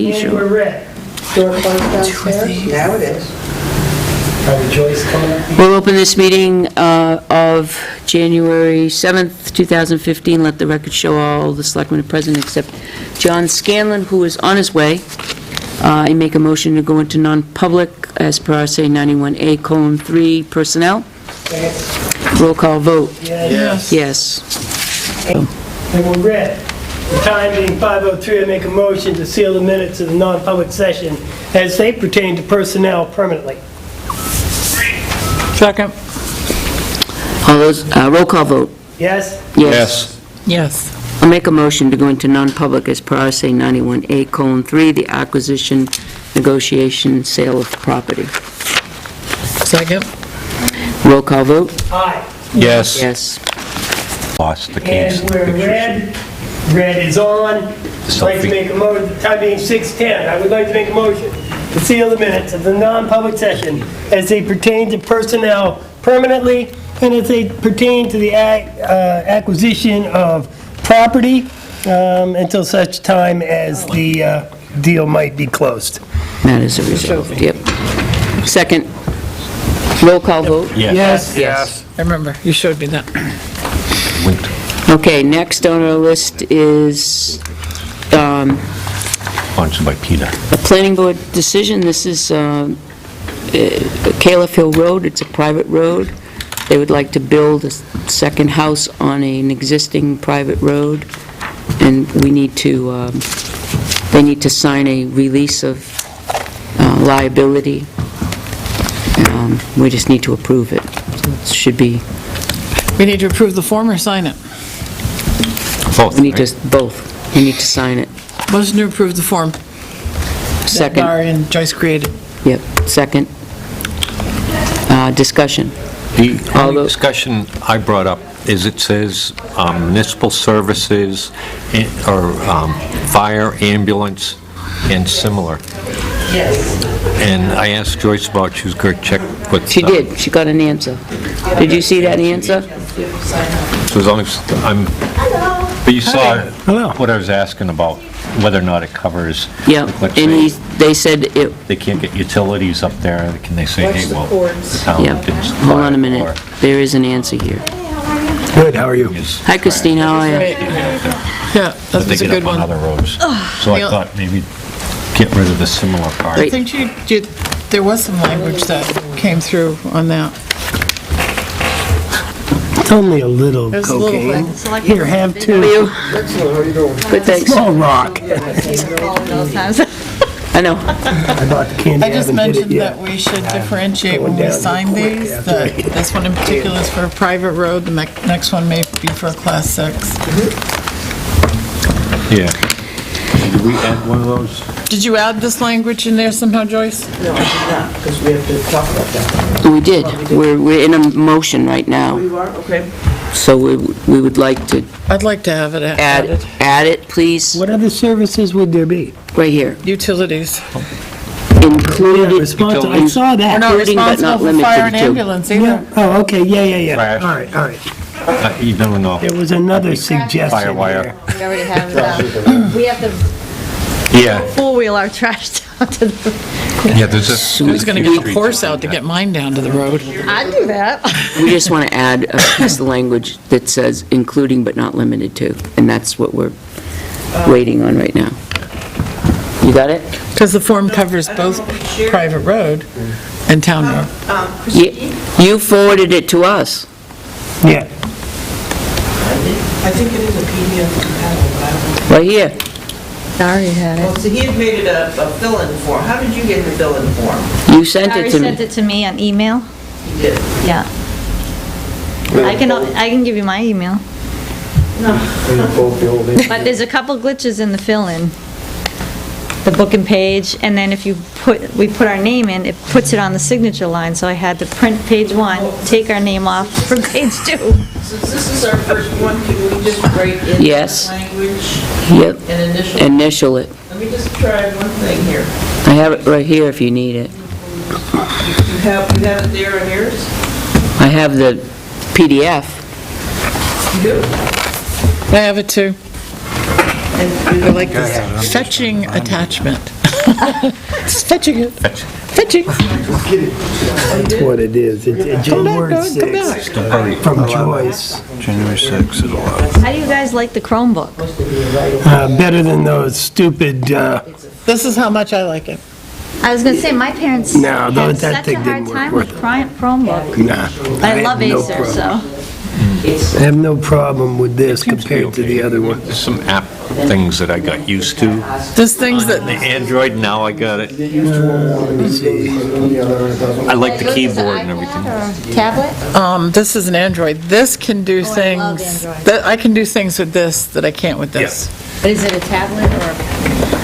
And we're red. Door closed downstairs? Now it is. Joyce coming up? We'll open this meeting of January 7th, 2015. Let the record show all the selectmen are present except John Scanlon, who is on his way. I make a motion to go into non-public as per RSA 91A:3 personnel. Roll call vote. Yes. Yes. And we're red. The time being 5:03, I make a motion to seal the minutes of the non-public session as they pertain to personnel permanently. Second. All those, roll call vote. Yes? Yes. Yes. I'll make a motion to go into non-public as per RSA 91A:3, the acquisition, negotiation, sale of property. Second. Roll call vote. Aye. Yes. Yes. Lost the case. And we're red. Red is on. I'd like to make a motion, the time being 6:10, I would like to make a motion to seal the minutes of the non-public session as they pertain to personnel permanently and as they pertain to the acquisition of property until such time as the deal might be closed. Matters are resolved, yep. Second. Roll call vote. Yes? Yes. I remember, you showed me that. Okay, next on our list is Sponsored by Peter. a planning board decision. This is Califf Hill Road. It's a private road. They would like to build a second house on an existing private road, and we need to, they need to sign a release of liability. We just need to approve it. So it should be, We need to approve the form or sign it? Both, we need right? to, both. We need to sign it. Motion to approve the form that Second. Barry and Joyce created. Yep, second. Discussion. The All only those- discussion I brought up is it says municipal services or fire, ambulance, and similar. Yes. And I asked Joyce about, she was going to check with... She did, she got an answer. Did you see that answer? So as long as but you saw what I was asking about, whether or not it covers... Yeah, let's and say they said it, they can't get utilities up there, can they say, hey, well, the town yeah. didn't supply Hold on a it, minute, or- there is an answer here. Good, how are you? Hi Christine, how are you? Yeah, But they that's a get good up on one. other roads. So I Yeah. thought maybe get rid of the similar part. I Wait. think there was some language that came through on that. It's only a little There's a little cocaine. thing. Here, have How are two. you? Good, thanks. Small rock. I know. I bought the candy, I just haven't hit it mentioned yet. that we should differentiate when Going we down sign quick these, after that I hit this one in particular is for a private road, the next one may be for a class 6. Yeah. Did we add one of those? Did you add this language in there somehow, Joyce? No, I did not, because we have to talk about that. We did, we're in a motion right now, You are, okay. so we would like to I'd like to have it added. add it, please, What other services would there be? right here. Utilities. Included, Responsible, I saw We're that. not Including but not responsible for fire and limited to. ambulance Yeah. either. Oh, okay, yeah. Trash. All right. You never know. There was another suggestion Firewire. here. We already have that. We have to Yeah, four-wheel our trash down to the, yeah, there's a... Who's going to get the horse out to get mine down to the road? I'd do that. we just want to add a piece of language that says including but not limited to, and that's what we're waiting on right now. You got it? Because the form covers both private road and town road. You forwarded it to us. Yeah. I think it is a PDF compatible, but I don't know. Right here. Larry had Well, it. so he had made it a fill-in form. How did you get the fill-in form? You sent Larry it to sent me. it to me on email. You did. Yeah. I can give you my email. But there's a couple glitches in the fill-in. The book and page, and then if we put our name in, it puts it on the signature line, so I had to print page 1, take our name off for page 2. Since this is our first one, can we just write in Yes. language Yep, and initial? initial it. Let me just try one thing here. I have it right here if you need it. You have it there on yours? I have the PDF. You do? I have it too. I like this fetching attachment. It's fetching it. Fetching. That's what it is. It's January Come back. 6th from Joyce. January 6th at 11. How do you guys like the Chromebook? Better than those stupid, This is how much I like it. I was gonna say, my parents No, had that such a thing hard didn't work time worth with it. Chromebook. nah. I love have no Acer, problem. so. I have no problem with this compared to the other one. There's some app things that I got used to. There's things The that, Android, now I got it. Let me see. I like the keyboard and everything. Tablet? this is an Android. This can do Oh, I things, love Android. that I can do things with this that I can't with this. But is it a tablet or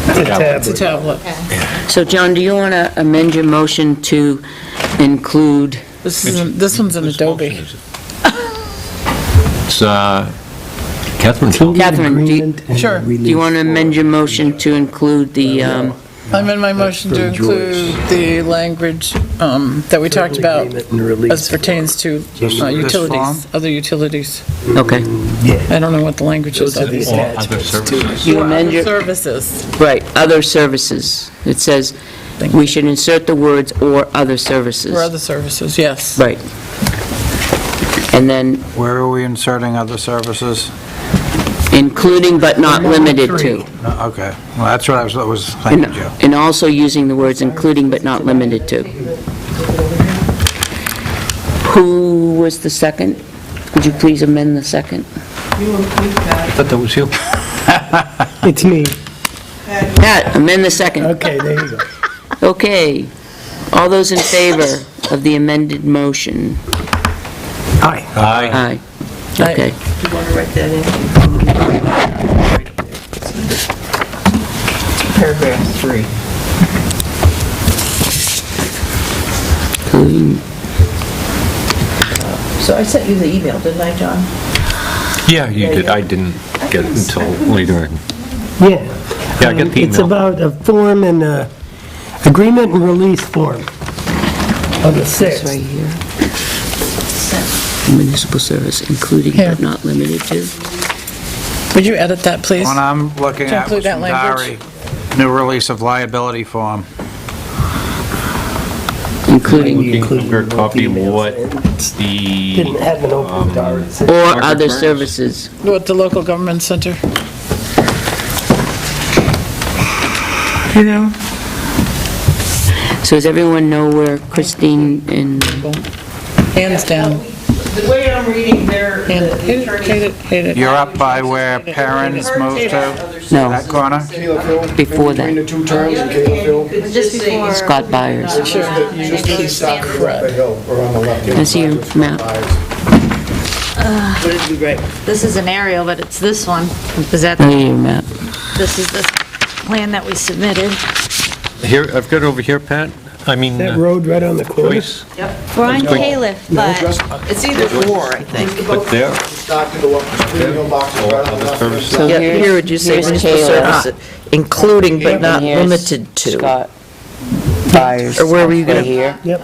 It's a It's a tablet. tablet. So John, do you want to amend your motion to include, This one's an Adobe. It's, Catherine, Catherine, do you- Agreement and Sure. do you want to amend your motion to include the, I'm in my motion to from include the language that we talked about Agreement and release. as pertains to utilities, other utilities. okay. I don't know what the language is. Those are the or other attachments, services. You amend your, Services. right, other services. It says we should insert the words "or other services." Or other services, yes. Right. And then Where are we inserting other services? including but not limited to. No, okay, well, that's what I was thinking, And Joe. and also using the words including but not limited to. Who was the second? Would you please amend the second? I thought that was you. It's me. Pat, amend the second. Okay, there you go. Okay. All those in favor of the amended motion? Hi. Aye. Aye. Okay. Paragraph 3. So I sent you the email, didn't I, John? Yeah, you did. I didn't get it until later. Yeah. Yeah, I get the It's email. about a form and agreement and release form on the It's right 6th. here. Municipal service, including Here. but not limited to. Would you edit that, please? One I'm looking To at include was that from language? Dari, new release of liability form. Including Include a copy of what Didn't the, have an open door. or other services. What, the local government center? You know? So does everyone know where Christine and, Hands down. The way I'm reading there, Hate it, hate it, hate it. You're up by where parents moved to, no, that corner? before Between the that, two towns in Cahill. Just before. Scott Byers. I see your map. This is an aerial, but it's this one. Is that, I see your map. this is the plan that we submitted. here, I've got it over here, Pat. I mean, That road right on the corner. Joyce, We're on Caleb, but it's either or, I think. but there, Start to go up the street, no boxes right on the other left. services. So Yeah, here's- here would you say here's municipal Taylor. service, including but And not here's limited to? Scott Byers. Or where were you right gonna- here, Yep.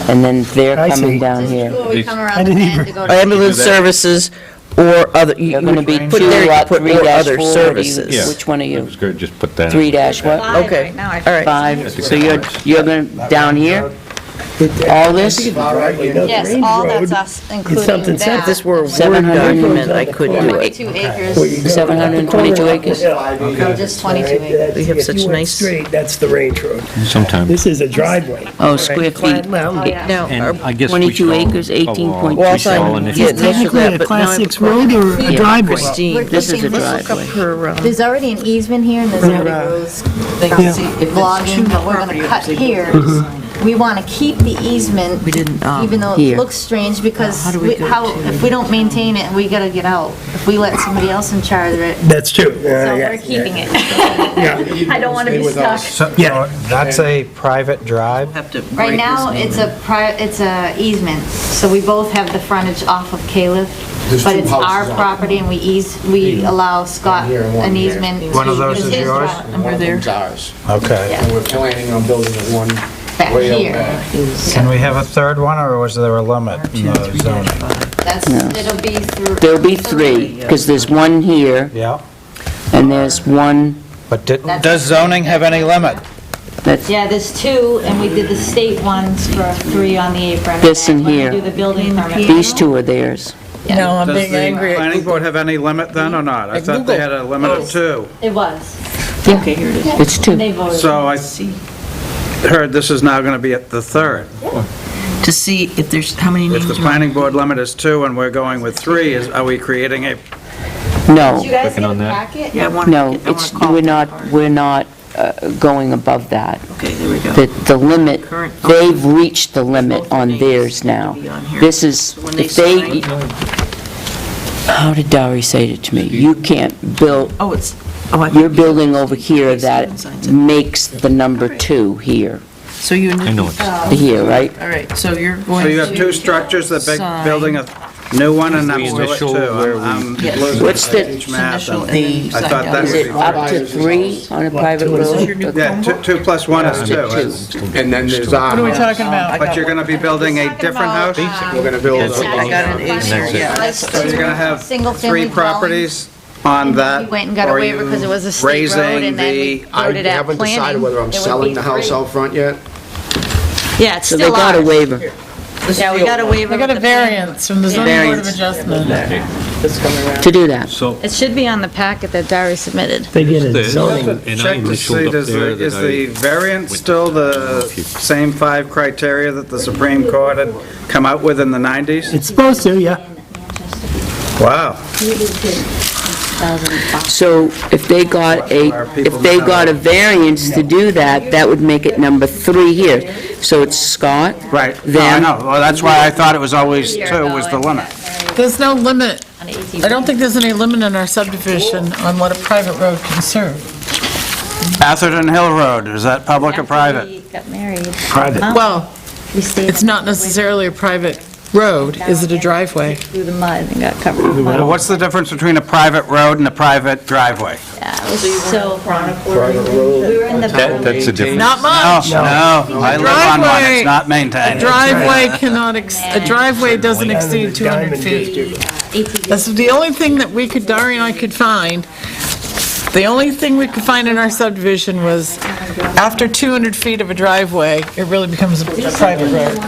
and then they're I coming see. down here. we come I around the didn't bend even- to go to. Ambulance that. services or other, you They're gonna be put there, you put or other 2-3-4. services. Yeah. Which one are It you? was good, just put that in. 3 dash what? Five Okay, right now, I all right. 5, so you're gonna, down here? All this? Yes, all that's us, including something that. If this were a Word 700 document, I could do it. 22 acres, 722 acres? no, just 22 acres. We have If such you went nice- straight, that's the range road. Sometime. This is a driveway. Oh, square feet. Well, Now, And I guess we 22 should all acres, go 18.2. along. well, We should all I'm initiate. getting this or technically that, a but now I class have a 6 road or a driveway? Christine, This is a Let's look up driveway. her, There's already an easement here, and there's already roads vlogging, but we're gonna cut here. We wanna keep the easement, we didn't, even though Here. it looks strange, because How do we go to- if we don't maintain it, we gotta get out. If we let somebody else in charge of it, That's true. so Yeah, we're keeping it. yeah. I don't wanna be stuck. So, Yeah. that's a private drive? have to Right write now, this it's a easement, so we both have the frontage off of Caleb, There's but two it's our houses on it. property, and we allow Scott here and one an here. easement. One of those It's is his yours? lot. And one of them's ours. Okay. And we're planning on building the one Back way out here. back. Can we have a third one, or was there a limit in the zoning? That's, it'll be through. There'll be 3, because there's one here, Yeah, And there's one But does zoning have any limit? that's, Yeah, there's 2, and we did the state ones for 3 on the apron. This in When we here. do the building permit. these two are theirs. No, I'm Does being the angry at planning Google. board have any limit then or not? I At thought they Google. had a limit of 2. It was. Okay, here it is. It's And two. they voted. So I heard this is now going to be at the 3rd. To see if there's, how many If names the are on. planning board limit is 2 and we're going with 3, are we creating a, No, You guys Clicking get a on that. packet? Yeah, I want to. no, it's, we're not going above that. Okay, there we go. The limit, Current- they've reached the limit on theirs now. This is, When they if they, sign- how did Dory say it to me? You can't build, Oh, it's, oh, I. you're building over here that makes the number 2 here, So you. I know it's- here, right? All right, so you're going so to. you have 2 structures, the big sign. building a new one and I'm The still at initial 2. where we- I'm Yes. losing What's the each math. Initial and and then I sign thought down. that Is would it be... up to 3 on a private This is your road? new Okay. Yeah, 2 plus 1 is 2. And then there's What are we talking about? But you're going to be building a different house? We're gonna build That's a- what I got an ace here, yeah. So you're going to have Single-family 3 properties on that? We went and got a or waiver because it was a state road, raising and then we the- I voted at haven't planning. decided whether I'm It would selling be the house 3. out front yet. Yeah, it's So they still got a ours. waiver. Yeah, we got a waiver. I got a with the planning. variance from the zoning board of Variance. adjustment. To do that. So, It should be on the packet that Dary submitted. They get a this, zoning. and I Check to initialed see, up does there the- is that the variance still the same 5 criteria that the Supreme Court had come out with in the 90s? It's supposed to, yeah. Wow. So if they got a variance to do that, that would make it number 3 here. So it's Scott, Right. No, I them, know. Well, that's why I thought it was always 2 was the limit. There's no limit. On 18. I don't think there's any limit in our subdivision on what a private road can serve. Atherton Hill Road, is that public or After private? we got married. Private. Well, We stayed it's not necessarily a private road. Is it a driveway? through the mud and got covered with Well, mud. what's the difference between a private road and a private driveway? Yeah, it was so fun. Private road. We were in the. that's a difference. Not No, much. no, I live on one, it's not maintained. A driveway doesn't exceed 200 feet. That's the only thing that we could, Dari and I could find. The only thing we could find in our subdivision was after 200 feet of a driveway, it really becomes a private road.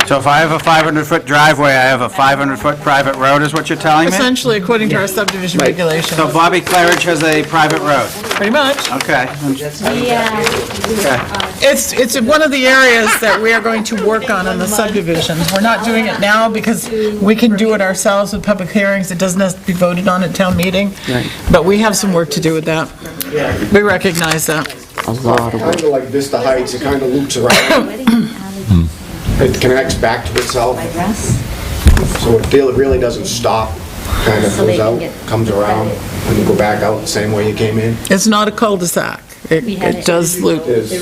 So if I have a 500-foot driveway, I have a 500-foot private road, is what you're telling me? Essentially, according to our subdivision regulations, So Bobby Claridge has a private road? pretty much. Okay. Yeah, It's one of the areas that we are going to work on in the subdivisions. We're not doing it now because we can do it ourselves with public hearings. It doesn't have to be voted on at town meeting. Right. But we have some work to do with that. We recognize that. a lot of work. Kind of like Vista Heights, it kind of loops around. It connects back to itself, so it really doesn't stop. Kind of So they goes can out, get comes around, and you go back out the same way you came in. It's not a cul-de-sac. It does loop. Is-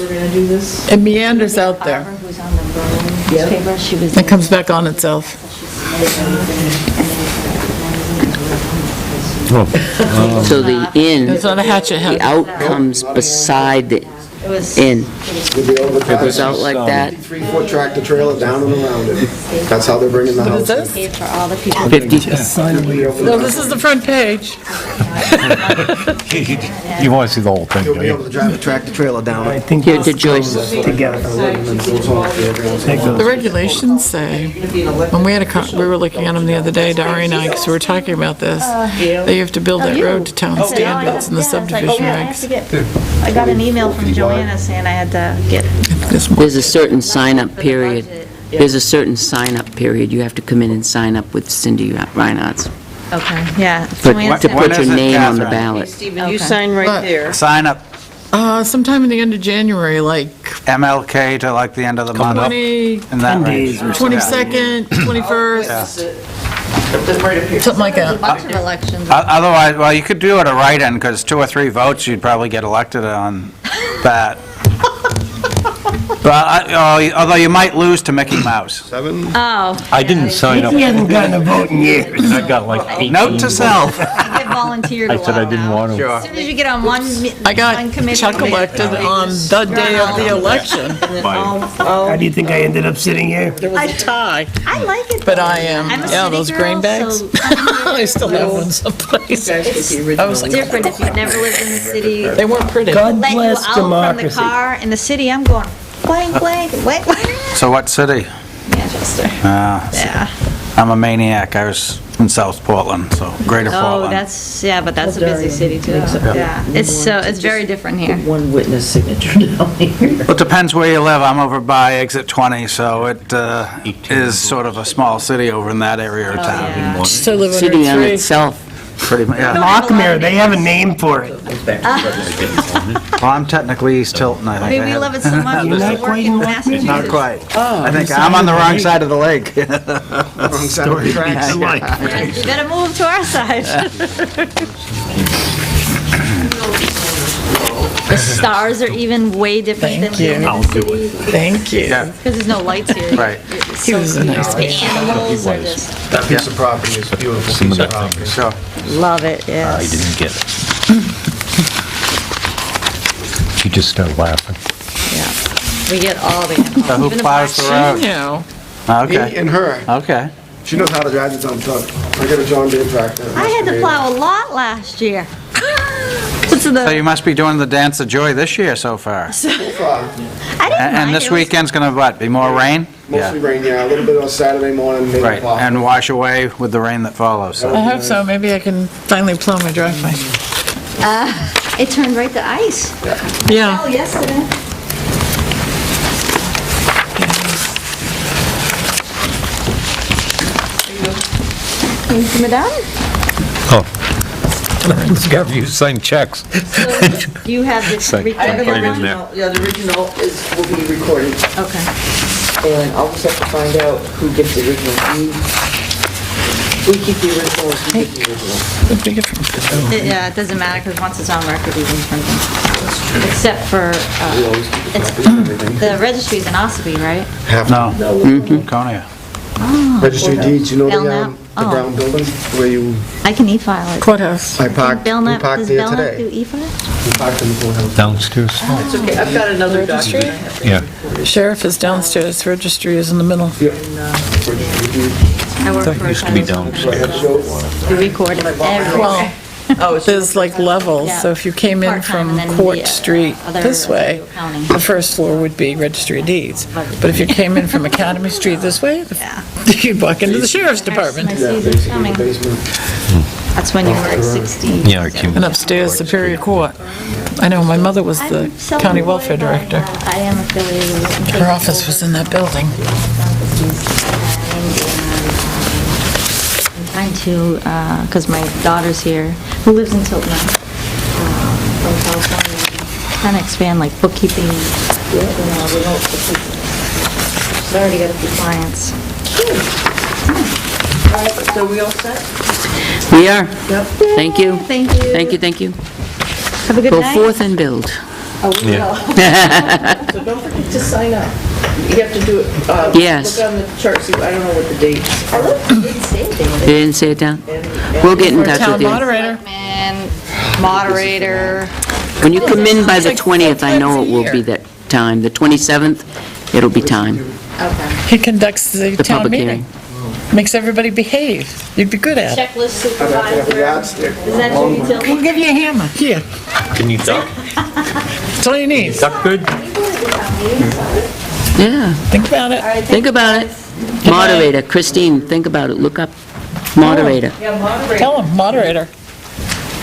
It meanders out there. who's on the Berlin newspaper, she was. It comes back on itself. So the in, It's not a hatchet the head. out comes beside the It was. in. You'll be able to It goes out like that, 3-foot tractor trailer down and around it. That's how they're bringing the What is house. this? Paid for all the people. 50. No, this is the front page. You want to see the whole thing, You'll don't be you? able to drive a tractor trailer down I it. think Here this to Joyce. goes together. And then goes off the other The regulations say, when we had we were looking at them the other day, Dari and I, because we were talking about this, that you have to build that road to town standards in the subdivision regs. I got an email from Joanna saying I had to get. There's a certain sign-up period. There's a certain sign-up period. You have to come in and sign up with Cindy Reinhardt. Okay, yeah. But Joanna to said- When put is your it, name on the Catherine? ballot. Stephen, you Okay. sign But- right there. Sign up Sometime in the end of January, like MLK to like the end of the month. 20, In that range. 22nd, 21st, something like that. Bunch of elections. Otherwise, well, you could do it a write-in, because 2 or 3 votes, you'd probably get elected on that. But, although you might lose to Mickey Mouse. 7. Oh. I didn't sign up. He hasn't gotten a vote in years. I got like 18. Note to self. I give volunteered a I while said I didn't now. want to. Sure. As soon as you get on one I got committee. Chuck elected on the day of the election. How do you think I ended up sitting here? There was a tie, I like it. but though. I am, I'm a yeah, city those girl, grain bags. so coming here I still have one someplace. I was like, different if you've never lived in the city. they weren't pretty. God Let you bless out from the democracy. car. In the city, I'm going blank, blank, blank, blank. So what city? Manchester. Yeah. I'm a maniac. I was in South Portland, so Greater Oh, Portland. but that's a busy city too. Yeah, it's very different here. One witness signature down here. Well, it depends where you live. I'm over by exit 20, so it is sort of a small city over in that area of town. Yeah. Still live in City on Route 3. itself. Pretty much, yeah. Lockmere, they have a name for it. Well, I'm technically East Tilton, I I think. mean, we love it so much, You're we not still work quite in in Massachusetts. Not quite. I think I'm on the wrong side of the lake. Story beats the life. You better move to our side. The stars are even way different than Thank you. in the city. Thank you. Yeah, Because there's no lights here. right. He was a nice The guy. animals are just, That piece of property is a beautiful piece of property. Sure. love it, I yes. didn't get it. She just started laughing. Yeah. We get all the animals. So who even the plows the black road? You know, Me Okay, and her, okay. she knows how to drive the dump truck. I got a John Deere tractor. sheep. I had to plow a lot last year. What's So the, you must be doing the Dance of Joy this year so far. So far, I didn't mind. And this It was- weekend's gonna what, be more rain? mostly rain, yeah, a little bit on Saturday morning, maybe Right, pop. and wash away with the rain that follows, so. I hope so. Maybe I can finally plow my driveway. It turned right to ice. Yeah. Oh, yesterday. Came from Madame? Oh. Got you sign checks. Do you have this Second. recorded Right in one? there. Yeah, the original will be recorded, Okay. and I'll just have to find out who gets the original. We keep the original, who gets the original. Yeah, it doesn't matter, because once it's on record, we can print them. Except for, the registry's in Ossipee, right? No, Coney. Registry deeds, you know Belknap? the Oh. brown building where you, I can e-file it. Courthouse. I parked, we Belknap, parked does there Belknap do today. e-file? We parked in the courthouse. Downstairs? It's okay, I've got another document. Yeah. Sheriff is downstairs, registry is in the middle. I work for a Used to be town. downstairs. We record it everywhere. Well, Oh, it's there's like levels, so if you came in Part-time, from and then Court the, Street other this way, accounting. the first floor would be Registry of Deeds. But if you came in from Academy Street this way, Yeah. you'd walk into the Sheriff's My Department. season's coming. That's when you were 16. Yeah, I came. And upstairs Superior Court. I know, my mother was the I'm self-employed, county welfare but, director. I am affiliated with. Her office was in that building. I'm trying to, because my daughter's here, who lives in Tilton, from California, trying to expand like bookkeeping, remote bookkeeping. She's already got a few clients. all right, so we all set? We are. Thank you. Thank you. Thank you, thank you. Have a good Go night. forth and build. Oh, we will. So don't forget to sign up. You have to do it, Yes. look on the chart, see, I don't know what the dates. I looked, it didn't say anything. They didn't say it down? We'll get in Or touch town with you. moderator. And moderator. When you come in by the Like 20th, I know four it will times a be that time. The 27th, it'll be time, Okay. He conducts the the town public meeting. hearing. Makes everybody behave. You'd be good at it. Checklist I'd have to have a supervisor. yardstick. Is that Judy Tilton? We'll give you a hammer. Here, Can you duck? that's all you need. Duck good? Yeah, Think about it. think about it. Moderator, Christine, think about it, look up moderator. Yeah, moderator. Tell him, moderator.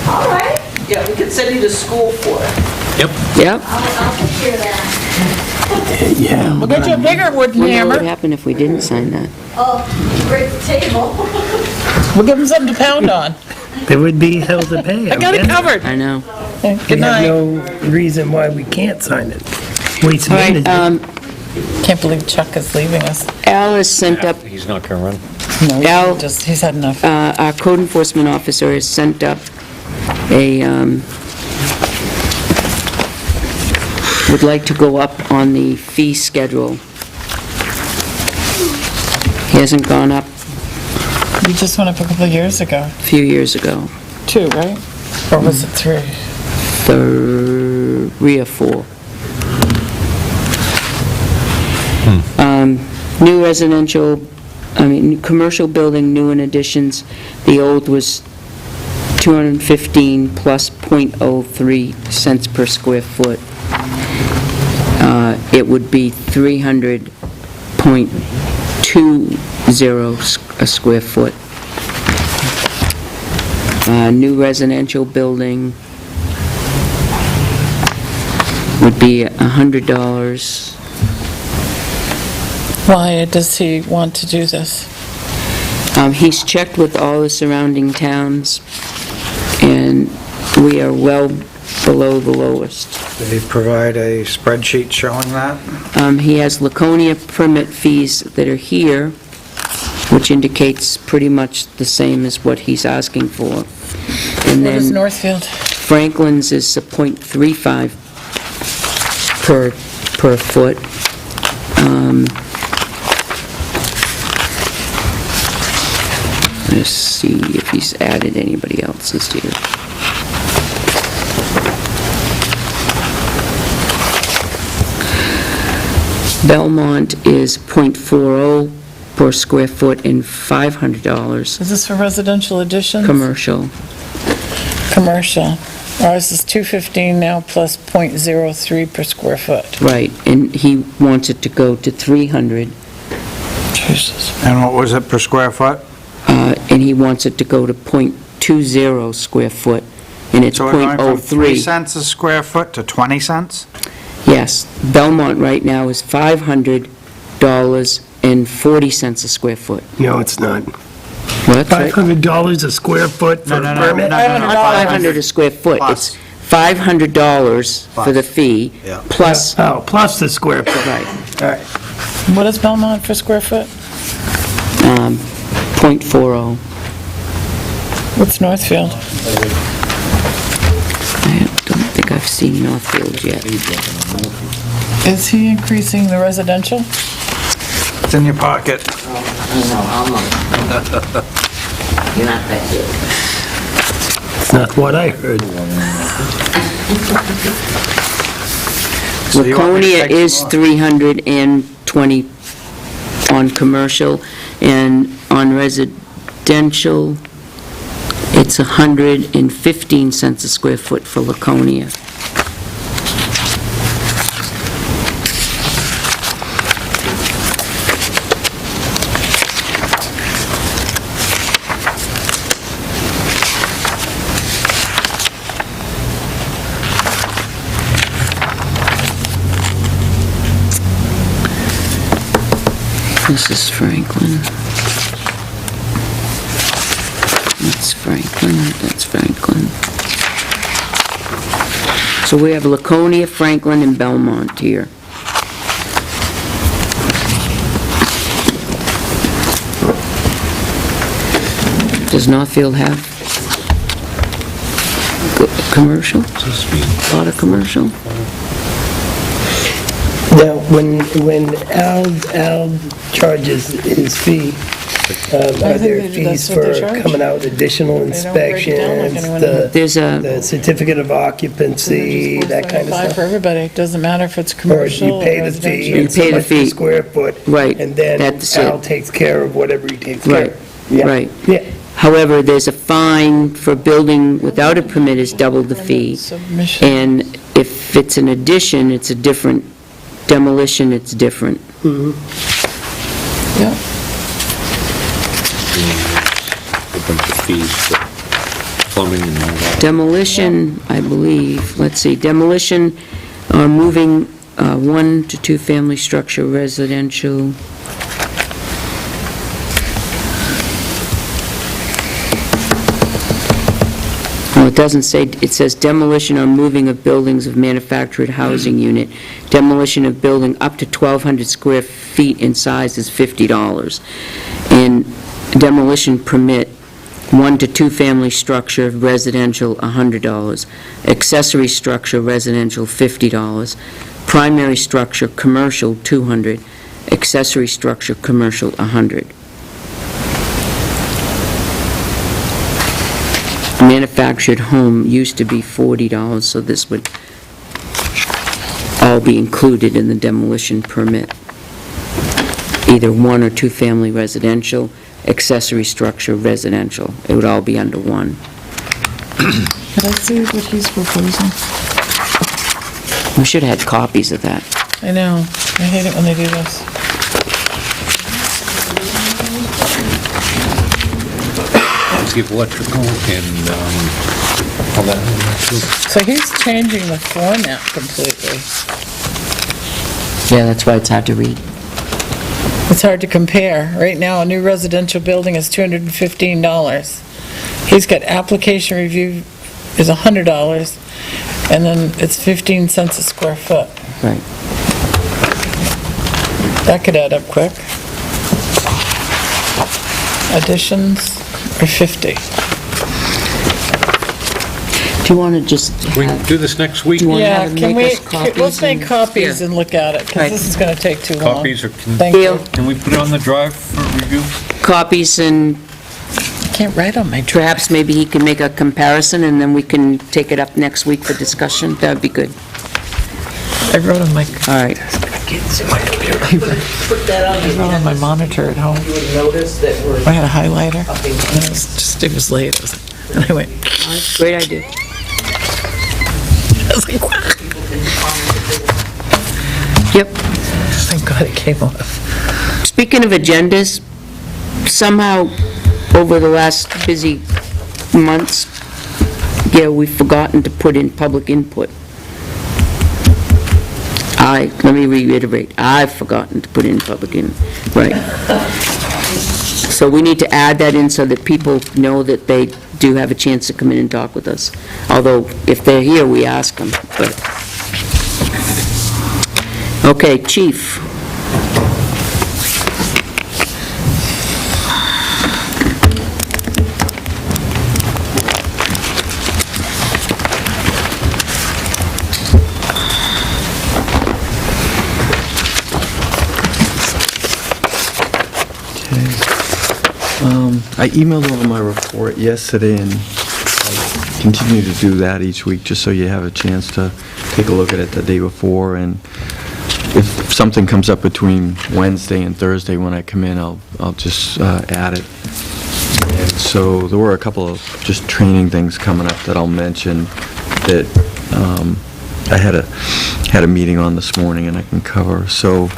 All right. Yeah, we could send you to school for it. Yep. Yep. I'll take care of that. We'll get you a bigger wooden Wonder what would hammer. happen if we didn't sign that. Oh, break the table. We'll give him something to pound on. There would be hell to pay. I got it covered. I know. We Good have night. no reason why we can't sign it. Waste All right, management. Can't believe Chuck is leaving us. Al has sent up, He's not gonna run. No, Al- he's had enough. our code enforcement officer has sent up a, would like to go up on the fee schedule. He hasn't gone up You just went up a couple of years ago. a few years ago. 2, right? Or was it 3? 3 or 4. New residential, commercial building, new and additions, the old was 215 plus .03 cents per square foot. It would be 300.20 a square foot. New residential building would be $100. Why does he want to do this? He's checked with all the surrounding towns, and we are well below the lowest. Did he provide a spreadsheet showing that? He has Laconia permit fees that are here, which indicates pretty much the same as what he's asking for. And What is then Northfield? Franklin's is a .35 per foot. Let's see if he's added anybody else's here. Belmont is .40 per square foot and $500 Is this for residential additions? commercial. Commercial. Ours is 215 now plus .03 per square foot. Right, and he wants it to go to 300, Jesus. And what was it per square foot? and he wants it to go to .20 square foot, and it's So we're going from 3 .03. cents a square foot to 20 cents? Yes, Belmont right now is $500.40 a square foot. No, it's not. What's that? $500 a square foot for a permit? Not 500 a square foot, it's $500 for the fee, Yeah. plus, Oh, plus the square foot. right, All right. What is Belmont for square foot? .40. What's Northfield? I don't think I've seen Northfield yet. Is he increasing the residential? It's in your pocket. No, I'm not. You're not that good. It's not what I heard. So you want me to Laconia take some is more? 320 on commercial, and on residential, it's 115 cents a square foot for Laconia. This is Franklin. That's Franklin, that's Franklin. So we have Laconia, Franklin, and Belmont here. Does Northfield have commercial? A lot of commercial? Now, when Al charges his fee, are there they do, fees that's what they for charge. coming out, additional They don't break it down like inspections, anyone the There's a, the certificate of occupancy, that kind of $475 for stuff? everybody, doesn't matter if it's Or commercial you or pay the fee residential. and so pay the much per fee. square foot? Right, And then that's it. Al takes care of whatever he takes care Right, of? Yeah. right. Yeah. However, there's a fine for building without a permit is double the fee. Submission. And if it's an addition, it's a different, demolition, it's different. Yeah. A bunch of fees for plumbing and all that. Demolition, I believe, let's see, demolition, moving 1 to 2 family structure residential. Oh, it doesn't say, it says demolition or moving of buildings of manufactured housing unit. Demolition of building up to 1,200 square feet in size is $50. And demolition permit, 1 to 2 family structure residential, $100. Accessory structure residential, $50. Primary structure commercial, $200. Accessory structure commercial, $100. manufactured home used to be $40, so this would all be included in the demolition permit. Either one or two family residential, accessory structure residential. It would all be under one. Could I see what he's proposing? We should have had copies of that. I know, I hate it when they do this. Give electrical and, all that. So he's changing the format completely. Yeah, that's why it's hard to read. It's hard to compare. Right now, a new residential building is $215. He's got application review is $100, and then it's 15 cents a square foot. Right. That could add up quick. Additions are 50. Do you want to just We can have, do this next week. Do you want- Yeah, have him can make we, us copies let's make and- copies Yeah. and look at it, Right. because this is going to take too long. Copies or Thank you. Deal. can we put it on the drive for review? copies, and I can't write on my draft. perhaps maybe he can make a comparison, and then we can take it up next week for discussion? That would be good. I wrote on my, All right. I wrote on my monitor at home. You would notice that we're I had a highlighter. upping And it was late. And I went, Great idea. I was like, wow. Yep. Thank God it came off. Speaking of agendas, somehow, over the last busy months, we've forgotten to put in public input. Let me reiterate, I've forgotten to put in public right. So we need to add that in so that people know that they do have a chance to come in and talk with us. Although, if they're here, we ask them, but... Okay, Chief. I emailed over my report yesterday, and I continue to do that each week, just so you have a chance to take a look at it the day before, and if something comes up between Wednesday and Thursday when I come in, I'll just add it. And so there were a couple of just training things coming up that I'll mention that I had a meeting on this morning and I can cover. So,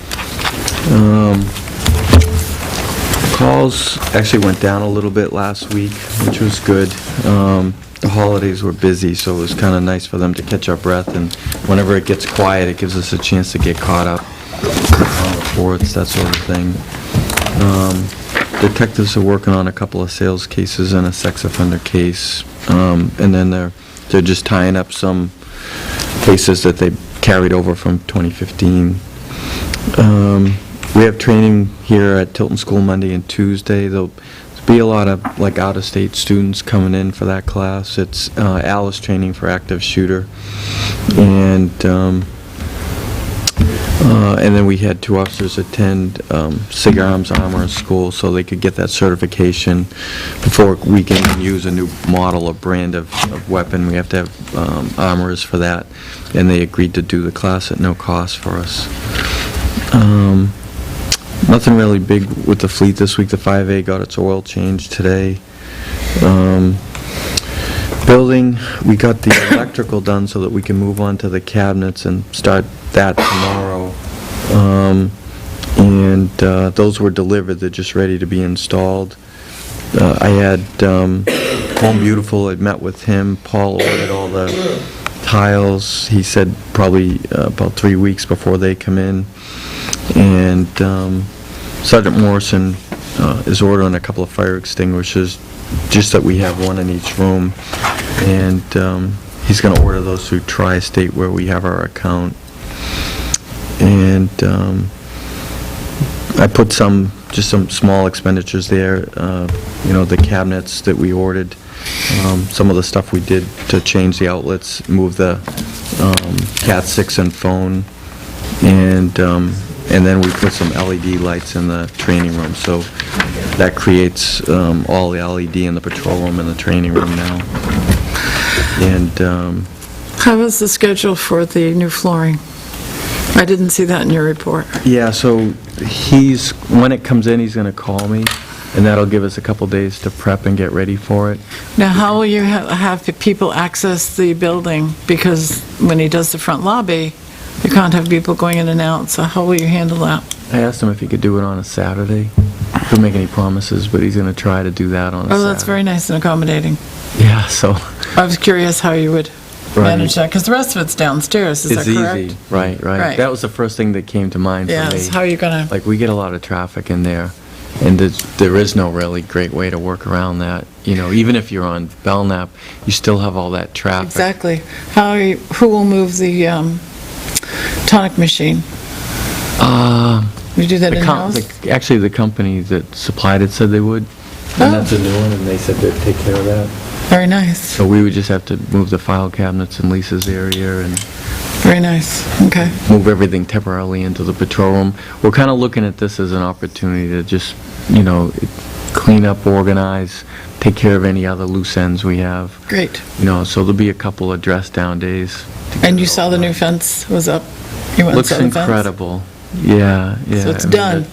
calls actually went down a little bit last week, which was good. The holidays were busy, so it was kind of nice for them to catch our breath, and whenever it gets quiet, it gives us a chance to get caught up on reports, that sort of thing. Detectives are working on a couple of sales cases and a sex offender case, and then they're just tying up some cases that they carried over from 2015. We have training here at Tilton School Monday and Tuesday. There'll be a lot of out-of-state students coming in for that class. It's Alice training for active shooter, and then we had two officers attend SIG Arms Armor School so they could get that certification before we can use a new model or brand of weapon. We have to have armorers for that, and they agreed to do the class at no cost for us. Nothing really big with the fleet this week. The 5A got its oil change today. Building, we got the electrical done so that we can move on to the cabinets and start that tomorrow. And those were delivered. They're just ready to be installed. I had Home Beautiful. I met with him. Paul ordered all the tiles. He said probably about 3 weeks before they come in. And Sergeant Morrison is ordering a couple of fire extinguishers, just that we have one in each room. And he's going to order those through Tri-State where we have our account. And I put just some small expenditures there, the cabinets that we ordered, some of the stuff we did to change the outlets, move the Cat 6 and phone, and and then we put some LED lights in the training room, so that creates all the LED in the patrol room and the training room now. And How is the schedule for the new flooring? I didn't see that in your report. yeah, so when it comes in, he's going to call me, and that'll give us a couple days to prep and get ready for it. Now, how will you have people access the building? Because when he does the front lobby, you can't have people going in and out, so how will you handle that? I asked him if he could do it on a Saturday. Couldn't make any promises, but he's going to try to do that on a Saturday. Oh, that's very nice and accommodating. Yeah, so... I was curious how you would manage that, because the rest of it's downstairs, is that correct? It's easy, right. Right. That was the first thing that came to mind for me. Yes, how are you gonna, Like, we get a lot of traffic in there, and there is no really great way to work around that. You know, even if you're on Belknap, you still have all that traffic. exactly. Who will move the tonic machine? You do that in-house? Actually, the company that supplied it said they would, Oh. and that's a new one, and they said they'd take care of that. Very nice, So we would just have to move the file cabinets in Lisa's area and very nice, okay. move everything temporarily into the patrol room. We're kind of looking at this as an opportunity to just, you know, clean up, organize, take care of any other loose ends we have. Great. You know, so there'll be a couple of dress down days. And you saw the new fence was up? You went and Looks saw the fence? incredible. Yeah. So it's I mean, done.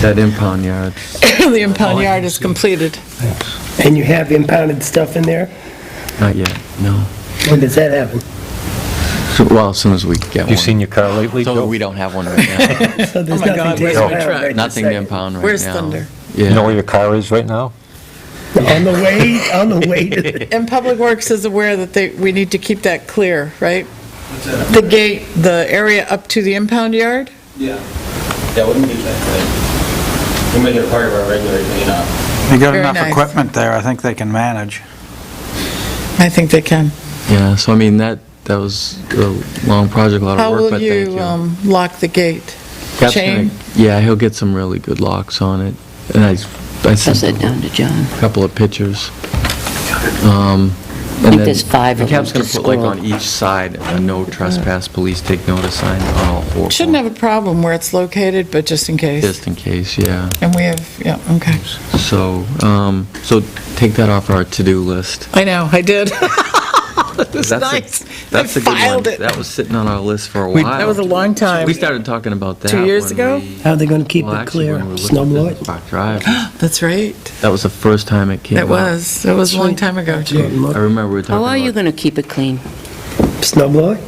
That impound yard. The impound yard is completed. And you have impounded stuff in there? Not yet, no. When does that happen? Well, as soon as we get one. You seen your car lately, So Joe? we don't have one right now. So there's Oh my nothing God, to where's impound my truck? right this Nothing to second. impound right now. Where's Thunder? You know Yeah. where your car is right now? On the way to the... And Public Works is aware that we need to keep that clear, right? The gate, the area up to the impound yard? Yeah, we can keep that clean. We make it part of our regular cleanup. You got Very enough nice. equipment there, I think they can manage. I think they can. Yeah, so I mean, that was a long project, a lot How of work, will but thank you you. lock the gate? Cap's Chain? Yeah, he'll get some really good locks on it. And I Pass sent that him down to John. a couple of pictures. I think there's 5 of them. Cap's gonna to put like scroll. on each side a no trespass, police take notice sign on all 4. Shouldn't have a problem where it's located, but just in case. Just in case, yeah. And we have, yeah, okay. So, so take that off our to-do list. I know, I did. It was That's a- nice. That's I a good one. filed it. That was sitting on our list for a while. That was a long time. We started talking about that 2 years when ago? we- How are they going to keep well, it actually, clear? when we were looking Snow at blow Business it? Park Drive. That's right. That was the first time it came It up. was. It was a long time ago, too. I remember we were talking How about... are you going to keep it clean? Snow blow it?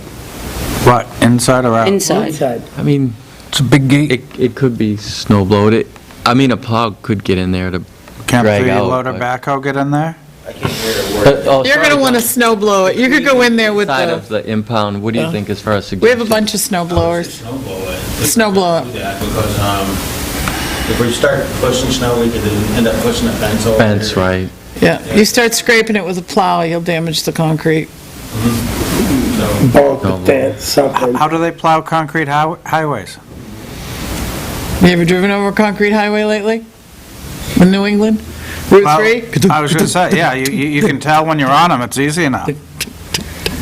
What, inside or out? Inside? Inside. I mean, It's a big gate. it could be snow blowed. I mean, a plow could get in there to Can't drag out. three-loader but- backhoe get in there? I can't hear a word. You're going to want to snow blow it. You could go in there with Side of the, the impound, what do you Yeah. think as far as we suggestions? have a bunch of snow blowers. Snow blow it. Snow blow it. Do that because if we start pushing snow, we could end up pushing the fence over. Fence, right. Yeah, you start scraping it with a plow, you'll damage the concrete. So, Bonk the fence, something. How do they plow concrete highways? You ever driven over a concrete highway lately? In New England? Route Well, 3? I was gonna say, yeah, you can tell when you're on them, it's easy enough.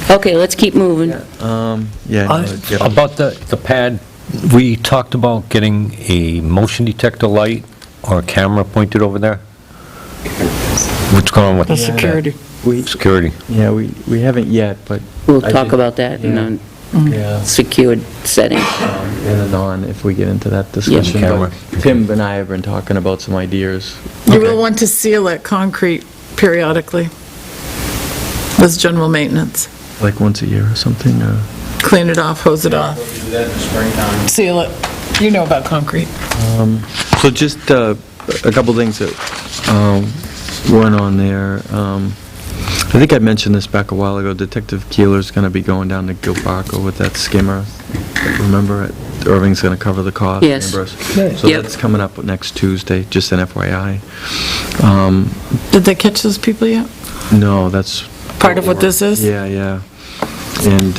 Okay, let's keep moving. Yeah. no, get up. About the pad, we talked about getting a motion detector light or a camera pointed over there. What's going on with The that? security. Security. Yeah, we haven't yet, but... We'll I talk think- about that in a Yeah, secured setting. in and on, if we get into that discussion. Camera. But Tim and I have been talking about some ideas. You will want to seal it concrete periodically. As general maintenance. Like once a year or something, Clean it off, hose it off, we do that in the springtime. seal it. You know about concrete. So just a couple things that weren't on there. I think I mentioned this back a while ago. Detective Keeler's going to be going down to Gilbarco with that skimmer. Remember, Irving's going to cover the cost. Yes. reimburse. Nice. So Yep. that's coming up next Tuesday, just an FYI. Did they catch those people yet? No, that's... Part of what this is? Yeah, yeah. And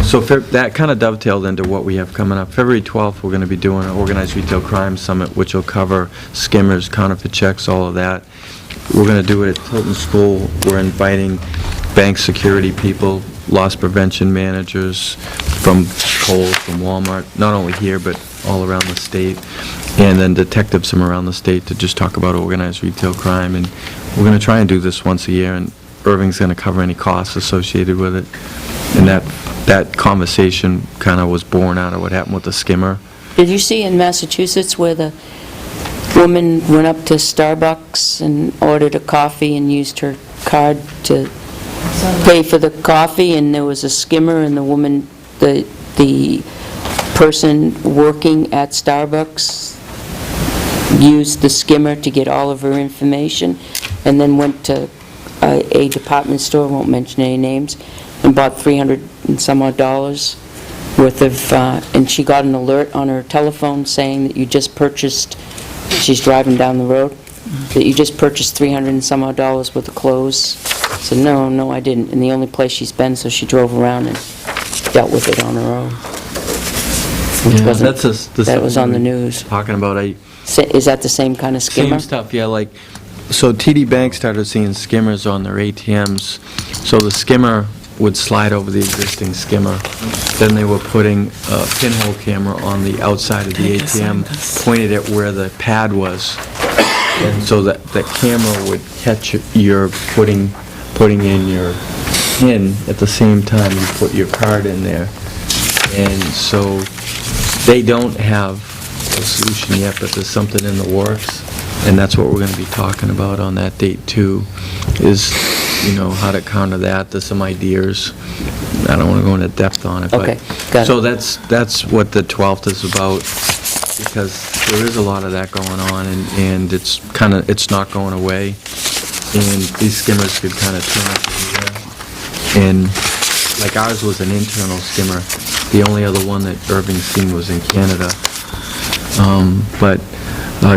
so that kind of dovetailed into what we have coming up. February 12th, we're going to be doing an Organized Retail Crime Summit, which will cover skimmers, counterfeit checks, all of that. We're going to do it at Tilton School. We're inviting bank security people, loss prevention managers from Kohl's, from Walmart, not only here, but all around the state, and then detectives from around the state to just talk about organized retail crime. And we're going to try and do this once a year, and Irving's going to cover any costs associated with it. And that conversation kind of was born out of what happened with the skimmer. Did you see in Massachusetts where the woman went up to Starbucks and ordered a coffee and used her card to pay for the coffee, and there was a skimmer, and the woman, the person working at Starbucks used the skimmer to get all of her information, and then went to a department store, won't mention any names, and bought $300 and some odd worth of, and she got an alert on her telephone saying that you just purchased, she's driving down the road, that you just purchased $300 and some odd worth of clothes. I said, no, I didn't, and the only place she's been, so she drove around and dealt with it on her own. Which Yeah, wasn't, that's that was on the news. Talking about Is that the same kind of skimmer? same stuff, yeah, like, so TD Bank started seeing skimmers on their ATMs, so the skimmer would slide over the existing skimmer. Then they were putting a pinhole camera on the outside of the ATM, pointed at where the pad was, and so that the camera would catch your putting in your PIN at the same time you put your card in there. And so they don't have a solution yet, but there's something in the works, and that's what we're going to be talking about on that date too, is, how to counter that. There's some ideas. I don't want to go into depth on it, but... Okay, got it. So that's what the 12th is about, because there is a lot of that going on, and it's not going away, and these skimmers could kind of turn up anywhere. And like ours was an internal skimmer. The only other one that Irving's seen was in Canada. But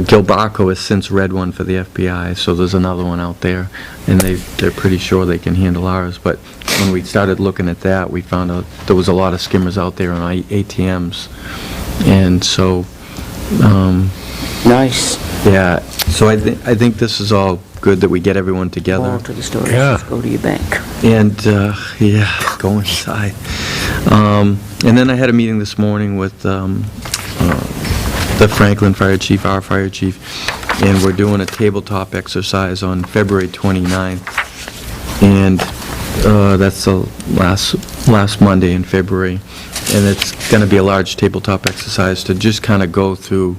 Gilbarco has since read one for the FBI, so there's another one out there, and they're pretty sure they can handle ours. But when we started looking at that, we found out there was a lot of skimmers out there on ATMs, and so... Nice. Yeah, so I think this is all good that we get everyone together. Moral to the story, Yeah. just go to your bank. And, go inside. And then I had a meeting this morning with the Franklin Fire Chief, our fire chief, and we're doing a tabletop exercise on February 29th. And that's the last Monday in February. And it's going to be a large tabletop exercise to just kind of go through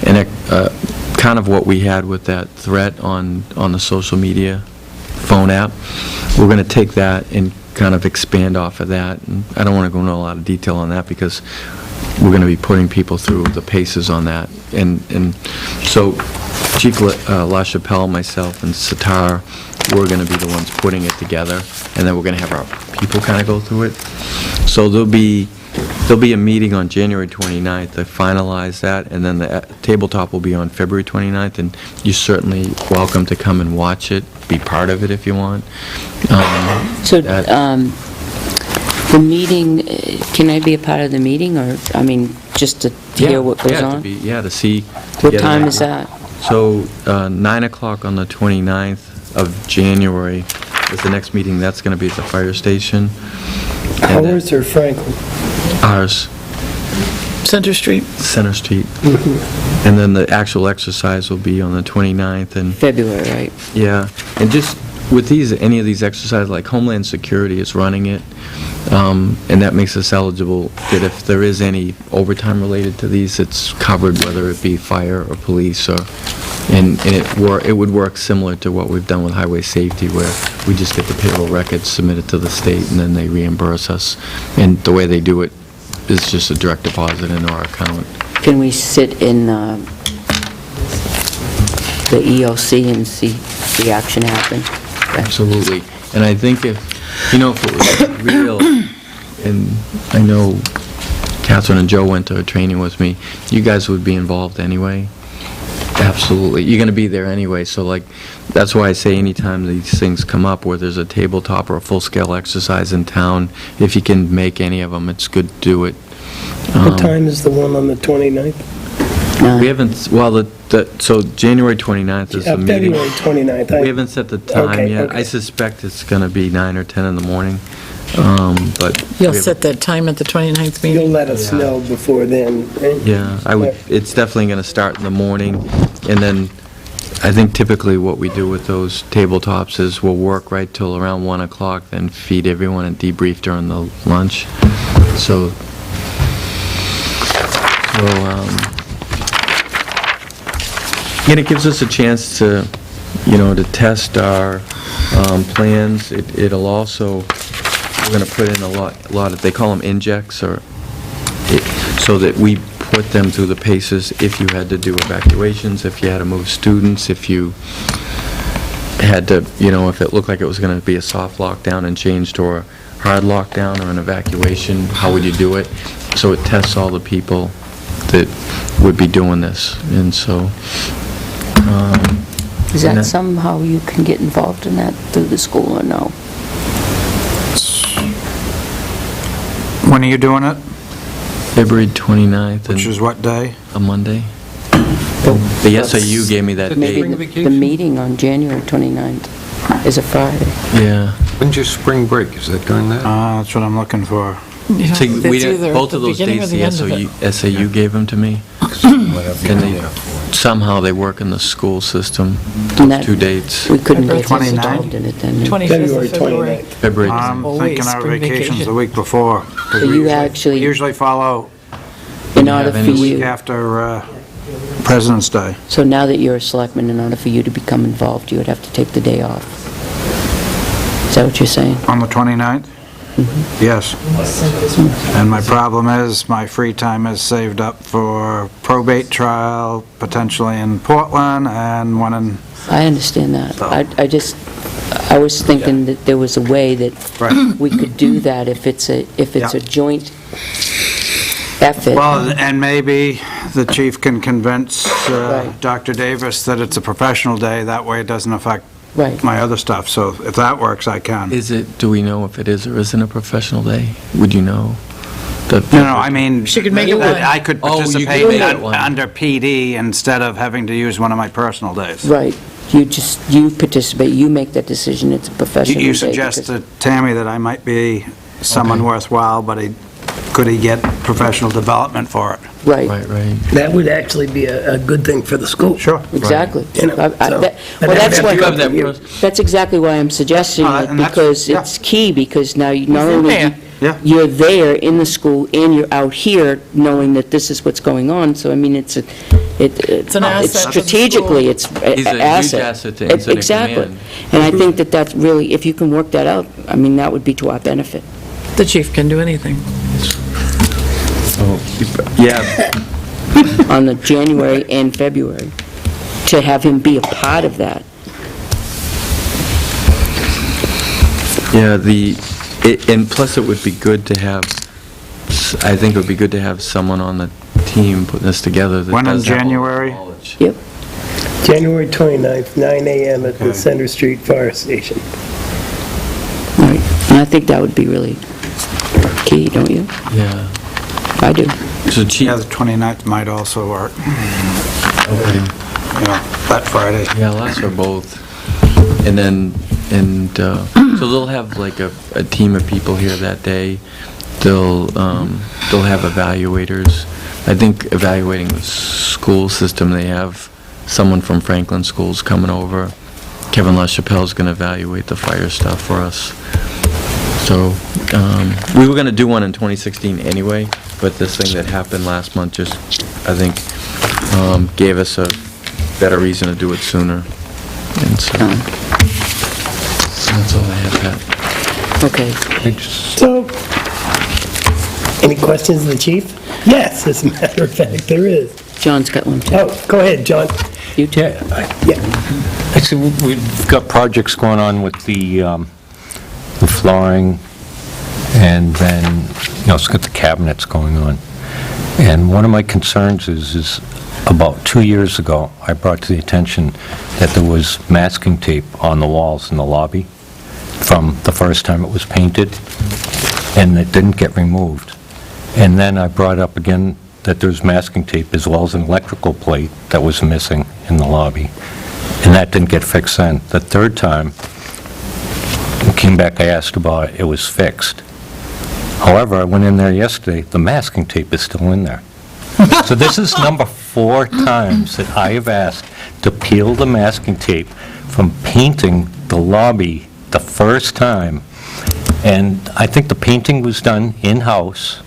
kind of what we had with that threat on the social media phone app. We're going to take that and kind of expand off of that. And I don't want to go into a lot of detail on that because we're going to be putting people through the paces on that. And so Chief LaChapelle, myself, and Sitar, we're going to be the ones putting it together, and then we're going to have our people kind of go through it. So there'll be a meeting on January 29th to finalize that, and then the tabletop will be on February 29th, and you're certainly welcome to come and watch it, be part of it if you want. So, the meeting, can I be a part of the meeting, or, just to hear what goes on? To see. What time is that? So, 9 o'clock on the 29th of January is the next meeting. That's going to be at the fire station. And then- Ours or Franklin? Ours. Center Street. Center Street. And then the actual exercise will be on the 29th, and... February, right? Yeah, and just with any of these exercises, like Homeland Security is running it, and that makes us eligible that if there is any overtime related to these, it's covered, whether it be fire or police, and it would work similar to what we've done with highway safety, where we just get the payroll records submitted to the state, and then they reimburse us. And the way they do it is just a direct deposit into our account. Can we sit in the EOC and see the action happen? Absolutely. And I think if it was real, and I know Catherine and Joe went to a training with me, you guys would be involved anyway. Absolutely. You're going to be there anyway, so that's why I say anytime these things come up where there's a tabletop or a full-scale exercise in town, if you can make any of them, it's good to do it. What time is the one on the 29th? We haven't, so January 29th is the meeting. February 29th. We haven't set the time Okay, yet. okay. I suspect it's going to be 9 or 10 in the morning. But You'll we have- set that time at the 29th You'll meeting? let us know before then, right? Yeah, it's definitely going to start in the morning, and then I think typically what we do with those tabletops is we'll work right till around 1 o'clock, then feed everyone and debrief during the lunch. So, and it gives us a chance to, to test our plans. It'll also, we're going to put in a lot of, they call them injects, so that we put them through the paces if you had to do evacuations, if you had to move students, if you had to, if it looked like it was going to be a soft lockdown and change to a hard lockdown or an evacuation, how would you do it? So it tests all the people that would be doing this, and so... Is and that somehow you can get involved in that through the school or no? When are you doing it? February 29th, Which and is what day? a Monday. The SAU gave me that Maybe date. the meeting on January 29th is a Friday. Yeah. When's your spring break? Is that during that? That's what I'm looking for. So It's we didn't, either both of the those beginning or dates, the the end of it. SAU gave them to me. Whatever. And they, somehow they work in the school system, And those that- two dates. We couldn't get 29th? involved in it then. 25th February of February. 29th. February. I'm Always thinking our spring vacation's vacation. the week before. 'cause So we you usually- actually- we usually follow In order have for any week you, after President's Day. so now that you're a selectman, in order for you to become involved, you would have to take the day off. Is that what you're saying? On the 29th? Yes. And my problem is, my free time is saved up for probate trial, potentially in Portland, and one in... I understand that. I was thinking that there was a way that Right. we could do that if it's a Yeah. joint effort. Well, and maybe the chief can convince Right. Dr. Davis that it's a professional day, that way it doesn't affect Right. my other stuff. So if that works, I can. Do we know if it is or isn't a professional day? Would you know? No, I mean... She could make it that one. I could Oh, you could participate make it one. under PD instead of having to use one of my personal days. Right. You participate, you make that decision, it's a professional day. You suggest because- to Tammy that I might be someone Okay. worthwhile, but could he get professional development for it? Right, Right. That would actually be a good thing for the school. Sure. exactly. You know, Well, so- that's You have that what, that's exactly why I'm suggesting it, And that's- because yeah. it's key, because now you not He's in only there. Yeah. you're there in the school and you're out here knowing that this is what's going on, so I mean, it's an asset to the strategically, school. it's He's a an huge asset. asset to Incident Exactly. Command. And I think that that's really, if you can work that out, I mean, that would be to our benefit. The chief can do anything. Yeah, On the January and February, to have him be a part of that. yeah, and plus it would be good to have, I think it would be good to have someone on the team putting this together that When in does have all the January? knowledge. Yep. January 29th, 9 a.m. at the Okay. Center Street Fire Station. Right. And I think that would be really key, don't you? Yeah. I do. So Chief, Yeah, the 29th might also work, okay. that Friday. Yeah, I'll ask for both. And then, so they'll have like a team of people here that day. They'll have evaluators. I think evaluating the school system, they have someone from Franklin Schools coming over. Kevin LaChapelle's going to evaluate the fire stuff for us. So, we were going to do one in 2016 anyway, but this thing that happened last month just, I think, gave us a better reason to do it sooner. And so, that's all I have, Pat. Okay. So, any questions of the chief? Yes, as a matter of fact, there is. John's got one, too. Oh, go ahead, John. You too. Yeah. Actually, we've got projects going on with the flooring, and then, it's got the cabinets going on. And one of my concerns is about 2 years ago, I brought to the attention that there was masking tape on the walls in the lobby from the first time it was painted, and it didn't get removed. And then I brought up again that there's masking tape as well as an electrical plate that was missing in the lobby, and that didn't get fixed then. The third time, came back, I asked about it, it was fixed. However, I went in there yesterday, the masking tape is still in there. So this is number 4 times that I have asked to peel the masking tape from painting the lobby the first time. And I think the painting was done in-house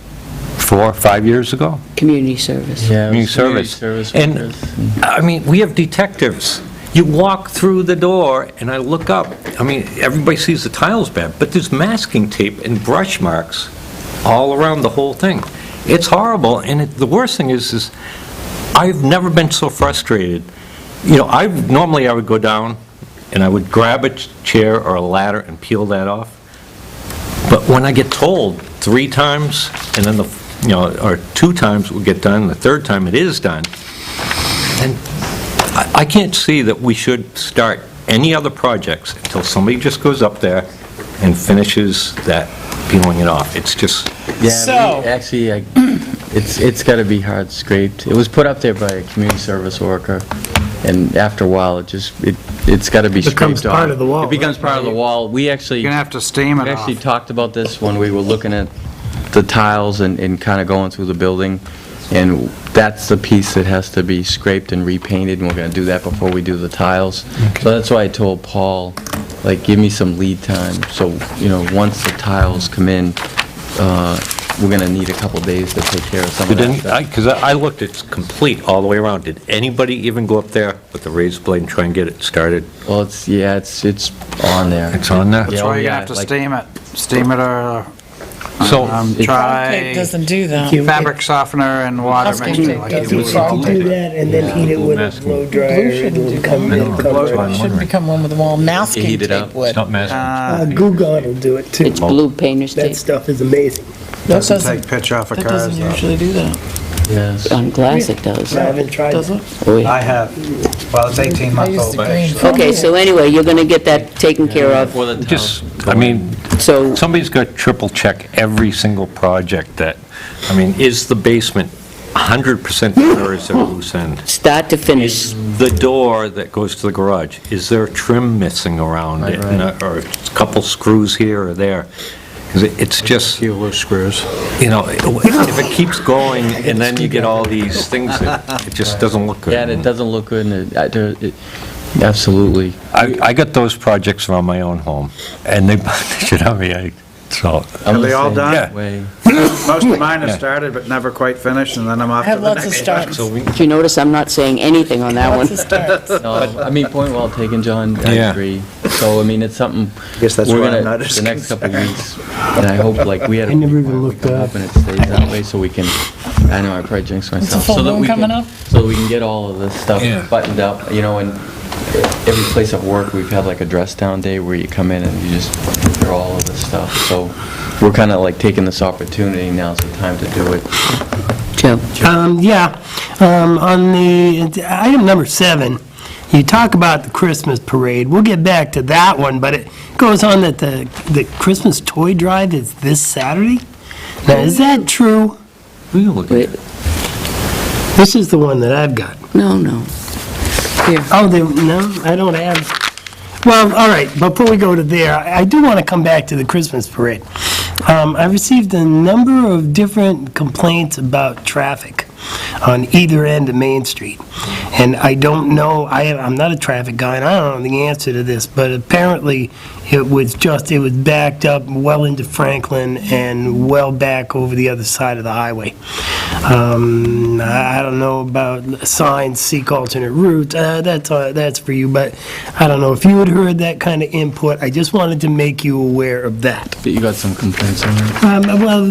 4 or 5 years ago. Community service. Yeah, it was Community service. And, I mean, we have detectives. You walk through the door, and I look up, I mean, everybody sees the tiles bad, but there's masking tape and brush marks all around the whole thing. It's horrible, and the worst thing is I've never been so frustrated. You know, normally I would go down, and I would grab a chair or a ladder and peel that off. But when I get told 3 times, and then or 2 times it will get done, the 3rd time it is done, and I can't see that we should start any other projects until somebody just goes up there and finishes that, peeling it off. It's just... Yeah, actually, it's got to be hard scraped. It was put up there by a community service worker, and after a while, it's got to be scraped off. Becomes part of the wall, It becomes part of the wall. We actually... You're gonna have to steam it We off. actually talked about this when we were looking at the tiles and kind of going through the building, and that's the piece that has to be scraped and repainted, and we're going to do that before we do the tiles. So that's why I told Paul, like, give me some lead time, so, once the tiles come in, we're going to need a couple days to take care of some of that stuff. Because I looked, it's complete all the way around. Did anybody even go up there with the razor blade and try and get it started? Well, it's on there. It's on there? That's Yeah, why you yeah, have to like- steam it. Steam it or So, Tape try doesn't do that. fabric softener and water Masking mixture. tape like doesn't you do would. that. Do that and then heat it with a blow dryer, Glue shouldn't do it'll come that. in, cover Glue it. shouldn't. Shouldn't become one with the wall. Masking heat it tape up. would. it's not masking. Glue gun will do it too. It's blue painter's That tape stuff is amazing. That Doesn't take pitch off of That cars doesn't though. usually do that, Yes. on glass. It does. I haven't tried does it. it? Oh, yeah. I have, well, it's 18 I months use old, the but green. it's- film. Okay, so anyway, you're going to get that taken care of. Before the Just, tiles I go in. mean, So, somebody's got to triple check every single project that, I mean, is the basement 100% done or is there a loose end? start to finish. The door that goes to the garage, is there trim missing around it? Right. Or a couple screws here or there? 'Cause it's just, few loose screws. if it keeps going and then you get all these things, it just doesn't look good. Yeah, and it doesn't look good, and absolutely. I got those projects around my own home, and they should have me, so... I'm Are they the all same done? way. Most of mine have Yeah. started, but never quite finished, and then I'm off I to have the lots of next. starts. So we, If you notice, I'm not saying anything on that one. Lots of starts. No, I mean, point well taken, John, I Yeah. agree. So, I mean, it's something, Guess that's we're why I'm gonna, not as the next couple concerned. weeks, and I hope, like, we had a... I never even looked up. Hoping it stays that way, so we can, I know, I probably jinxed myself. full So that moon we can- coming up? So that we can get all of this stuff Yeah. buttoned up, and every place at work, we've had like a dress down day where you come in and you just clear all of this stuff. So we're kind of like taking this opportunity, now's the time to do it. Joe? On the, item number 7, you talk about the Christmas parade. We'll get back to that one, but it goes on that the Christmas toy drive is this Saturday? Now, is that true? we can look at Wait, it. This is the one that I've got. no. Here. Oh, no, I don't have, well, all right, before we go to there, I do want to come back to the Christmas parade. I received a number of different complaints about traffic on either end of Main Street. And I don't know, I'm not a traffic guy, and I don't know the answer to this, but apparently it was backed up well into Franklin and well back over the other side of the highway. I don't know about signs, seek alternate routes, that's for you, but I don't know if you had heard that kind of input. I just wanted to make you aware of that. But you got some complaints on it? Well,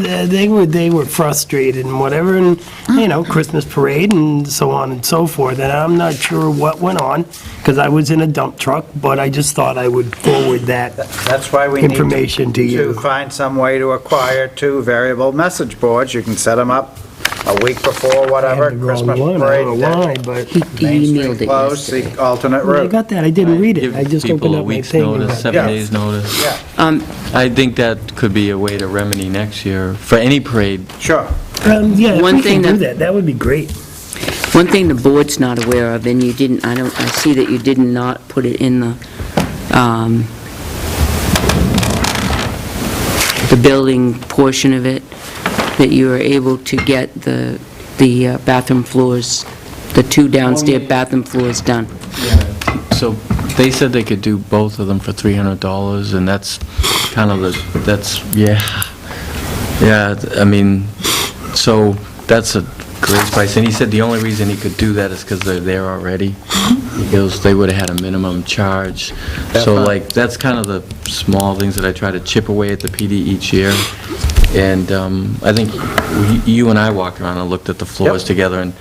they were frustrated and whatever, and, Christmas parade and so on and so forth, and I'm not sure what went on, because I was in a dump truck, but I just thought I would forward that That's why we need information to you. to find some way to acquire 2 variable message boards. You can set them up a week before, I whatever, had the wrong Christmas one, I don't parade. know why, but Main Emailed Street it closed, yesterday. seek alternate I route. got that, I didn't read it, Give I just people opened a up my week's thing. notice, and- 7 Yeah. days notice. Yeah, I think that could be a way to remedy next year, for any parade. sure. Yeah, if One we thing can do that- that would be great. One thing the board's not aware of, and you didn't, I see that you did not put it in the the building portion of it, that you were able to get the bathroom floors, the 2 downstairs bathroom floors done. So they said they could do both of them for $300, and that's kind of I mean, so that's a great price. And he said the only reason he could do that is because they're there already. He goes, they would have had a minimum charge. So like, that's kind of the small things that I try to chip away at the PD each year. And I think you and I walked around and looked at the floors together, and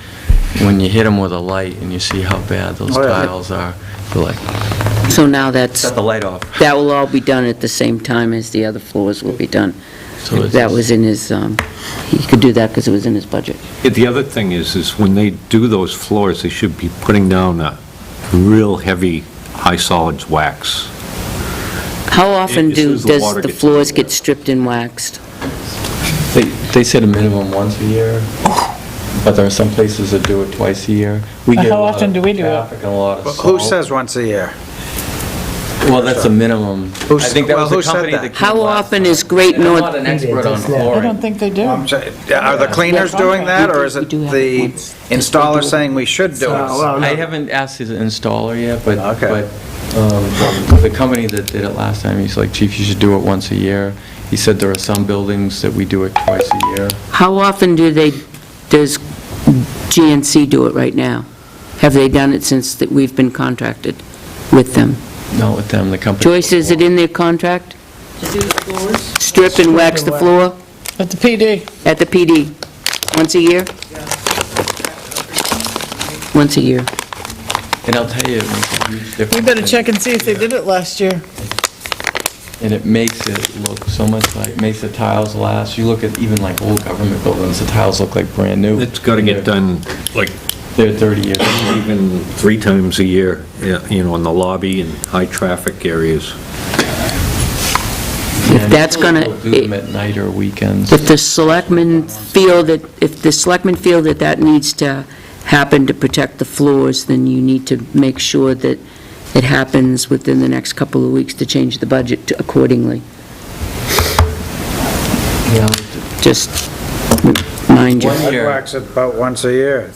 when you hit them with a light and you see how bad those tiles are, you're like, So now that's, shut the light off. that will all be done at the same time as the other floors will be done. So it's- That was in his, he could do that because it was in his budget. The other thing is when they do those floors, they should be putting down a real heavy, high solids wax. How often As soon as the does water the gets floors in the get stripped and waxed? They said a minimum once a year, but there are some places that do it twice a year. We get a How lot often of do we do it? traffic and a lot of Who salt. says once a year? Well, that's a minimum. I think that well, was the who said company that? that came How last often time. is Great And North? I'm not an expert on I flooring. don't think they do. Are the cleaners doing that, or is it the installer saying we should do it? I haven't asked his installer yet, but Okay. the company that did it last time, he's like, Chief, you should do it once a year. He said there are some buildings that we do it twice a year. How often does GNC do it right now? Have they done it since that we've been contracted with them? Not with them, the company. Joyce, is it in their contract? To do the floors? Strip and wax the floor At the PD. at the PD? Once a year? Once a year. And I'll tell you, it makes a huge difference. We better check and see if they did it last year. And it makes it look so much like, makes the tiles last. You look at even like old government buildings, the tiles look like brand new. It's got to get done like They're 30 years. even 3 times a year, in the lobby and high-traffic areas. If that's gonna, We'll do them at night or weekends. if the selectmen feel that that needs to happen to protect the floors, then you need to make sure that it happens within the next couple of weeks to change the budget accordingly. Yeah. Just mind you. One year. Wax it about once a year.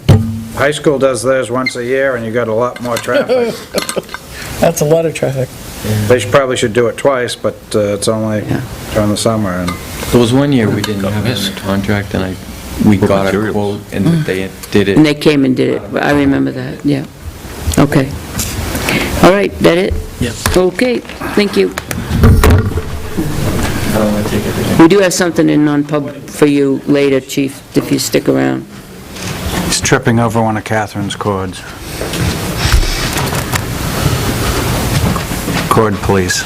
High school does theirs once a year, and you got a lot more traffic. That's a lot of traffic. They probably should do it twice, but it's only during the summer, and There was one year we didn't have it in the contract, and we got a materials. quote, and they did And it. they came and did it. I remember that, yeah. Okay. All right, that it? Yep. Okay, thank you. I don't want to take everything. We do have something in non-pub for you later, Chief, if you stick around. he's tripping over one of Catherine's cords. Cord, please.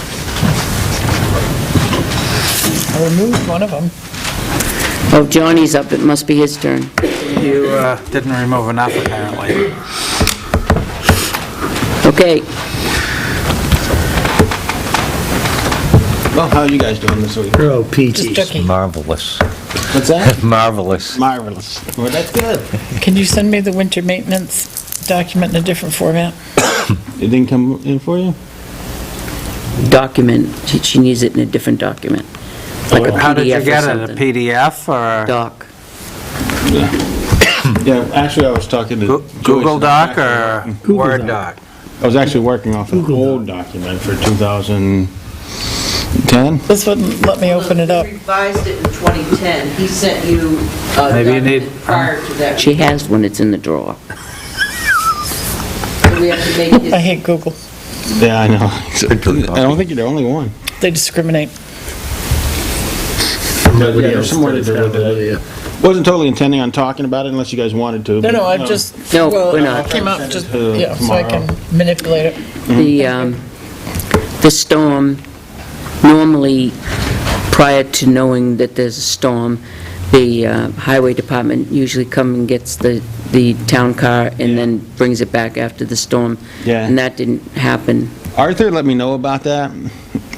I removed one of them. Oh, Johnny's up, it must be his turn. You didn't remove enough, apparently. Okay, Well, how are you guys doing this week? Oh, Just peachy. checking. Marvelous. What's that? Marvelous. Marvelous. Well, that's good. Can you send me the winter maintenance document in a different format? It didn't come in for you? document, she needs it in a different document, like a How did you PDF or get it, a something. PDF or Doc. Yeah, actually, I was talking to Joyce. Google and Doc actually- or Google Word Doc. Doc? I was actually working off an old document for 2010. This wouldn't let me open it up. He revised it in 2010. He sent you a Maybe you need- document prior to that. She has one, it's in the drawer. So we have to make I it, hate Google. Yeah, I know. I don't think you're the only one. They discriminate. Nobody Yeah, there's else some more to does do that, with it. yeah. Wasn't totally intending on talking about it unless you guys wanted to. No, but, I just, No, well, we're not. it came out just, To yeah, so I can manipulate it. The storm, normally, prior to knowing that there's a storm, the highway department usually come and gets the town car and then brings it back after the storm. Yeah. And that didn't happen. Arthur let me know about that,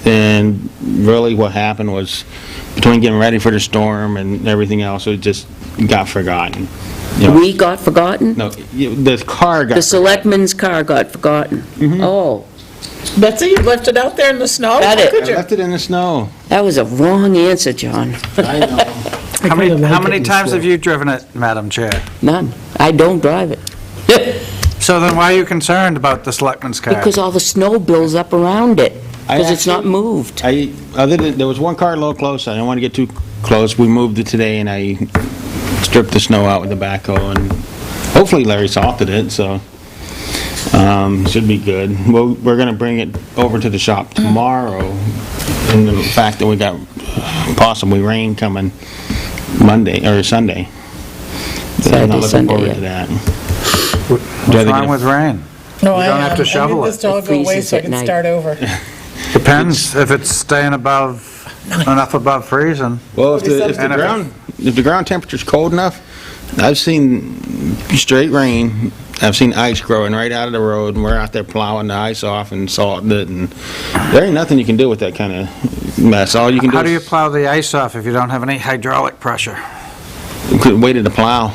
and really what happened was, between getting ready for the storm and everything else, it just got forgotten. You know, We got forgotten? No, the car got. The selectman's car got forgotten? Oh, Betsy, you left it out there in the snow? Got it. How could I you? left it in the snow. That was a wrong answer, John. I know. How many times have you driven it, Madam Chair? None. I don't drive it. So then why are you concerned about the selectman's car? Because all the snow builds up around it, I because it's not actually- moved. There was one car a little close, I didn't want to get too close. We moved it today, and I stripped the snow out with the backhoe, and hopefully Larry salted it, so, should be good. We're gonna bring it over to the shop tomorrow, in the fact that we got possibly rain coming Monday, or Sunday. So I'm Saturday, looking Sunday, forward yeah. to that. What's wrong with rain? No, You don't have to shovel I need it. this to all It go away freezes so I at can night. start over. Depends if it's staying enough above freezing. Well, if the And if it- ground temperature's cold enough, I've seen straight rain, I've seen ice growing right out of the road, and we're out there plowing the ice off and salting it, and there ain't nothing you can do with that kind of mess. All you can do How do you is plow the ice off if you don't have any hydraulic pressure? wait to plow.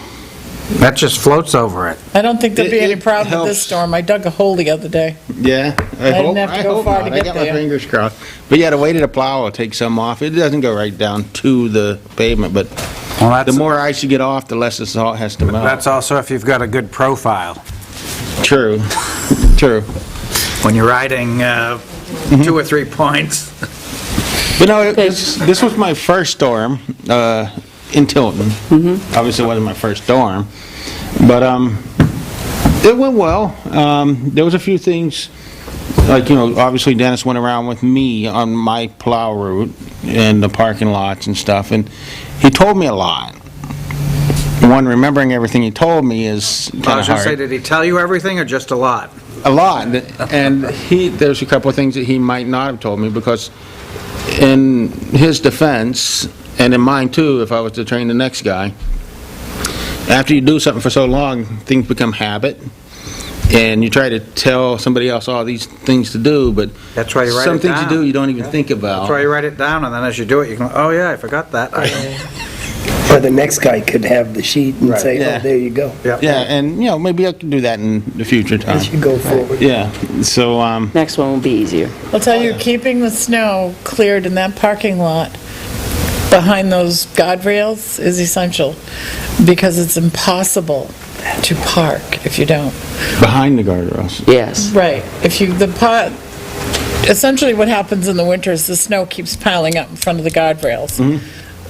That just floats over it. I don't think there'll be any It problem with this helps. storm. I dug a hole the other day. Yeah, I didn't hope, have to I go hope far not. to I get got there. my fingers crossed. But yeah, the weight of the plow will take some off. It doesn't go right down to the pavement, but Well, the that's, more ice you get off, the less the salt has to melt. that's also if you've got a good profile. True, true. When you're riding 2 or 3 points. But no, this was my first storm in Tilton. Obviously, it wasn't my first storm, but it went well. There was a few things, like, obviously Dennis went around with me on my plow route and the parking lots and stuff, and he told me a lot. One, remembering everything he told me is I kind was of going to say, hard. did he tell you everything or just a lot? A lot, and there's a couple of things that he might not have told me, because in his defense, and in mine too, if I was to train the next guy, after you do something for so long, things become habit, and you try to tell somebody else all these things to do, but That's why you write some it things you down. do you don't even think That's why about. you write it down, and then as you do it, you can, oh yeah, I forgot that. Or the next guy could have the sheet and Right. say, Yeah. oh, there you go. Yeah, and, maybe I can do that in the future time. As you go forward. Yeah, so, Next one will be easier. I'll tell you, keeping the snow cleared in that parking lot behind those guardrails is essential, because it's impossible to park if you don't. behind the guardrails. Yes. Right. Essentially what happens in the winter is the snow keeps piling up in front of the guardrails.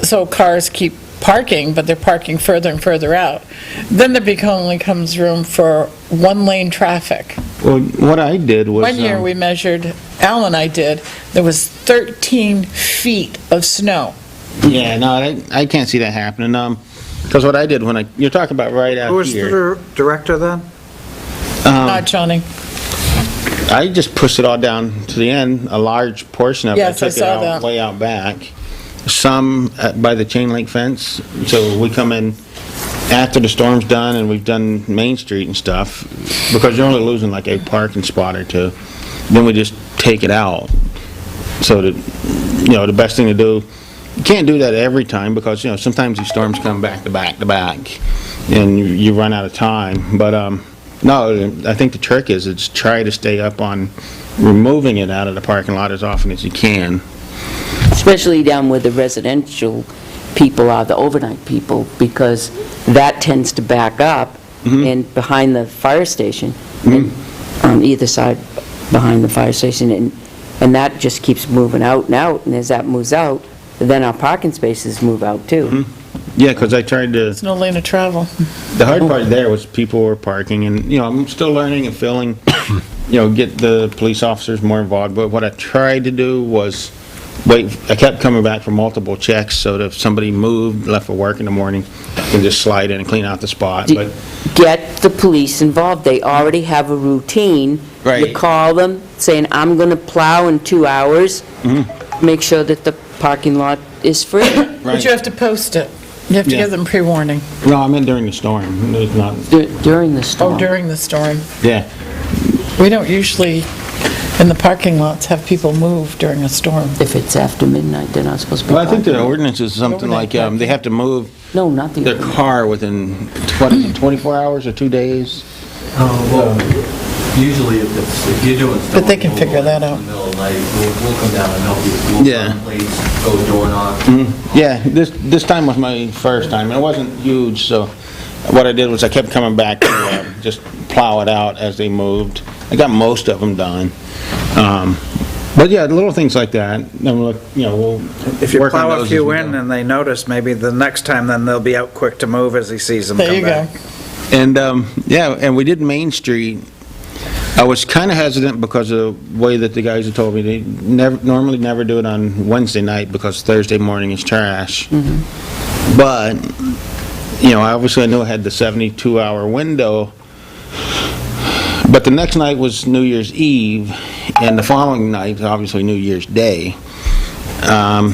So cars keep parking, but they're parking further and further out. Then there only comes room for one-lane traffic. Well, what I did was... One year we measured, Al and I did, there was 13 feet of snow. Yeah, no, I can't see that happening, because what I did you're talking about right out Who was here. the director then? Not Johnny. I just pushed it all down to the end, a large portion of it. Yes, I took it saw out that. way out back. Some by the chain link fence, so we come in after the storm's done and we've done Main Street and stuff, because you're only losing like a parking spot or two, then we just take it out. So that, the best thing to do, you can't do that every time, because, sometimes these storms come back to back to back, and you run out of time, but, no, I think the trick is try to stay up on removing it out of the parking lot as often as you can. Especially down where the residential people are, the overnight people, because that tends to back up and behind the fire station, and on either side behind the fire station, and that just keeps moving out and out, and as that moves out, then our parking spaces move out too. Yeah, because I tried to, There's no lane of travel. the hard part there was people were parking, and, I'm still learning and filling, get the police officers more involved, but what I tried to do was I kept coming back for multiple checks, so that if somebody moved, left for work in the morning, I can just slide in and clean out the spot, but, Get the police involved. They already have a routine. You Right. call them, saying, I'm going to plow in 2 hours. Make sure that the parking lot is free. But you have to post it. You have to Yeah. give them pre-warning. no, I meant during the storm, it was not, During the storm. Oh, during the storm. yeah. We don't usually, in the parking lots, have people move during a storm. If it's after midnight, they're not supposed to be Well, I think the parking. ordinance is something like, Overnight they have to move No, not the... their car within, 24 hours or 2 days. Usually if you're doing stuff. But they can figure that out. In the middle of the night, we'll come down and help you. We'll Yeah. run plates, go door knock. Yeah, this time was my first time, and it wasn't huge, so what I did was I kept coming back to just plow it out as they moved. I got most of them done. But yeah, little things like that, then we'll, we'll If you work on plow a those few as we in go. and they notice, maybe the next time, then they'll be out quick to move as he sees them There come you back. go. And, yeah, and we did Main Street. I was kind of hesitant because of the way that the guys had told me. They normally never do it on Wednesday night because Thursday morning is trash. But, obviously I knew I had the 72-hour window. But the next night was New Year's Eve, and the following night, obviously New Year's Day. I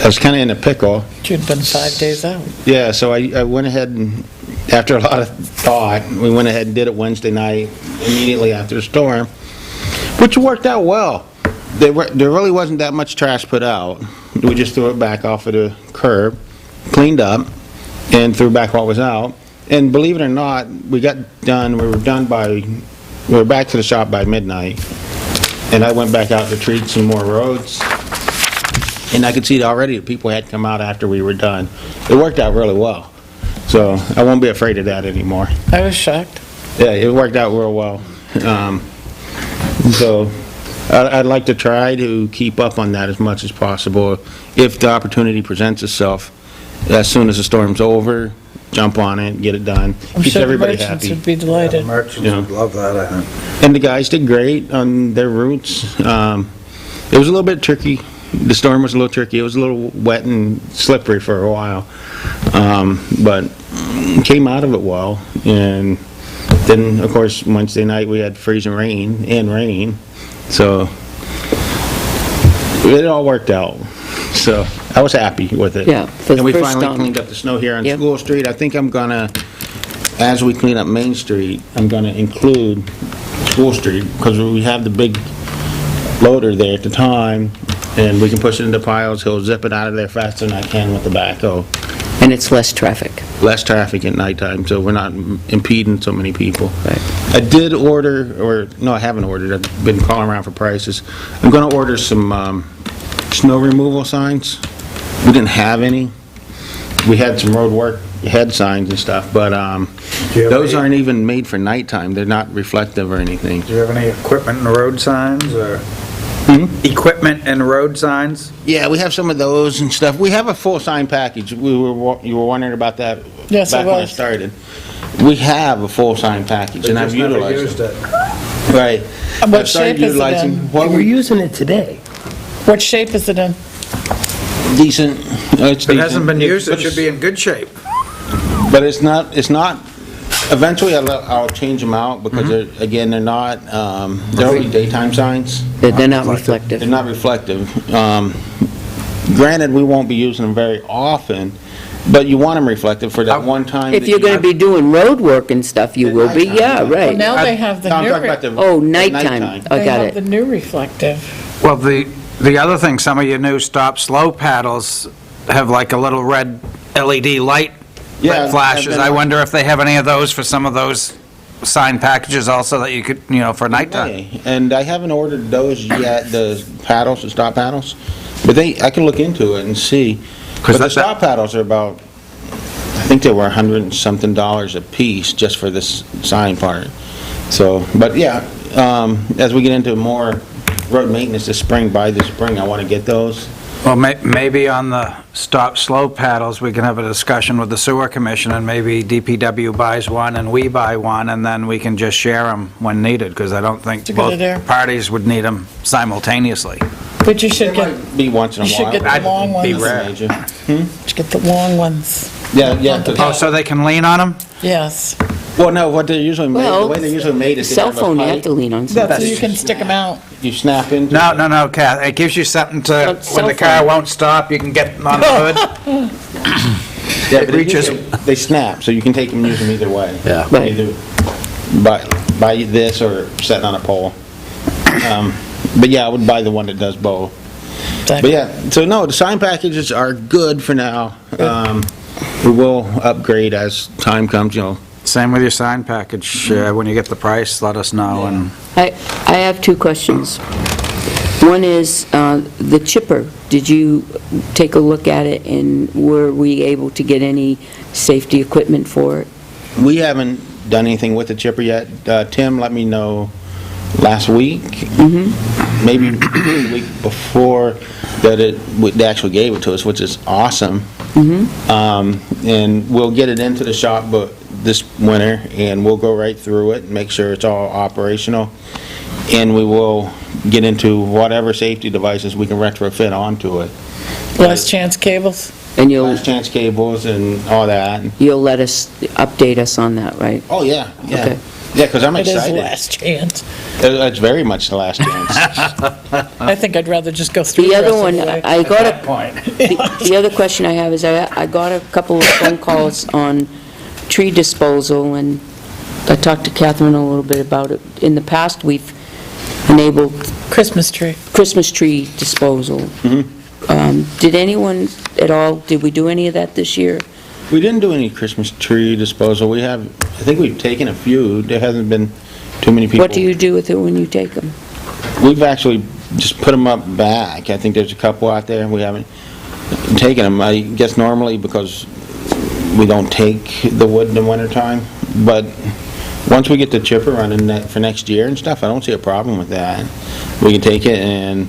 was kind of in a pickle. You'd been 5 days out. Yeah, so I went ahead and, after a lot of thought, we went ahead and did it Wednesday night, immediately after the storm, which worked out well. There really wasn't that much trash put out. We just threw it back off of the curb, cleaned up, and threw back what was out. And believe it or not, we were back to the shop by midnight. And I went back out to treat some more roads. And I could see already that people had come out after we were done. It worked out really well. So I won't be afraid of that anymore. I was shocked. Yeah, it worked out real well. So I'd like to try to keep up on that as much as possible. If the opportunity presents itself, as soon as the storm's over, jump on it, get it done. I'm Keeps sure the everybody merchants happy. would be delighted. Merchants Yeah. would love that, I think. And the guys did great on their routes. It was a little bit tricky. The storm was a little tricky. It was a little wet and slippery for a while. But came out of it well. And then, of course, Wednesday night we had freezing rain. So it all worked out. So I was happy with it. Yeah, for the And we first finally time. cleaned up the snow here on Yep. School Street. I think I'm gonna, as we clean up Main Street, I'm gonna include School Street, because we have the big loader there at the time, and we can push it into piles. He'll zip it out of there faster than I can with the backhoe. And it's less traffic. Less traffic at nighttime, so we're not impeding so many people. Right. I did order, I haven't ordered, I've been calling around for prices. I'm gonna order some snow removal signs. We didn't have any. We had some road work head signs and stuff, but you have those any- aren't even made for nighttime. They're not reflective or anything. Do you have any equipment and road signs, or? Equipment and road signs? Yeah, we have some of those and stuff. We have a full sign package. You were wondering about that Yes, I back when I was. started. We have a full sign package, and I've Just never utilized used it. it. Right. What I've started shape is it utilizing- in? What We're using it today. What shape is it in? Decent. It's If it hasn't been used, it but should be in good shape. But it's not, eventually I'll change them out because they're not, they're only daytime signs. They're not reflective. They're not reflective. Granted, we won't be using them very often, but you want them reflective for that one time. If that you're you going to have- be doing road work and stuff, you will be, yeah, Well, right. now they have the No, I'm new, talking about the. Oh, the nighttime. I they got have the it. new reflective. Well, the other thing, some of your new stop-slow paddles have like a little red LED light Yeah, that flashes. I've been- I wonder if they have any of those for some of those sign packages also that you could, for nighttime. Okay, and I haven't ordered those yet, the paddles, the stop paddles, but I can look into it and see. 'Cause But the that- stop paddles are about, I think they were $100 and something a piece just for this sign part. So, but yeah, as we get into more road maintenance this spring, by the spring, I want to get those. Well, maybe on the stop-slow paddles, we can have a discussion with the sewer commission, and maybe DPW buys one and we buy one, and then we can just share them when needed, because I don't think It's a good both idea. parties would need them simultaneously. But you should get, Be once in a You while. should get the long I'd be ones. rare. Major. get the long ones. Yeah, yeah. Oh, so they can lean on them? Yes. Well, no, what they're usually made, the Well, way they're usually made is they cell have a phone, you have pipe, to lean on That's something. so you can stick them out. you snap into. No, Kath, it gives you something to, Well, when cell the car phone. won't stop, you can get on the hood. Yeah, but reaches- they snap, so you can take them and use them either way. Yeah. Right. Either buy this or setting on a pole. But yeah, I would buy the one that does both. But yeah, so no, the sign packages are good for now. We will upgrade as time comes, Same with your sign package. When you get the price, let us know, and I have two questions. One is the chipper. Did you take a look at it, and were we able to get any safety equipment for it? We haven't done anything with the chipper yet. Tim let me know last week, maybe the week before, that they actually gave it to us, which is awesome. And we'll get it into the shop this winter, and we'll go right through it and make sure it's all operational. And we will get into whatever safety devices we can retrofit onto it. Last chance cables? And you'll Last chance cables and all that. let us, update us on that, right? Oh, yeah, yeah. Okay. Yeah, because I'm It is excited. last chance. It's very much the last chance. I think I'd rather just go through The the other rest of one, the way. I got the other question I have is, I got a couple of phone calls on tree disposal, and I talked to Catherine a little bit about it. In the past, we've enabled Christmas tree. Christmas tree disposal. Did anyone at all, did we do any of that this year? We didn't do any Christmas tree disposal. I think we've taken a few. There hasn't been too many people. What do you do with it when you take them? We've actually just put them up back. I think there's a couple out there. We haven't taken them. I guess normally because we don't take the wood in the wintertime. But once we get the chipper running for next year and stuff, I don't see a problem with that. We can take it, and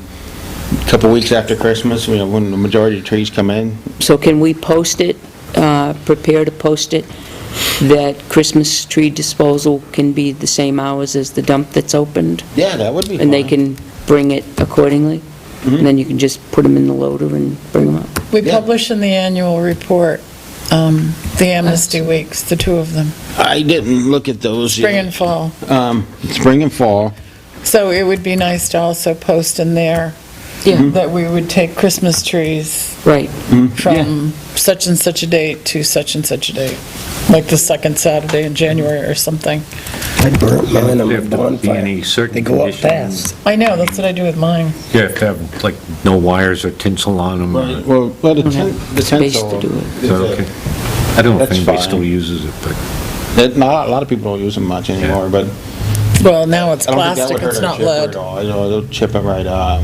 a couple weeks after Christmas, when the majority of trees come in. So can we post it, prepare to post it, that Christmas tree disposal can be the same hours as the dump that's opened? Yeah, that would be fine. And they can bring it accordingly? And then you can just put them in the loader and bring them up? We Yeah. publish in the annual report, the amnesty weeks, the two of them, I didn't look at those yet. spring and fall. Spring and fall. So it would be nice to also post in there Yeah, that we would take Christmas trees right. from such and such a date to such and such a date, like the second Saturday in January or something. I burnt mine on There my have to be bonfire. any certain They go up conditions. fast. I know, that's what I do with mine. You have to have, like, no wires or tinsel on them? Well, the Space tinsel. to do it. Is that okay? I don't know if That's anybody fine. still uses it, but... Not a lot of people don't use them much anymore, but Well, now it's I don't think that plastic, would hurt it's our not chipper lead. at all. It'll chip it right up.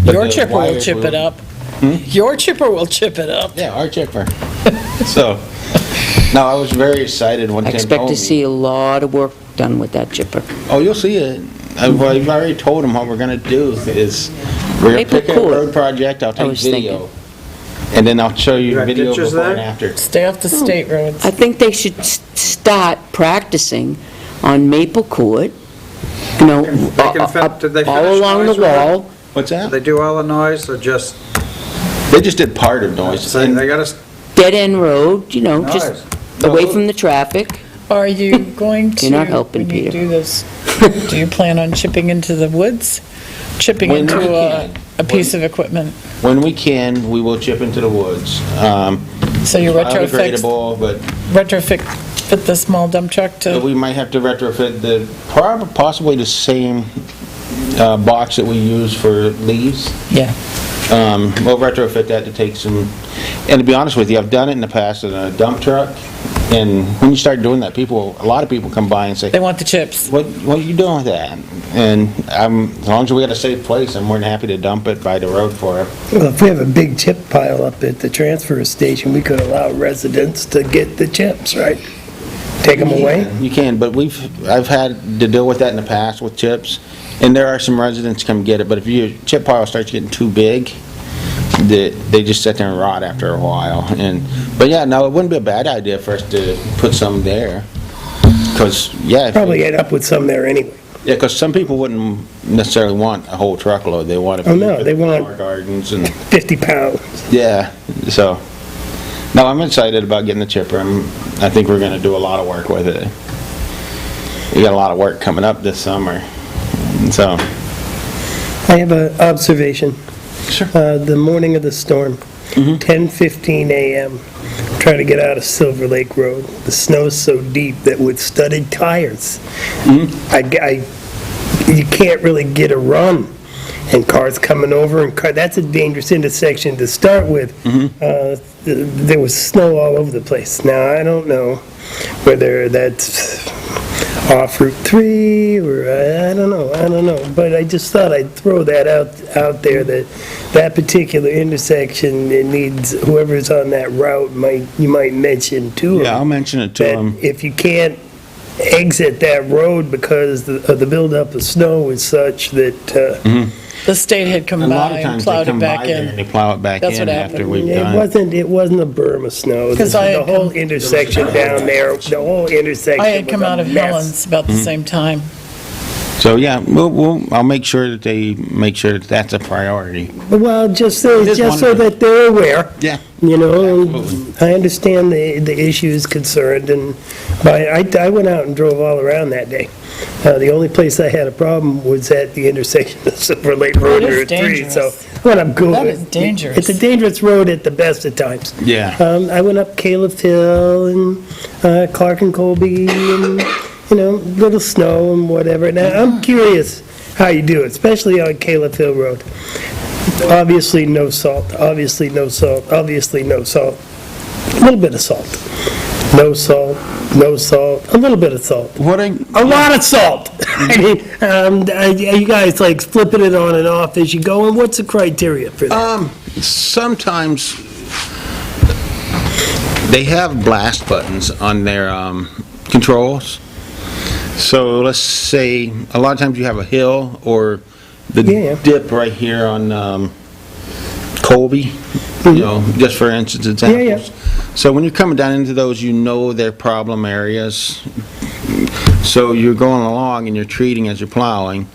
But Your the chipper will wires chip it up. Your chipper will chip it up. Yeah, our chipper. So, no, I was very excited when I Tim expect told to me. see a lot of work done with that chipper. Oh, you'll see it. I've already told him what we're gonna do is, we're gonna Maple pick a Court. road project, I'll take was video. And then I'll show you You got video pictures before and there? after. Stay off the state roads. I think they should start practicing on Maple Court, you know, Did they all finish along the noise with it? wall. What's Do that? they do all the noise, or just, They just did part of noise. so they gotta, Dead-end road, you know, just Nice. away from the traffic. Are you going to? You're not helping, when you Peter. do this, do you plan on chipping into the woods? Chipping When we into can. a piece of equipment? When we can, we will chip into the woods. So you retrofit Biodegradable, but fit the small dump truck to, we might have to retrofit possibly the same box that we use for leaves. yeah. We'll retrofit that to take some, and to be honest with you, I've done it in the past in a dump truck, and when you start doing that, a lot of people come by and say, They want the chips. what are you doing with that? And as long as we got a safe place, I'm more than happy to dump it by the road for it. Well, if we have a big chip pile up at the transfer station, we could allow residents to get the chips, right? Take them away? You can, but I've had to deal with that in the past with chips, and there are some residents come get it, but if your chip pile starts getting too big, they just sit there and rot after a while. But yeah, no, it wouldn't be a bad idea for us to put some there, because, yeah. Probably end up with some there anyway. Yeah, because some people wouldn't necessarily want a whole truckload, they want it Oh, no, they want- flower gardens and, 50 pounds. yeah, so. No, I'm excited about getting the chipper. I think we're gonna do a lot of work with it. We got a lot of work coming up this summer, so. I have an observation. Sure. The morning of the storm, 10:15 a.m., trying to get out of Silver Lake Road. The snow's so deep that with studded tires, you can't really get a run. And cars coming over, and that's a dangerous intersection to start with. there was snow all over the place. Now, I don't know whether that's off Route 3, or I don't know. But I just thought I'd throw that out there, that particular intersection, it needs, whoever's on that route, you might mention to them. Yeah, I'll mention it to That them. if you can't exit that road because of the buildup of snow is such that, The state had come A lot by of and times they plowed come it by back there and they in. plow it back That's in what after happened. we've it done. wasn't a berm of snow. 'Cause I The had whole come- intersection down there, the whole intersection I had was come a out of mess. Helen's about the same time. So, yeah, I'll make sure that they make sure that that's a priority. Well, just is so one of the- that they're aware. Yeah. You know, Absolutely. I understand the issues concerned, but I went out and drove all around that day. The only place I had a problem was at the intersection of Silver Lake Road It is and Route 3, so dangerous. when I'm going. That is dangerous. It's a dangerous road at the best of times. Yeah. I went up Caleb Hill and Clark and Colby and, little snow and whatever. Now, I'm curious how you do it, especially on Caleb Hill Road. Obviously, no salt, obviously, no salt, obviously, no salt. A little bit of salt. No salt, no salt, a little bit of salt. A lot of salt. I mean, are you guys like flipping it on and off as you go, and what's the criteria for that? Sometimes they have blast buttons on their controls. So let's say, a lot of times you have a hill or the Yeah. dip right here on Colby, just for instance, examples. So when you're coming down into those, they're problem areas. So you're going along and you're treating as you're plowing.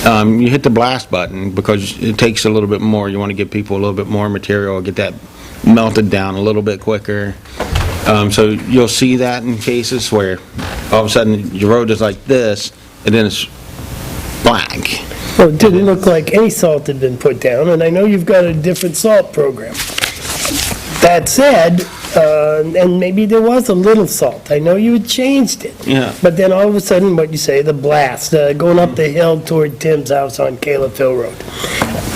You hit the blast button because it takes a little bit more. You want to give people a little bit more material, get that melted down a little bit quicker. So you'll see that in cases where all of a sudden your road is like this, and then it's black. Well, it didn't look like any salt had been put down, and I know you've got a different salt program. That said, and maybe there was a little salt, I know you had changed it. Yeah. But then all of a sudden, what you say, the blast, going up the hill toward Tim's house on Caleb Hill Road.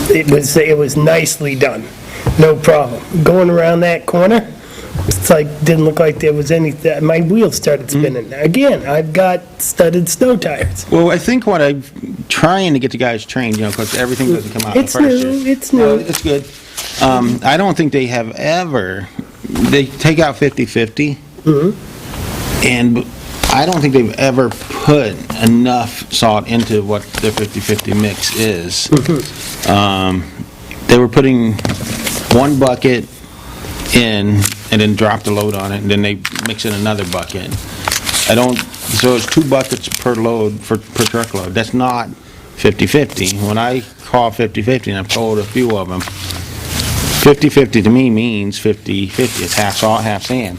It was nicely done, no problem. Going around that corner, it's like, didn't look like there was my wheels started spinning. Again, I've got studded snow tires. Well, I think what I'm trying to get the guys trained, because everything doesn't come out in the It's first new, year. it's new. No, it's good. I don't think they have ever, they take out 50/50. And I don't think they've ever put enough salt into what their 50/50 mix is. They were putting one bucket in and then drop the load on it, and then they mix in another bucket. So it's 2 buckets per load, per truckload. That's not 50/50. When I call 50/50, and I've told a few of them, 50/50 to me means 50/50. It's half salt, half sand.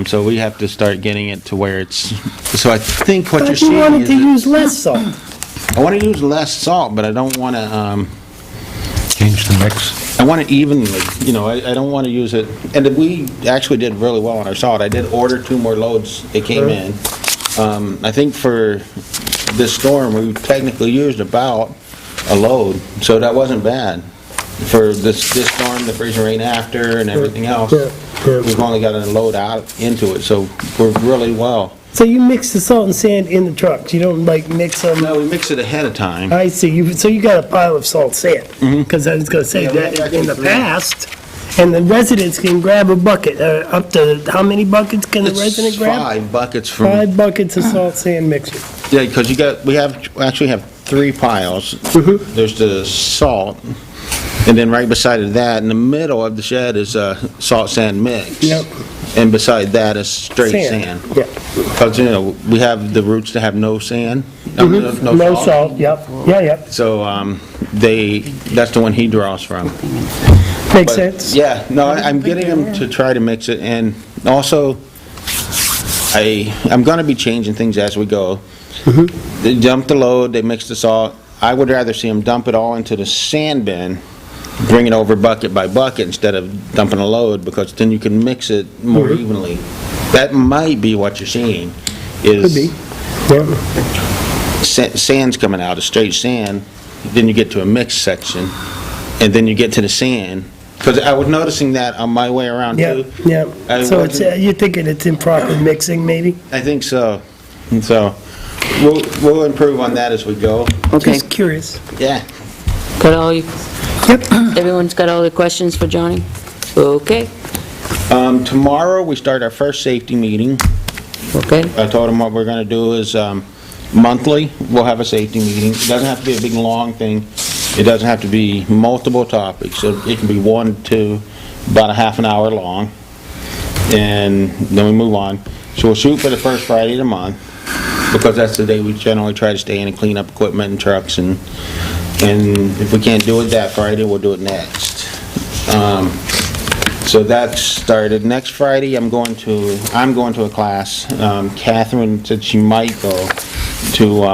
So we have to start getting it to where it's, so I think what you're But you seeing wanted is to that- use less salt. I want to use less salt, but I don't want to, Change the mix. I want it evenly, I don't want to use it, and we actually did really well on our salt. I did order 2 more loads, they came in. I think for this storm, we technically used about a load, so that wasn't bad. For this storm, the freezing rain after, and everything else, we've only got a load out into it, so we're really well. So you mix the salt and sand in the trucks, you don't like mix them? No, we mix it ahead of time. I see, so you got a pile of salt sand? Because I was gonna say Yeah, that we in the actually- past, and the residents can grab a bucket, up to, how many buckets can the resident It's grab? 5 buckets from, 5 buckets of salt sand mixture. yeah, because we actually have 3 piles. There's the salt, and then right beside of that, in the middle of the shed is a salt sand mix. Yep. And beside that is straight sand. Yeah. Because, we have the roots that have no sand. No salt, yep, yeah. So, that's the one he draws from. Makes But, sense. Yeah, no, I'm getting them to try to mix it, and also, I'm gonna be changing things as we go. They dump the load, they mix the salt. I would rather see them dump it all into the sand bin, bring it over bucket by bucket instead of dumping a load, because then you can mix it more evenly. That might be what you're seeing, is... Could be, yeah. Sand's coming out, a straight sand, then you get to a mixed section, and then you get to the sand, because I was noticing that on my way around Yeah, too. yeah. So it's, you're thinking it's improper mixing, maybe? I think so. And so, we'll improve on that as we go. Okay, Just curious. Yeah. got all you, Yep. everyone's got all the questions for Johnny? Okay, Tomorrow, we start our first safety meeting. okay. I told them what we're gonna do is, monthly, we'll have a safety meeting. It doesn't have to be a big, long thing. It doesn't have to be multiple topics. It can be 1 to about a half an hour long, and then we move on. So we'll shoot for the first Friday of the month, because that's the day we generally try to stay in and clean up equipment and trucks, and if we can't do it that Friday, we'll do it next. So that's started. Next Friday, I'm going to a class. Catherine said she might go to,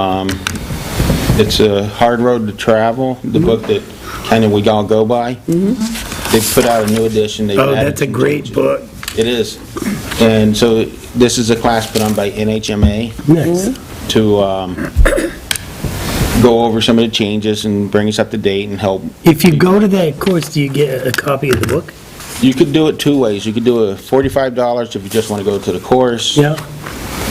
it's a Hard Road to Travel, the book that kind of we all go by. They put out a new edition. They've Oh, added that's a some great changes. book. It is. And so this is a class put on by NHMA Nice. to go over some of the changes and bring us up to date and help. If you go to that course, do you get a copy of the book? You could do it two ways. You could do a $45 if you just want to go to the course. Yeah.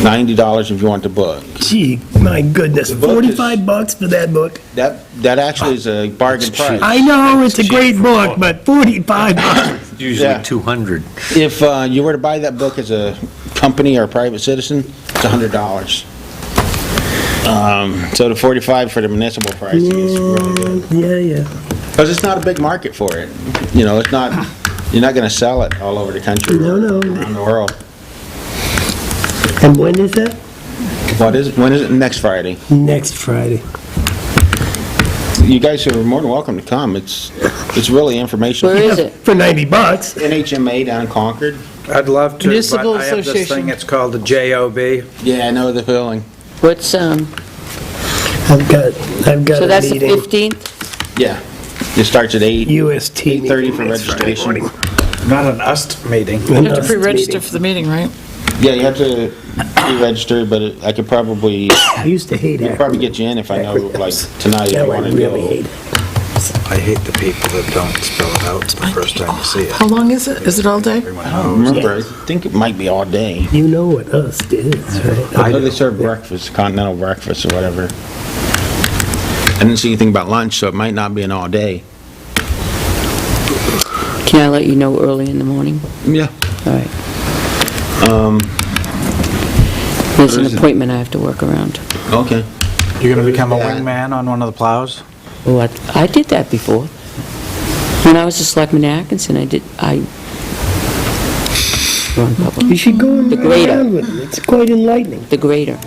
$90 if you want the book. Gee, my goodness, The book is- $45 for that book? That actually is a bargain price. I know, it's a great book, but $45. Usually Yeah. 200. If you were to buy that book as a company or a private citizen, it's $100. So the 45 for the municipal pricing is really good. Yeah. Because it's not a big market for it. You know, it's not, you're not going to sell it all over the country or No. around the world. And when is that? When is it? Next Friday. Next Friday. You guys are more than welcome to come. It's really informational. Where is it? For $90. NHMA down in Concord. I'd love to, Municipal but I have this Association. thing, it's called the JOB. Yeah, I know the feeling. What's, I've got so a that's the meeting, 15th? Yeah. It starts at 8, UST meeting 8:30 for next Friday registration. morning. Not an UST meeting. You have to pre-register for the meeting, right? Yeah, you have to re-register, but I could probably, I used to hate I'd it. probably get you in if I know, like, tonight if you Now I want to really go. hate it. I hate the people that don't spell it out the first time you see it. How long is it? Is it all day? Everyone I don't knows. remember, I think it might be all day. You know what UST is, right? I know they serve breakfast, continental breakfast or whatever. I didn't see anything about lunch, so it might not be an all day. Can I let you know early in the morning? Yeah. All right. There's an Where is it? appointment I have to work around. Okay. You're gonna become a Yeah. wingman on one of the plows? Oh, I did that before. When I was a selectman in Atkinson, wrong You public, should go and The ride grader. around with it. It's quite enlightening. the grader.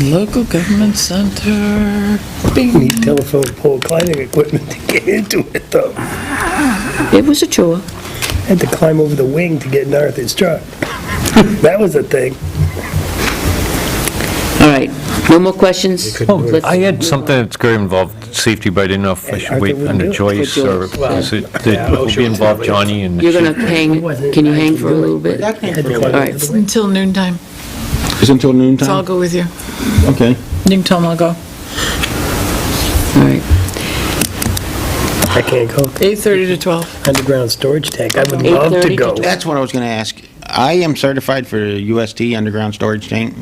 Local government center. You need telephone pole climbing equipment to get into it, though. It was a chore. Had to climb over the wing to get in Arthur's truck. That was a thing. All right, no more questions? couldn't do it. Let's- I had something that's going to involve safety, but I didn't know if I And should Arthur wait wouldn't under do it. Joyce, For or Joyce. is it, that will be involved Johnny and... You're gonna hang, can you hang for a little bit? That came Had to through. climb All over right. the wing. Until noontime. It's until noon So I'll time? go with you. Okay. You can tell them I'll go. All right, I can't go. 8:30 to 12. Underground storage tank. I would love to 8:30 to go. 12. That's what I was going to ask. I am certified for UST underground storage tank.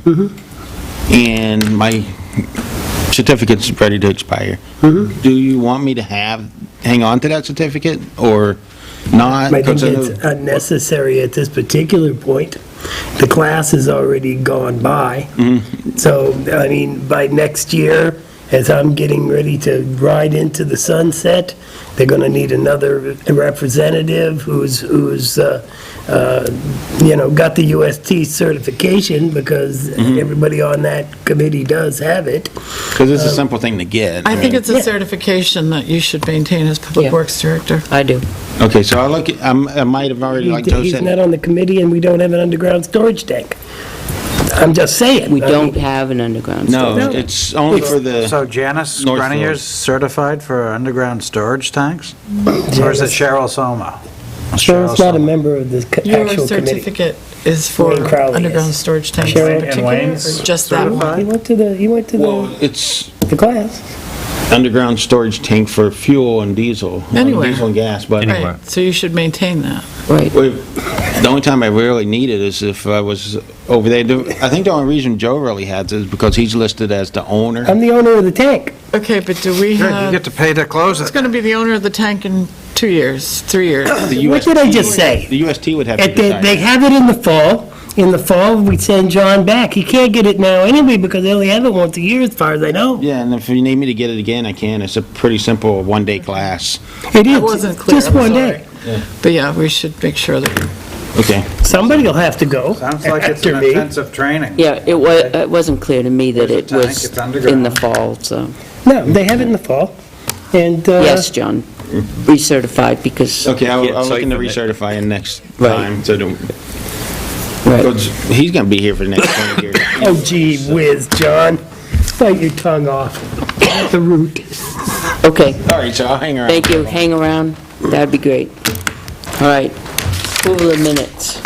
And my certificate's ready to expire. Do you want me to hang on to that certificate or not? I think 'Cause I know- it's unnecessary at this particular point. The class has already gone by. So, I mean, by next year, as I'm getting ready to ride into the sunset, they're gonna need another representative who's got the UST certification, because everybody on that committee does have it. Because it's a simple thing to get. I think it's Yeah. a certification that you should maintain as Public Yeah. Works Director. I do. Okay, so I might have already, like Joe He's not said, on the committee, and we don't have an underground storage tank. I'm just saying. We I don't mean, have an underground no, storage. it's only for the, So Janice North Grenier's certified for underground storage tanks? Or is it Cheryl Soma? Cheryl's not a member of the Your actual committee. certificate is for Wayne Crowley underground is. storage tanks Sharon in particular, or Wayne's just that one? He went to well, it's, the class. underground storage tank for fuel and diesel. Anywhere. Diesel and gas, but Right, so you should maintain that. Right. the only time I really need it is if I was over there. I think the only reason Joe really has it is because he's listed as the owner. I'm the owner of the tank. Okay, but do we Good, you have, get to pay to close it's it. going to be the owner of the tank in 2 years, 3 years. What did I just say? The UST would have to They decide. they have it in the fall. In the fall, we send John back. He can't get it now anyway because they only have it once a year as far as I know. Yeah, and if you need me to get it again, I can. It's a pretty simple one-day class. It is. That wasn't clear, Just I'm one sorry. day. But yeah, we should make sure that, Okay. Somebody will have to go Sounds like it's after an me. intensive training. Yeah, it wasn't clear to me that There's a it tank, was it's underground. in the fall, so, No, they have it in the fall. And, yes, John, recertified because, Okay, Yeah, I'll so look into you- recertifying next Right. time, so don't, right. because he's gonna be here for the next 20 years. oh gee whiz, John, bite your tongue off at the root. Okay, All right, so I'll hang around. thank you, hang around, that'd be great. All right, approval of minutes.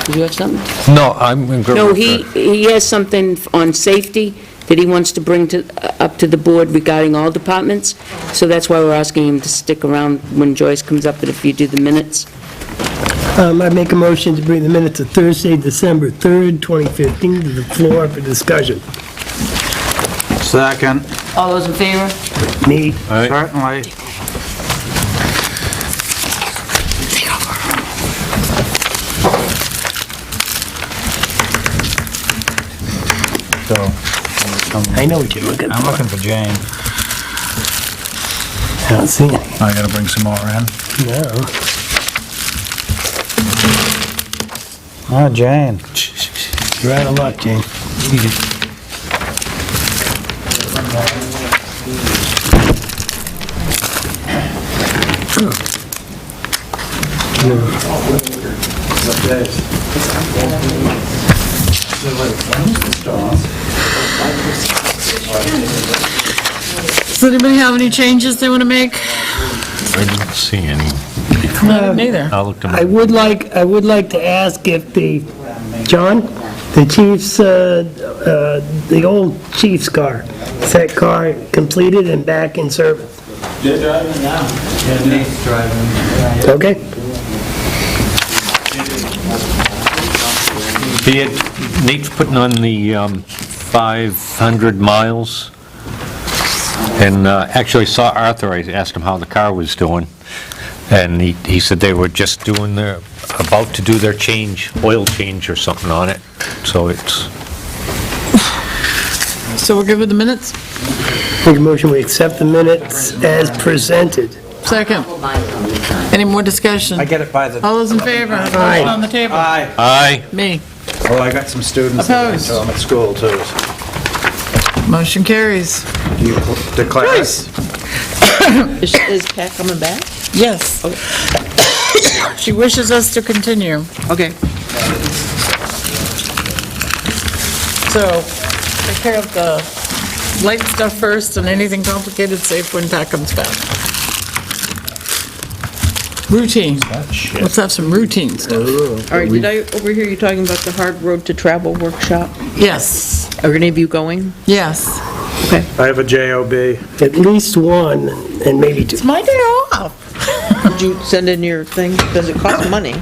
Did you have something? No, I'm going to go. No, he has something on safety that he wants to bring up to the board regarding all departments, so that's why we're asking him to stick around when Joyce comes up, and if you do the minutes. I make a motion to bring the minutes of Thursday, December 3rd, 2015 to the floor for discussion. Second, All those in favor? Me, certainly. So, I know what you're looking I'm for. looking for Jane. I don't see any. I gotta bring some more in. No. Oh, Jane. You're out of luck, Jane. does anybody have any changes they want to make? I didn't see any. Neither. I'll look them I would like to ask if John, the chief's, the old chief's car, is that car completed and back in service? They're driving now. Yeah, Nate's driving. Okay. Nate's putting on the 500 miles, and actually saw Arthur. I asked him how the car was doing, and he said they were just about to do their oil change or something on it, so it's... So we're good with the minutes? Make a motion, we accept the minutes as presented. Second. Any more discussion? I get it by the... All those in favor? Aye. On the table? Aye. Aye. Me. Oh, I got some students that went to them at school, too. Motion carries. You declare it? Is Pat coming back? Yes. She wishes us to continue. Okay. So, take care of the light stuff first, and anything complicated, save when Pat comes back. Routine. Let's have some routine stuff. All right, did I overhear you talking about the hard road to travel workshop? Yes, Are any of you going? yes. I have a JOB. At least one, and maybe two. It's my day off. Did you send in your thing? Does it cost money?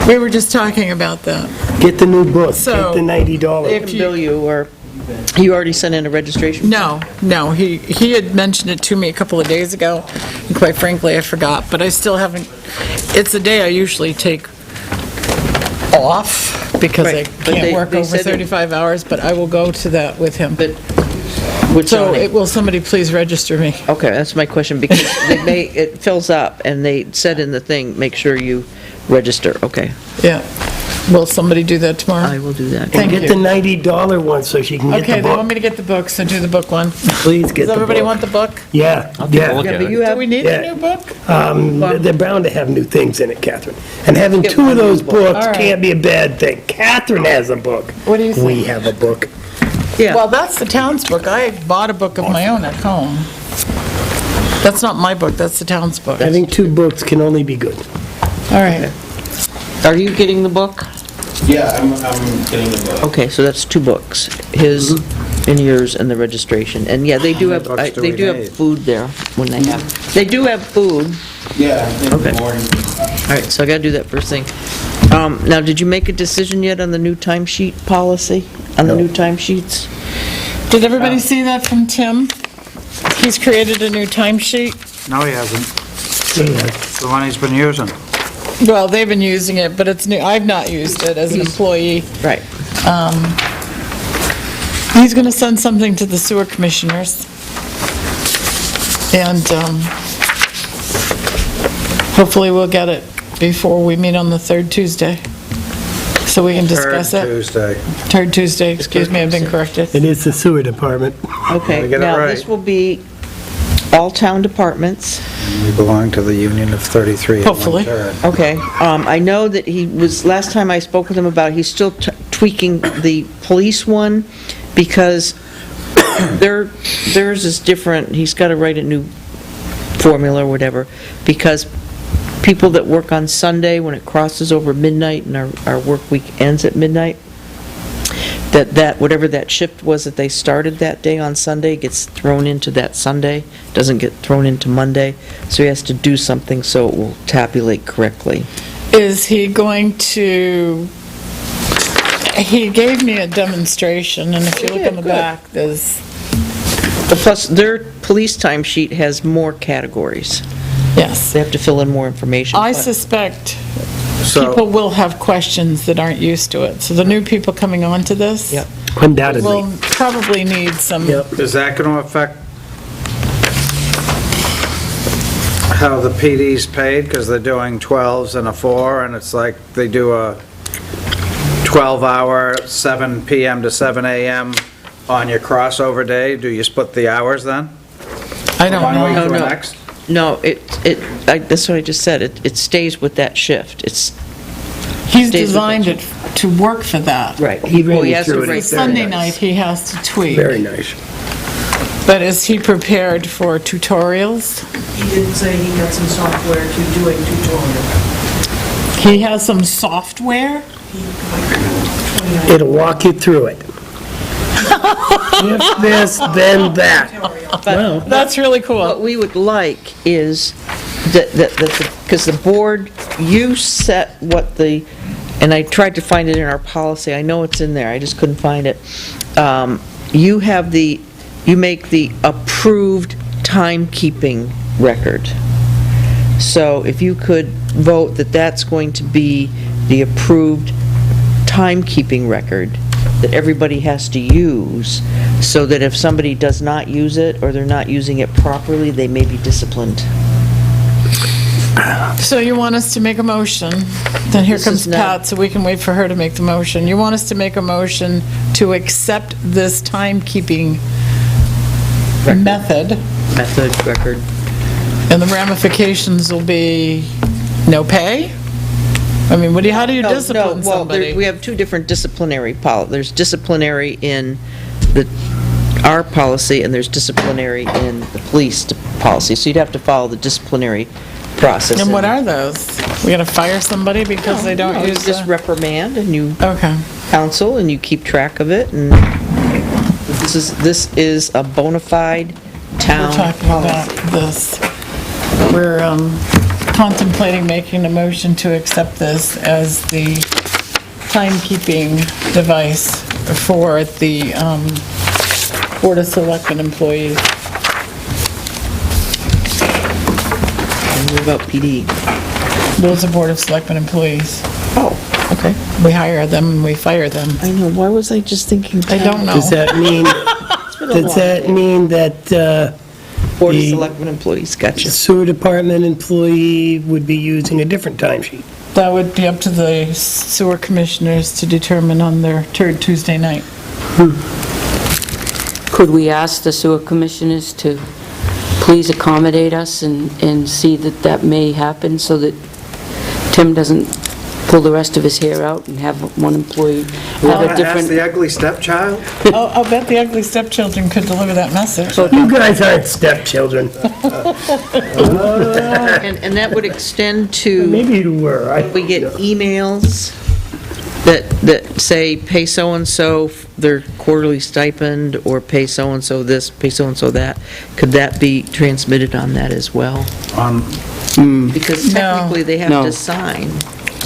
We were just talking about that. Get the new book, So, get the $90. They can bill you, or you already sent in a registration? No, he had mentioned it to me a couple of days ago, and quite frankly, I forgot, but I still haven't, it's a day I usually take off, because I Right, but can't work they over said it- 35 hours, but I will go to that with him. But, which So, on it? will somebody please register me? Okay, that's my question, because it fills up, and they said in the thing, make sure you register. Okay, Yeah. Will somebody do that I tomorrow? will do that. And Thank get you. the $90 one so she can get Okay, the they want book. me to get the book, so do the book one. Please get Does the everybody book. want the book? Yeah, look yeah. Yeah, at but it. you Do have, we need Yeah. a new book? They're bound to have new things in it, Catherine. And having Get two of one those new book. books All right. can't be a bad thing. Catherine has a book. What do you think? We have a book. yeah. Well, that's the town's book. I bought a book of my own at home. That's not my book, that's the town's book. Having two books can only be good. All right. Are you getting the book? Yeah, I'm getting the book. Okay, so that's two books. His and yours and the registration. And yeah, they do How have, many books do they we do have need? food there when they have, they do have food. Yeah, in Okay. the morning. All right, so I gotta do that first thing. Now, did you make a decision yet on the new timesheet policy? On the new timesheets? Did everybody see that from Tim? He's created a new timesheet. No, he hasn't. The one he's been using. Well, they've been using it, but it's new. I've not used it as an employee. Right. He's gonna send something to the sewer commissioners. And, hopefully we'll get it before we meet on the third Tuesday, so we can discuss Third it. Tuesday. Third Tuesday, excuse me, I've been corrected. It is the sewer department. Okay, We get it now, right. this will be all town departments. We belong to the Union of 33 at Hopefully. 1/3. Okay, I know that he was, last time I spoke with him about, he's still tweaking the police one, because theirs is different, he's got to write a new formula or whatever, because people that work on Sunday, when it crosses over midnight and our work week ends at midnight, that whatever that shift was that they started that day on Sunday gets thrown into that Sunday, doesn't get thrown into Monday, so he has to do something so it will tabulate correctly. Is he going to, he gave me a demonstration, and if you look on the good. back, there's, Plus, their police timesheet has more categories. yes. They have to fill in more information. I but- suspect So- people will have questions that aren't used to it, so the new people coming onto this Yep. Undoubtedly. will probably need some, Yep. Is that going to affect how the PD's paid? Because they're doing 12s and a 4, and it's like they do a 12-hour, 7 PM to 7 AM on your crossover day. Do you split the hours then? I don't One week know. to the no. next? No, that's what I just said, it stays with that shift. It's, He's Stays with designed it to work for that. right. He ran well, me has to through it. write It's very Sunday nice. night, he has to tweak. Very nice. But is he prepared for tutorials? He didn't say he got some software to do a tutorial. He has some software? It'll walk you through it. If this, then that. Well, That's really cool. What we would like is that, because the board, you set what the, and I tried to find it in our policy, I know it's in there, I just couldn't find it. You have you make the approved timekeeping record. So if you could vote that that's going to be the approved timekeeping record that everybody has to use, so that if somebody does not use it, or they're not using it properly, they may be disciplined. So you want us to make a motion, then here This comes is not- Pat, so we can wait for her to make the motion. You want us to make a motion to accept this timekeeping method, Method record. and the ramifications will be no pay? I mean, how do you discipline Well, somebody? we have two different disciplinary there's disciplinary in our policy, and there's disciplinary in the police policy, so you'd have to follow the disciplinary process. And what are those? We gotta fire somebody because they don't No, use it's just the... reprimand, and you Okay. counsel, and you keep track of it, and this is a bona fide We're town talking about policy. this. We're contemplating making a motion to accept this as the timekeeping device for the Board of Selectmen employees. And what about PD? Those are Board of Selectmen employees. Oh, okay. We hire them and we fire them. I know, why was I just thinking? I don't know. does that mean, that Board of the- Selectmen employees, gotcha. the sewer department employee would be using a different timesheet? That would be up to the sewer commissioners to determine on their third Tuesday night. Could we ask the sewer commissioners to please accommodate us and see that that may happen, so that Tim doesn't pull the rest of his hair out and have one employee have a Ask different... the ugly stepchild? I'll bet the ugly stepchildren could deliver that message. You guys aren't stepchildren. And that would extend to, Maybe you were. we get emails that say, pay so-and-so their quarterly stipend, or pay so-and-so this, pay so-and-so that, could that be transmitted on that as well? Because No. technically, they have No. to sign.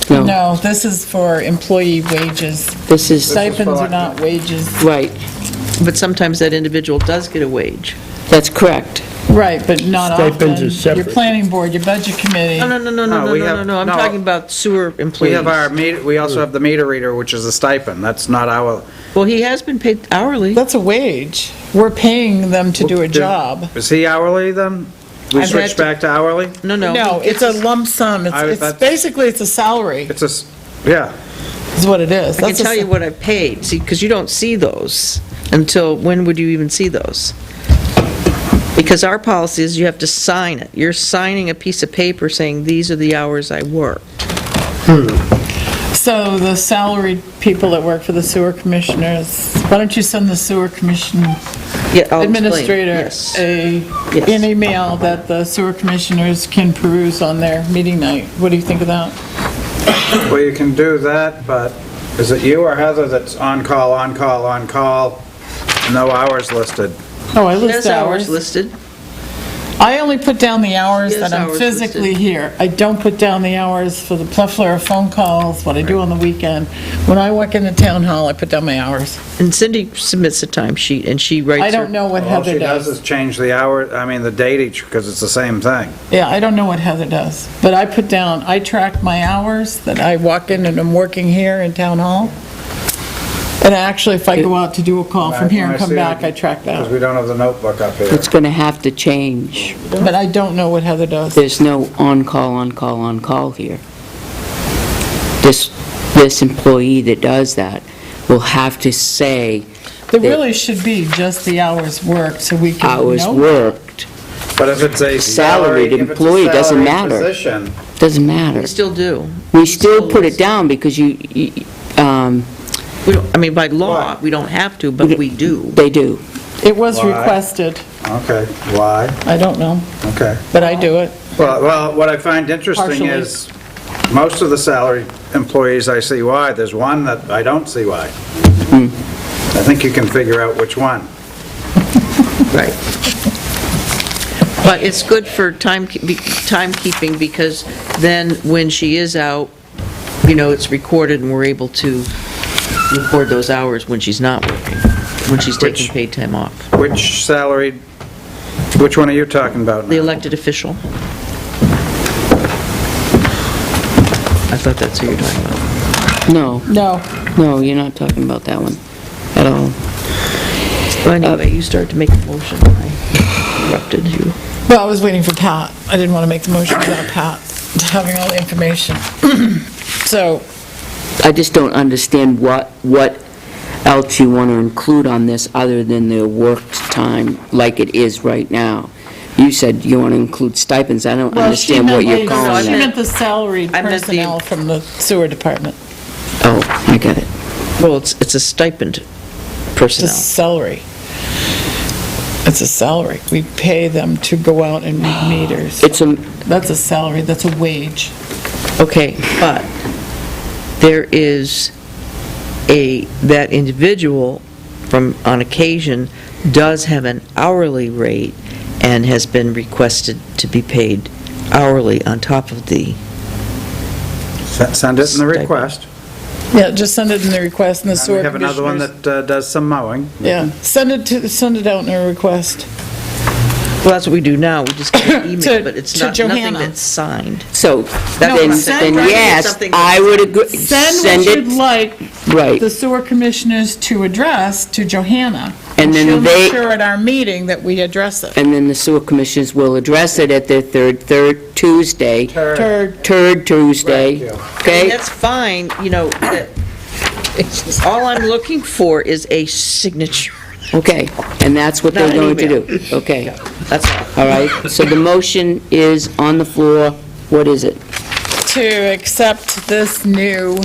No, this is for employee wages. This is, Stipends are not wages. right, But sometimes that individual does get a wage. that's correct. Right, but not often. Stipends are separate. Your planning board, your budget committee. No, we have- I'm no. talking about sewer We employees. have our meter, we also have the meter reader, which is a stipend. That's not our. Well, he has been paid hourly. That's a wage. We're paying them to do a job. Is he hourly then? We I've had switch to- back to hourly? No, it's a lump sum. It's that's- basically, it's a salary, It's yeah. is what it is. I can That's a tell you sa- what I've paid, see, because you don't see those until, when would you even see those? Because our policy is you have to sign it. You're signing a piece of paper saying, these are the hours I work. So the salaried people that work for the sewer commissioners, why don't you send the sewer commission Yeah, I'll explain. administrator Yes. an email that the sewer commissioners can peruse on their meeting night? What do you think of that? Well, you can do that, but is it you or Heather that's on call, on call, on call? No hours listed. Oh, I There's list hours hours. listed. I only put down the hours Yes, that I'm hours physically listed. here. I don't put down the hours for the plethora of phone calls, what I do on the weekend. When I walk into town hall, I put down my hours. And Cindy submits a timesheet, and she writes I don't her- know what All Heather she does does. is change the hour, I mean, the date each, because it's the same thing. Yeah, I don't know what Heather does, but I put down, I track my hours that I walk in and I'm working here in town hall. And actually, if I go out to do a call from here and come back, I track Because that. we don't have the notebook up here. It's gonna have to change. But I don't know what Heather does. There's no on-call, on-call, on-call here. This employee that does that will have to say There really should be just the hours worked, so we can know. hours worked. But if it's a Salaried salary, if it's a employee, doesn't salaried matter. position, Doesn't matter. We still do. We still put it down because We don't, I mean, by law, we don't have to, but we do. they do. It was Why? requested. okay, why? I don't know, Okay. but I do it. Well, what I find interesting Partially. is, most of the salaried employees I see why, there's one that I don't see why. I think you can figure out which one. Right. But it's good for timekeeping, because then when she is out, it's recorded and we're able to record those hours when she's not working, when she's taking paid time off. Which salaried, which one are you talking about The now? elected official. I thought that's who you're talking about. No, you're not talking about that one at all. Well, anyway, you started to make a motion, I interrupted you. Well, I was waiting for Pat. I didn't want to make the motion without Pat having all the information. So, I just don't understand what else you want to include on this other than their work time like it is right now. You said you want to include stipends. I don't well, she understand what meant, you're No, I calling she that. meant the salaried I meant the- personnel from the sewer department. Oh, I get it. Well, it's a stipend It's a personnel. salary. It's a salary. We pay them to go out and read meters. That's a salary, that's a wage. Okay, but there is that individual on occasion does have an hourly rate and has been requested to be paid hourly on top of the, Send it in the request. Yeah, just send it in the request and the And sewer we have another one commissioners. that does some mowing. Yeah, send it out in a request. well, that's what we do now, we just get an email, To- but it's to not, nothing Johanna. that's signed. So, No, then send yes, something I would agree. Send what you'd like Right. the sewer commissioners to address to Johanna. And then she'll they- make sure at our meeting that we address it. And then the sewer commissioners will address it at their third Tuesday, Third, third Tuesday, Thank you. And okay? that's fine, all I'm looking for is a signature. Okay, and that's what they're Not an going to email. do, okay? That's all. All right, so the motion is on the floor, what is it? to accept this new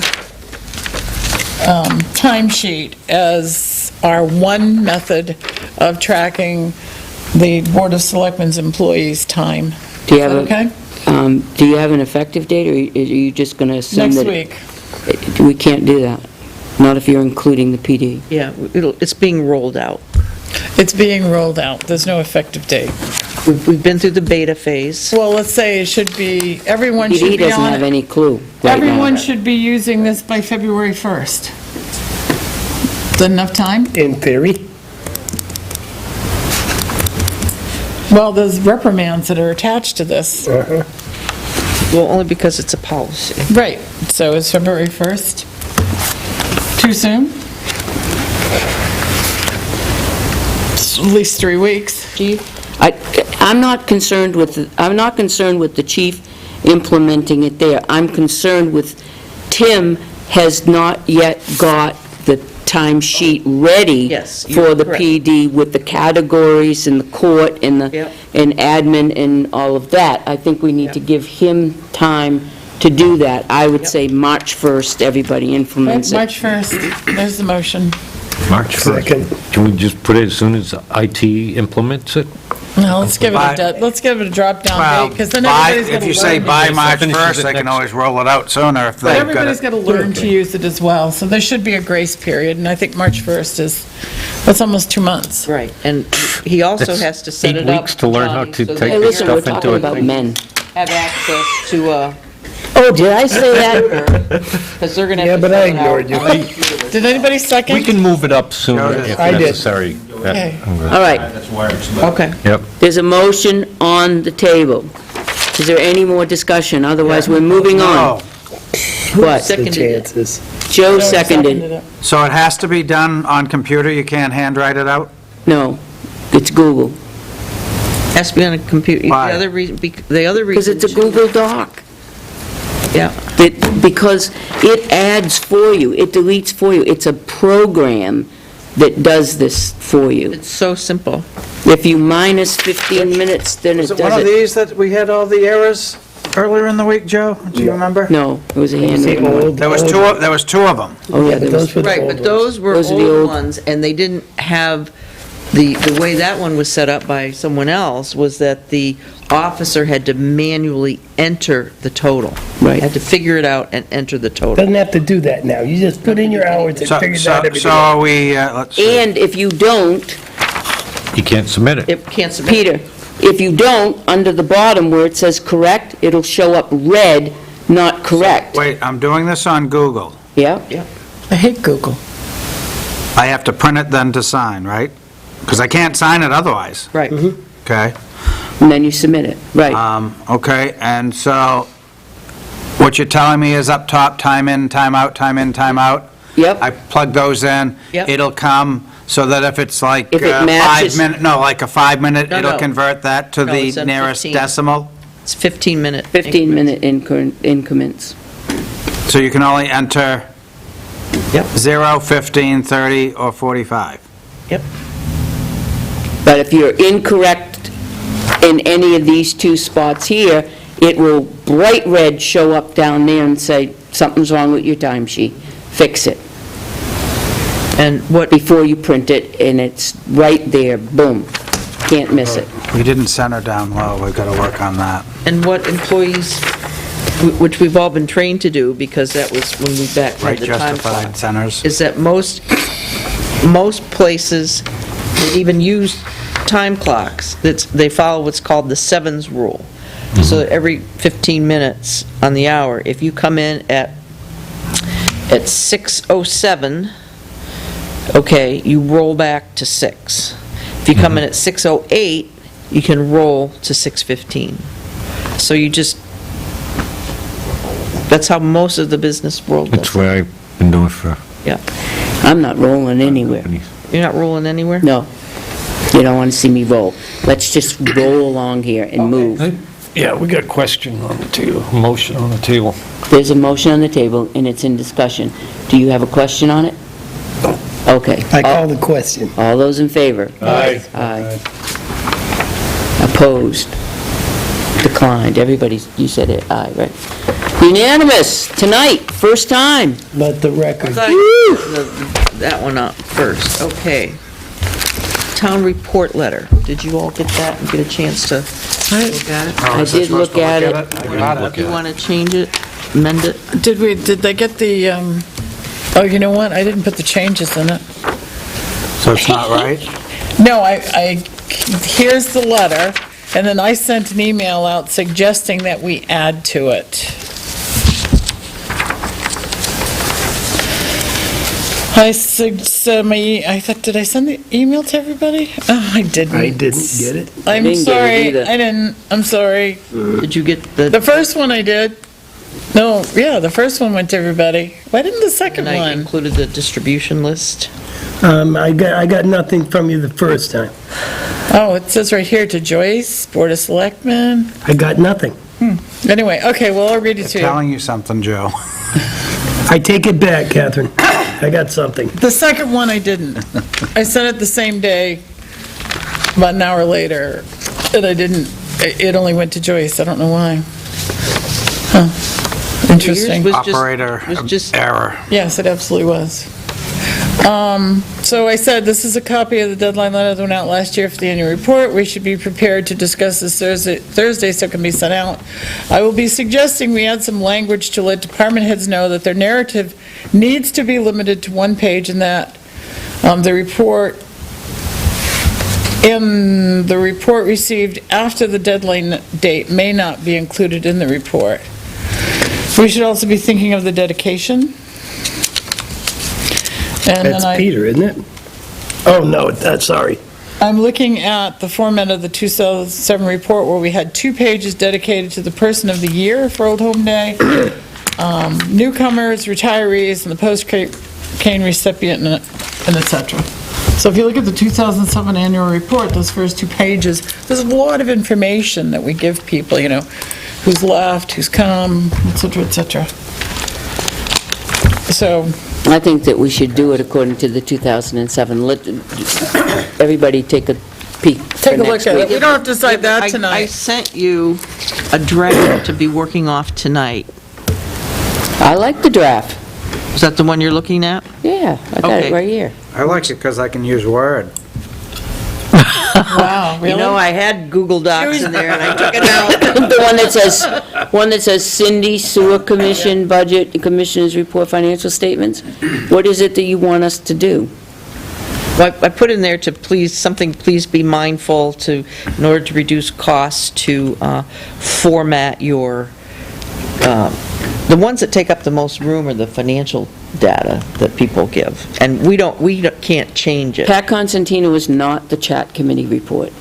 timesheet as our one method of tracking the Board of Selectmen's employees' time. Do you Is have that okay? Do you have an effective date, or are you just going to assume Next that? week. We can't do that, not if you're including the PD. Yeah, it's being rolled out. It's being rolled out. There's no effective date. We've been through the beta phase. Well, let's say it should be, everyone should PD be doesn't on have it. any clue right now. Everyone should be using this by February 1st. Is that enough time? In theory. Well, there's reprimands that are attached to this. Well, only because it's a policy. Right, so is February 1st too soon? It's at least 3 weeks. I'm not concerned with the chief implementing it there. I'm concerned with Tim has not yet got the timesheet ready Yes, for you're the correct. PD with the categories and the court and Yep. and admin and all of that. I think we need to give him time to do that. I would say March 1st, everybody implements it. March 1st, there's the motion. March 1st. Second. Can we just put it as soon as IT implements it? No, let's give it a drop-down Well, date, because then everybody's got to learn. if you say by March Finishes 1st, it they can next- always roll it out sooner if But they've got everybody's it. got to learn to use it as well, so there should be a grace period, and I think March 1st that's almost 2 months. Right, and he also That's has to set 8 it up. weeks to learn how Johnny, to so take that Hey, the they listen, we're stuff into talking it. about men. have access to, Oh, did I say that? because they're gonna Yeah, have to but I fill it out. ignored you. Did anybody second? We can move it up sooner if I did. necessary. Okay. All right, Okay. Yep. there's a motion on the table. Is there any more discussion? Otherwise, we're moving on. What? The Seconded it. chances. Joe Joe seconded. it. So it has to be done on computer, you can't handwrite it out? No, it's Google, Has to be on a computer. Why? The other reason. because it's a Google Doc. Yeah. Because it adds for you, it deletes for you. It's a program that does this for you. It's so simple. If you minus 15 minutes, then it Was it does one of it. these that we had all the errors earlier in the week, Joe? Do you remember? No, it was a The handwritten one. old- There was two of them. Oh, yeah, there was, Those were the Right, old but ones. those were Those are the old old- ones, and they didn't have, the way that one was set up by someone else was that the officer had to manually enter the total. Right. Had to figure it out and enter the total. Doesn't have to do that now. You just put in your hours and So, figure so, out everything. so are we, let's see. and if you don't, You can't submit it. It can't submit. Peter, if you don't, under the bottom where it says correct, it'll show up red, not correct. Wait, I'm doing this on Google. Yeah? I hate Google. I have to print it then to sign, right? Because I can't sign it otherwise, Right. okay? And then you submit it, right. Okay, and so what you're telling me is up top, time in, time out, time in, time out? I Yep, plug those in, Yep. it'll come, so that if it's like If it matches- 5 minute, no, like a 5-minute, No, it'll no. convert that to No, the it's at nearest 15. decimal? It's 15-minute. 15-minute increments. So you can only enter Yep. 0, 15, 30, or 45? Yep. But if you're incorrect in any of these two spots here, it will bright red show up down there and say, something's wrong with your timesheet, fix it, And what, before you print it, and it's right there, boom, can't miss it. We didn't center down low, we've got to work on that. and what employees, which we've all been trained to do, because that was when we back had Right the time justified clock, centers. is that most places that even use time clocks, they follow what's called the sevens rule. So every 15 minutes on the hour, if you come in at 6:07, okay, you roll back to 6. If you come in at 6:08, you can roll to 6:15. So you just, that's how most of the business world That's does. what I've been doing for I'm not rolling anywhere. companies. You're not rolling anywhere? No, you don't want to see me roll. Let's just roll along here and move. Yeah, we got a question on the table, motion on the table. There's a motion on the table, and it's in discussion. Do you have a question on it? Okay. I call the question. All those in favor? Aye. Aye. Opposed? Declined. Everybody, you said it, aye, right? Unanimous, tonight, first time. Let the record. That one up first, okay. town report letter. Did you all get that and get a chance to look at it? Oh, I is did this supposed look to at it. I got it. Do you want to change it, amend it? Did they get the, oh, you know what? I didn't put the changes in it. So it's not right? No, here's the letter, and then I sent an email out suggesting that we add to it. Did I send the email to everybody? Oh, I didn't. I didn't get it. I'm didn't get it sorry, either. I didn't, I'm sorry. Did you get The first one I did. No, yeah, the first one went to everybody. Why didn't the second And I one? included the distribution list. I got nothing from you the first time. Oh, it says right here, to Joyce, Board of Selectmen. I got nothing. Anyway, okay, well, I'll read it to you. Telling you something, Joe. I take it back, Catherine. I got something. The second one I didn't. I sent it the same day, about an hour later, and I didn't, it only went to Joyce, I don't know why. Huh, interesting. Yours was just- Operator was just- error. Yes, it absolutely was. So I said, this is a copy of the deadline letter that went out last year for the annual report. We should be prepared to discuss this Thursday so it can be sent out. I will be suggesting we add some language to let department heads know that their narrative needs to be limited to one page and that the report received after the deadline date may not be included in the report. We should also be thinking of the dedication. And then That's Peter, isn't it? Oh, no, sorry. I'm looking at the format of the 2007 report where we had 2 pages dedicated to the person of the year for Old Home Day, newcomers, retirees, and the post-cane recipient, and et cetera. So if you look at the 2007 annual report, those first 2 pages, there's a lot of information that we give people, who's left, who's come, et cetera, et cetera. So, I think that we should do it according to the 2007. Let everybody take a peek for take a look next at it. week. We don't have to decide that I tonight. sent you a draft to be working off tonight. I like the draft. Is that the one you're looking at? Yeah, I got Okay. it right here. I like it because I can use Word. Wow, really? You know, I had Google Docs in there and I took it out. The one that says Cindy, Sewer Commission, Budget, Commissioners Report, Financial Statements. What is it that you want us to do? Well, I put in there to please be mindful to, in order to reduce costs, to format your, the ones that take up the most room are the financial data that people give. And we can't change it. Pat Constantino is not the chat committee report.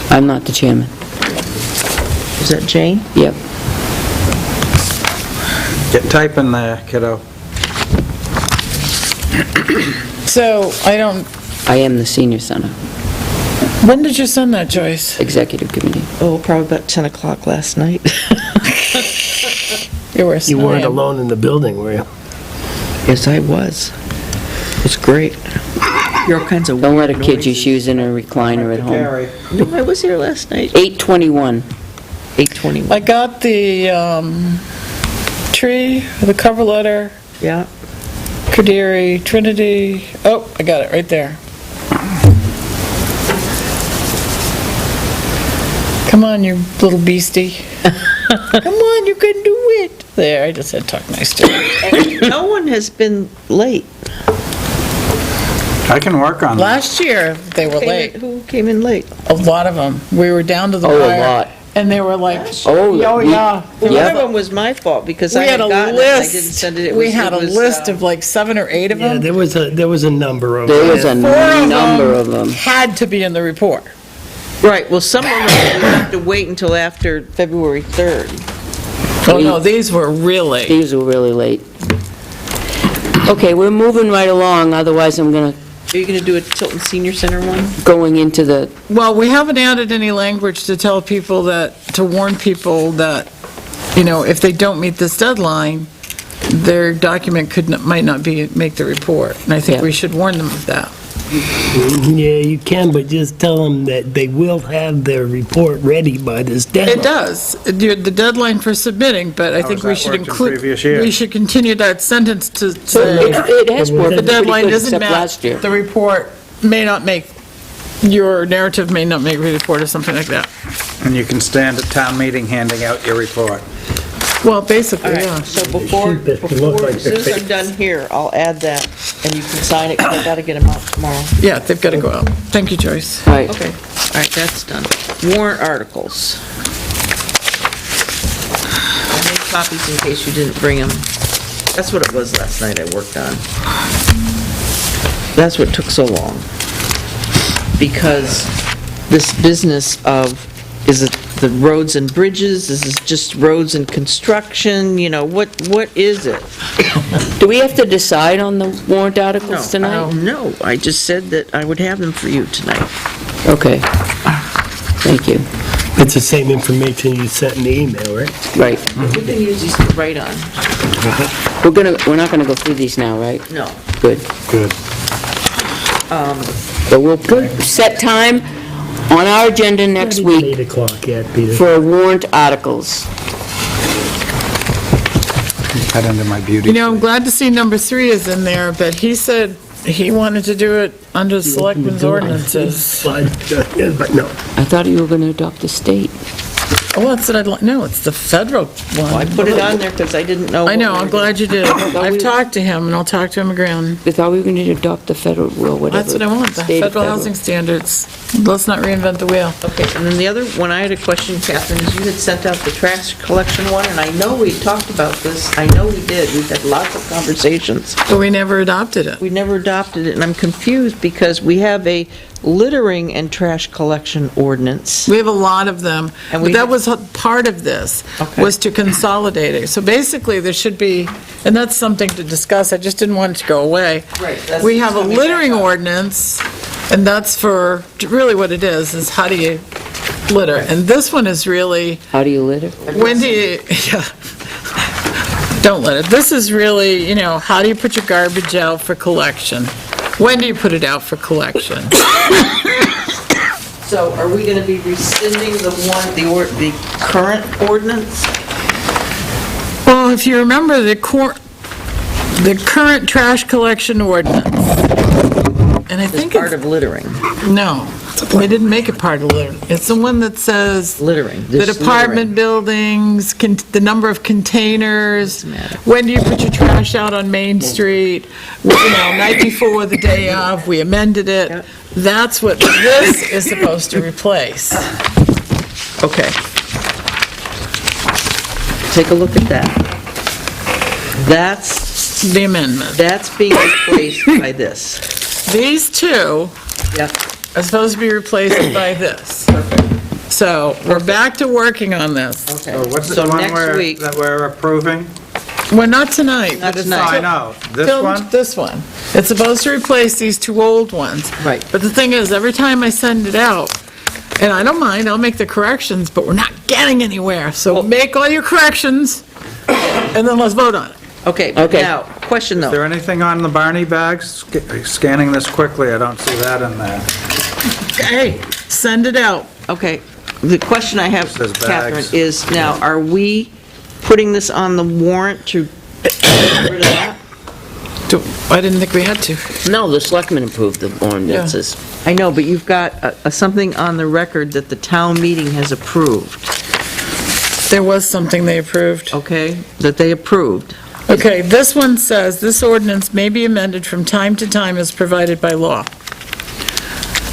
I'm not the chairman. Is that Jane? Yep. Get typing there, kiddo. So, I am the senior center, when did you send that, Joyce? executive committee. Oh, probably about 10 o'clock last night. You worse You than I weren't am. alone in the building, were you? Yes, I was. It was great. You're all kinds of Don't let her weird kid you, noises. she was in a recliner at home. No, I was here last night. 8:21. 8:21. I got the tree, the cover letter, Yeah. Kadiri, Trinity. Oh, I got it right there. Come on, you little beastie. Come on, you can do it. There, I just said talk nice to you. And no one has been late. I can work on that. Last year, they were late. Who came in late? A lot of them. We were down to the Oh, a wire. lot. And they were like, Oh, yeah. Well, one Yeah. of them was my fault because We I had had a gotten it and I didn't list. send it. We had a list of like 7 or 8 of Yeah, them. there was a number of There was a them. 4 of number of them them. had to be in the report. Right, well, some of them we have to wait until after February 3rd. Oh, no, these were really. These were really late. Okay, we're moving right along, otherwise I'm gonna, Are you going to do a Tilton Senior Center one? going into the, Well, we haven't added any language to tell people that, to warn people that, if they don't meet this deadline, their document might not make the report. And I think Yeah. we should warn them of that. Yeah, you can, but just tell them that they will have their report ready by this deadline. It does, the deadline for submitting, but I How think has we that should worked in include, previous years? we should continue that sentence to so say, it has worked the pretty deadline good doesn't except matter. last year. The report may not make your narrative may not make a report or something like that. And you can stand at town meeting handing out your report. Well, basically, All yeah. right, so before, Keep it to look like as soon as I'm done here, I'll add that, and you can sign it, 'cause I gotta get them out tomorrow. Yeah, they've got to go out. Thank you, Joyce. Right. Okay, all right, that's done. Warrant articles. I made copies in case you didn't bring them. That's what it was last night I worked on. That's what took so long. Because this business of, is it the roads and bridges, is it just roads and construction, you know, what is it? Do we have to decide on the warrant articles tonight? No, I just said that I would have them for you tonight. Okay. Thank you. It's the same information you sent in the email, right? Right. We can use these to write on. We're not gonna go through these now, right? No. Good. Good. So we'll set time on our agenda next Not even week 8 o'clock yet, Peter. for warrant articles. Cut into my beauty. You know, I'm glad to see number 3 is in there, but he said he wanted to do it under selectmen's ordinances. But no. I thought you were gonna adopt the state. Oh, that's what I'd like, no, it's the federal one. I put it on there because I didn't know. I know, what we I'm were glad you did. I've talked to him, and I'll talk to him again. I thought we were gonna adopt the federal, well, whatever. That's what I want, the state or federal housing standards. Let's not reinvent the wheel. Okay, and then the other one I had a question, Catherine, is you had sent out the trash collection one, and I know we talked about this. I know we did. We've had lots of conversations. But we never adopted it. We never adopted it, and I'm confused because we have a littering and trash collection ordinance. We have a lot of them, And but we- that was a part of this, Okay. was to consolidate it. So basically, there should be, and that's something to discuss, I just didn't want it to go away. Right, that's We have a coming back littering up. ordinance, and that's for, really what it is how do you litter? And this one is really, How do you litter? when do you, yeah. Don't litter. This is really, how do you put your garbage out for collection? When do you put it out for collection? So are we going to be rescinding the current ordinance? Well, if you remember the current trash collection ordinance, and I As think part it's, of littering? no, they didn't make it part of littering. It's the one that says Littering. the just apartment buildings, the number of containers, when do you put your trash out on Main Street, night before, the day of, we amended it. That's what this is supposed to replace. Okay. Take a look at that. That's The amendment. being replaced by this. These two Yep. are supposed to be replaced by this. So we're back to working on this. Okay. So what's So the one next week, that we're approving? Well, not tonight. Not but it's tonight. I know. This Till- one? This one. It's supposed to replace these two old ones. Right. But the thing is, every time I send it out, and I don't mind, I'll make the corrections, but we're not getting anywhere. So make all your corrections, and then let's vote on it. okay, Okay. now, question Is though. there anything on the Barney bags? Scanning this quickly, I don't see that in there. Hey, send it out. Okay, the question I have, Says bags. Catherine, is now, are we putting this on the warrant to get rid of that? I didn't think we had to. No, the selectmen approved the ordinances. I know, but you've got something on the record that the town meeting has approved, There was something they approved. okay? That they approved. Okay, this one says, "This ordinance may be amended from time to time as provided by law."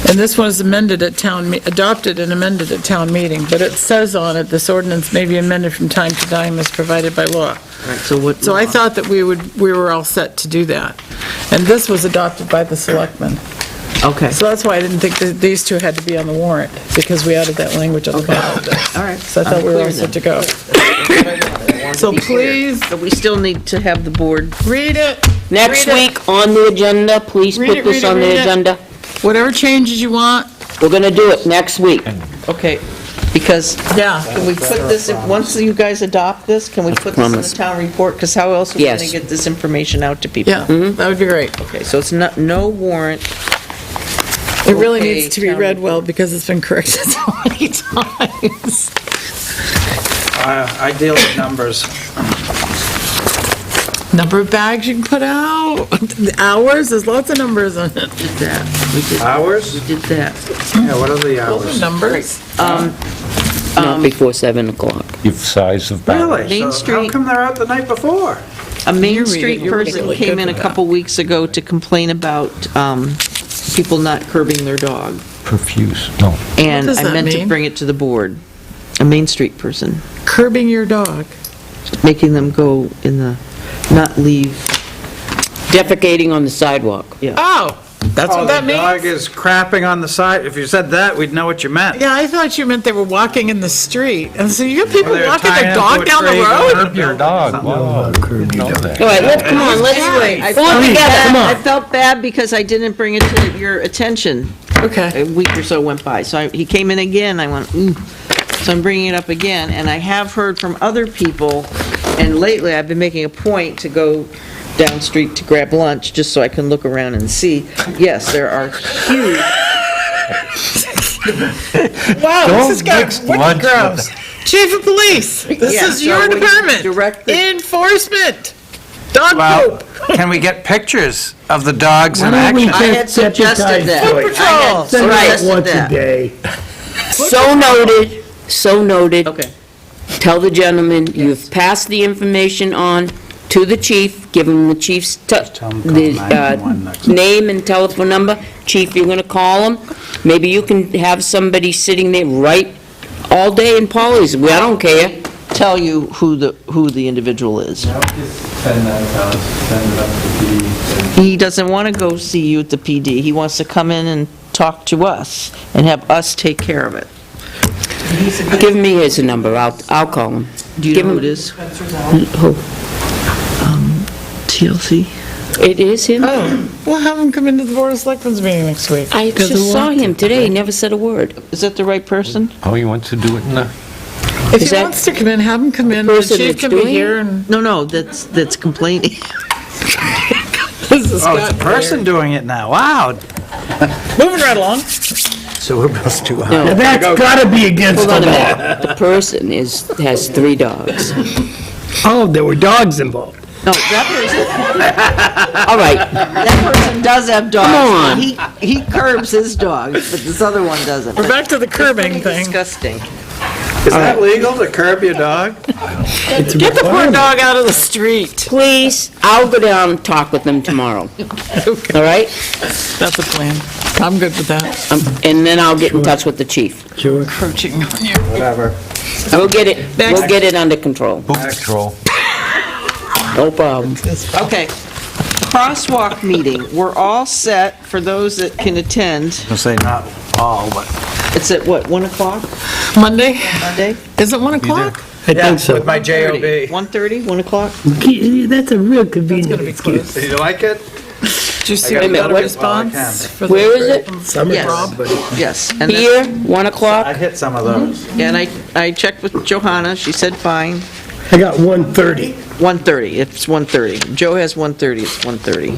And this one is adopted and amended at town meeting, but it says on it, "This ordinance may be amended from time to time as provided by law." Right, so what? So I thought that we were all set to do that. And this was adopted by the selectmen. Okay, So that's why I didn't think that these two had to be on the warrant, because we added that language on the bottom of this. all right. So I thought we were all set to go. So please, But we still need to have the board, read it. Next Read it. week on the agenda, please Read put it, this read it, on read the it. agenda. Whatever changes you want. We're gonna do it next week. okay, because Yeah. can we put this, once you guys adopt this, can we put this in the Promise. town report? Because how else are we going Yes. to get this information out to people? Yeah, that would be great. Okay, so it's not, no warrant. It really Okay, needs to be town read well because it's been corrected so many times. I deal with numbers. Number of bags you can put out, the hours, there's lots of numbers on it. Did that. We did, Hours? we did that. Yeah, what are the Those hours? are numbers. Not before 7 o'clock. Give size of barrel. Really? Main So Street- how come they're out the night before? A Main You're Street reading- you're person really came good in a with couple weeks ago to complain about people not curbing their dog. Profuse, no. And does I that meant to mean? bring it to the board. A Main Street person, Curbing your dog. making them go in the, not leave. Defecating on the sidewalk. Oh, that's what that The dog means? is crapping on the side. If you said that, we'd know what you meant. Yeah, I thought you meant they were walking in the street. And so you got people They're walking tying their up dog to a down the tree, road? Curb your dog, wow. Didn't know that. All right, come on, let's I pull it together. I felt bad because I didn't bring it to your attention. Okay. A week or so went by, so he came in again, I went, ooh. So I'm bringing it up again, and I have heard from other people, and lately I've been making a point to go down street to grab lunch, just so I can look around and see. Yes, there are huge, Wow, this has Don't got mix wicked lunch with gross. Chief of Police, this Yeah, is so your when you department. direct the- Enforcement. Dog Well, poop. can we get pictures of the dogs in Why don't we action? I had suggested that. Foot patrol. Send it out Suggested once a that. day. So noted, so noted. Okay. Tell the gentleman you've passed the information on to the chief, give him the chief's tell him to call the 911 next name and telephone number. Chief, you're gonna call him. Maybe you can have somebody sitting there right all day in Polly's. I don't care. Tell you who the individual is. I would just send that out, send it up to the, He doesn't want to go see you at the PD. He wants to come in and talk to us and have us take care of it. Give me his number, I'll call him. Do you Give know who him- it is? Who? TLC? It is him? Oh, well, have him come into the Board of Selectmen's meeting next week. I just saw him today, he never said a word. Is that the right person? Oh, you want to do it in the, If Is he that wants to come in, have him come in. The person chief that's can be doing it? here and. No, that's complaining. This is Oh, it's a Scott. person doing it now. Wow. Moving right along. So we're both too high. Now No, that's gotta be against hold the on a law. minute. The person has 3 dogs. Oh, there were dogs involved. No, that All right, person does have dogs. Come on. He curbs his dogs, but this other one doesn't. We're back to the curbing Pretty thing. disgusting. Is that legal to curb your dog? Get the poor dog out of the street. please, I'll go down and talk with them tomorrow. All right? That's a plan. I'm good with that. And then I'll get in touch with the chief. Sure. Encroaching on you. Whatever. We'll get it under control. boot patrol. No problem. Okay. Crosswalk meeting. We're all set for those that can attend. I'll say not all, but. It's at what, 1 o'clock Monday? Monday? Is it 1 o'clock? I think so. With my 1:30. JOB. 1:30, 1 o'clock? That's a real It's gonna convenient be excuse. close. Did you like it? Did you see I the got letter what- response? for the- Where is it? Summer Yes. job, but Yes. And that's- Here, 1 o'clock? I hit some of those. And I checked with Johanna, she said fine. I got 1:30. 1:30, it's 1:30. Joe has 1:30, it's 1:30.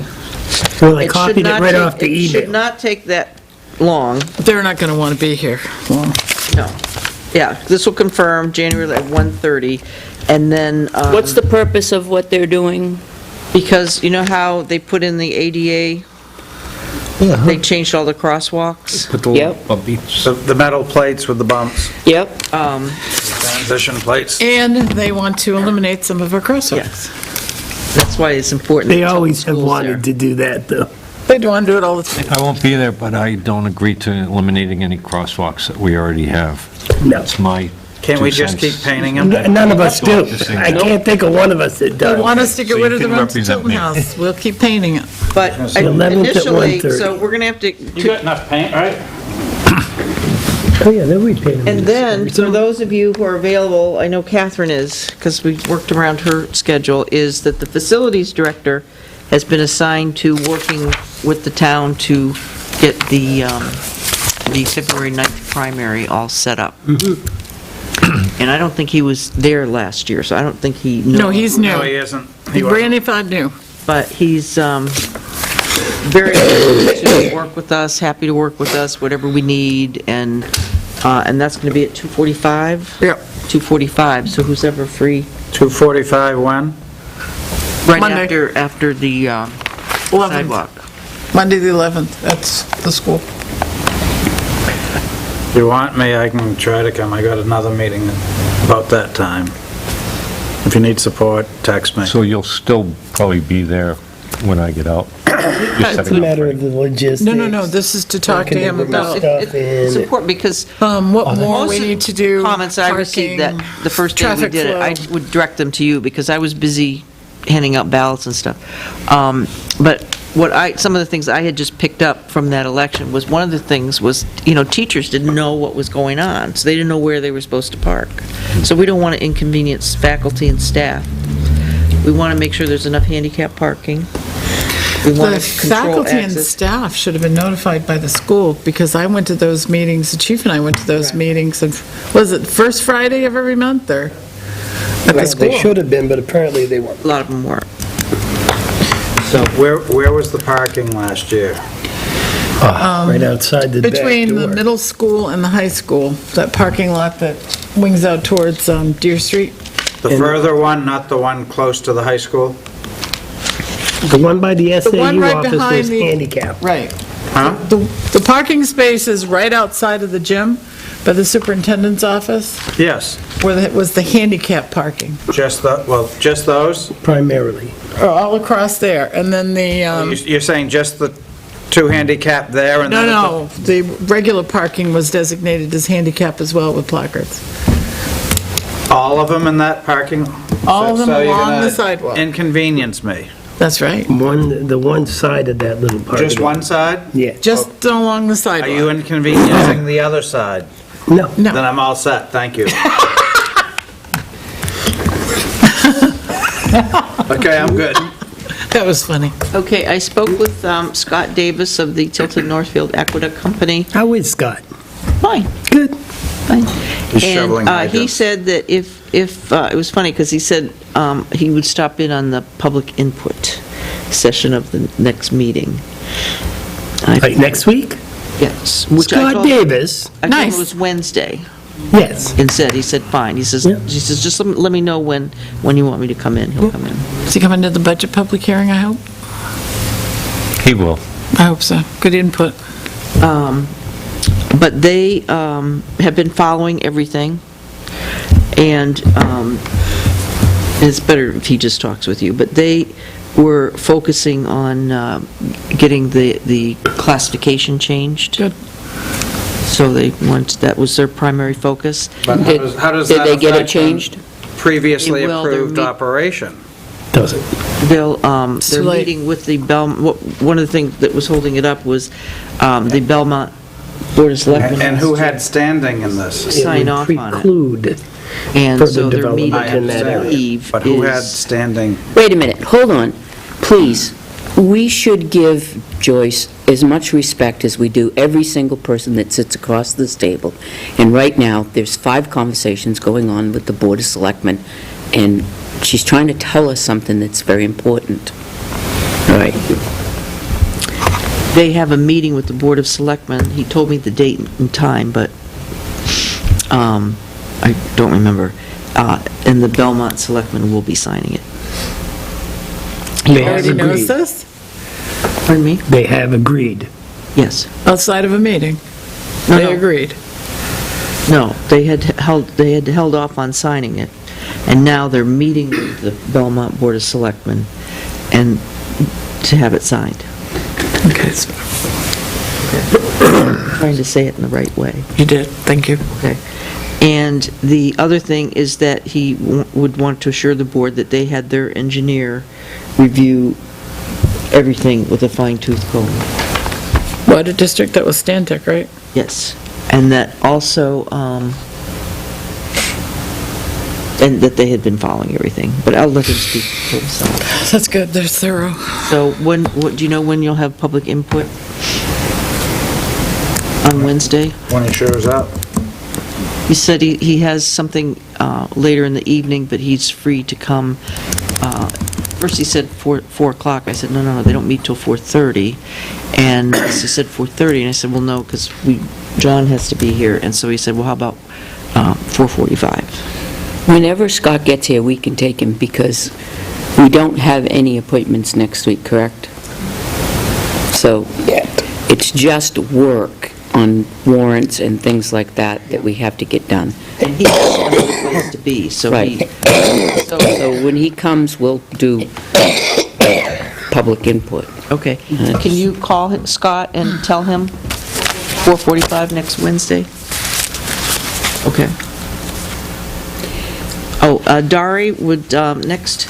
Well, I It should copied it not right take- off the It should email. not take that long, They're not going to want to be here. no. Yeah, this will confirm January at 1:30, and then, What's the purpose of what they're doing? because you know how they put in the ADA, they changed all the crosswalks? Put the Yep. bumpies. So the metal plates with the bumps, Yep. transition plates. And they want to eliminate some of our crosswalks. That's why it's important. They to tell always the have schools wanted to do that, though. They do want to do it all the time. I won't be there, but I don't agree to eliminating any crosswalks that we already have. No. That's my Can't we 2 just keep cents. painting them? None of us do. I can't think of one of us that They does. want us to get So you rid of the can rent to represent Tilton me. House. We'll keep painting it. But 11th at initially, 1:30. so we're gonna have to, enough paint, right? Oh, yeah, then we paid them. and then, for those of you who are available, I know Catherine is, because we worked around her schedule, is that the facilities director has been assigned to working with the town to get the February 9th primary all set up. And I don't think he was there last year, so I don't think he knows. No, he's No, he new. isn't. He's brand new. But he's very happy to work with us, happy to work with us, whatever we need, and that's going to be at 2:45? Yep. 2:45, so who's ever free. 2:45 when? Right Monday. after the 11th. sidewalk. Monday, the 11th, that's the school. If you want me, I can try to come. I got another meeting about that time. If you need support, text me. So you'll still probably be there when I get out? Just It's a matter of the logistics. No, this is to talk to him about It's important because what more most we of need to do. comments I received that parking, the first day we traffic did it, I flow. would direct them to you because I was busy handing out ballots and stuff. But some of the things I had just picked up from that election was, one of the things was, teachers didn't know what was going on, so they didn't know where they were supposed to park. So we don't want to inconvenience faculty and staff. We want to make sure there's enough handicap parking. We want The to control faculty and access. staff should have been notified by the school, because I went to those meetings, the chief and I went to those meetings, and was it first Friday of every month, or at the Well, school? they should have been, but apparently they weren't. A lot of them weren't. So where was the parking last year? Right outside the back door. Between the middle school and the high school, that parking lot that wings out towards Deer Street. The further one, not the one close to the high school? The one by the The one SAU right office behind was the- handicap. Right. Huh? The parking space is right outside of the gym, by the superintendent's office, Yes, where it was the handicap parking, just those? Primarily. or all across there, and then the, You're saying just the two handicap there and then? no, the regular parking was designated as handicap as well with placards. All of them in that parking? All of them So you're along gonna the sidewalk. Inconvenience me. That's right. The one side of that little parking. Just one side? Yeah. Just along the Are sidewalk. you inconveniencing the other side? No. Then No, I'm all set, thank you. Okay, I'm good. that was funny. Okay, I spoke with Scott Davis of the Tilton Northfield Aqueduct Company. How is Scott? Fine, Good. fine. He's shoveling And he hydrants. said that if it was funny, because he said he would stop in on the public input session of the next meeting. Like next week? Yes. which I Scott told- Davis? I told him Nice. it was Wednesday, Yes. and he said, fine. He says, Yeah. just let me know when you want me to come in. He'll come in. Is he coming to the budget public hearing, I hope? He will. I hope so. Good input. But they have been following everything, and it's better if he just talks with you, but they were focusing on getting the classification changed. Good. So that was their primary focus. But how does Did that they get it affect changed? previously It will, they're approved meet- operation? Doesn't. They're too late. meeting with the one of the things that was holding it up was the Belmont Board of Selectmen. And who had standing in this? Sign off on it. Preclude. And further so their development meeting I in that understand. area. Eve But who had is, standing? Wait a minute, hold on, please. We should give Joyce as much respect as we do every single person that sits across this table. And right now, there's 5 conversations going on with the Board of Selectmen, and she's trying to tell us something that's very important. All right. they have a meeting with the Board of Selectmen. He told me the date and time, but I don't remember. And the Belmont Selectmen will be signing it. They have Already knows agreed. this? Pardon me? They have agreed. Yes. Outside of a meeting? No, They no. agreed. No, they had held off on signing it, and now they're meeting with the Belmont Board of Selectmen and to have it signed. Okay, Trying to say it in the right way. you did, thank you. Okay. And the other thing is that he would want to assure the board that they had their engineer review everything with a fine-tooth comb. Water district, that was Stantec, right? Yes. And that also, and that they had been following everything. But I'll let him speak for himself. That's good, they're thorough. So do you know when you'll have public input? On Wednesday? When he shows up? He said he has something later in the evening, but he's free to come. First he said 4 o'clock. I said, no, they don't meet till 4:30. And he said 4:30, and I said, well, no, because John has to be here. And so he said, well, how about 4:45? Whenever Scott gets here, we can take him, because We don't have any appointments next week, correct? So, it's just work on warrants and things like that that we have to get done. And he has another place to be, so he, Right. So when he comes, we'll do public input. okay. Can you call Scott and tell him 4:45 next Wednesday? Okay. Oh, Dari would, next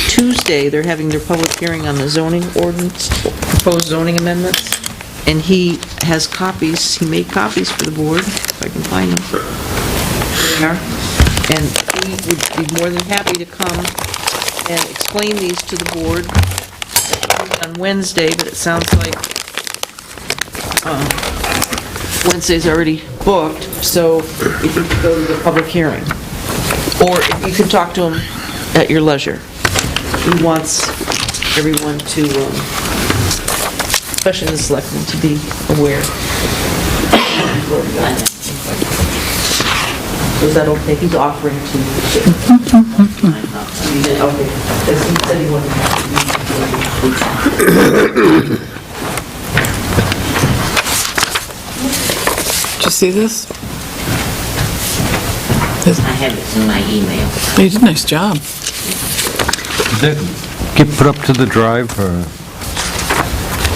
Tuesday, they're having their public hearing on the zoning ordinance, proposed zoning amendments, and he has copies, he made copies for the board, if I can find them. There they are. And he would be more than happy to come and explain these to the board on Wednesday, but it sounds like Wednesday's already booked, so if you could go to the public hearing. Or if you could talk to him at your leisure. He wants everyone to, especially the selectmen, to be aware. Is that okay? He's offering to. Okay. He said he wanted to. Did you see this? I have it in my email. You did a nice job. Did that get put up to the drive, or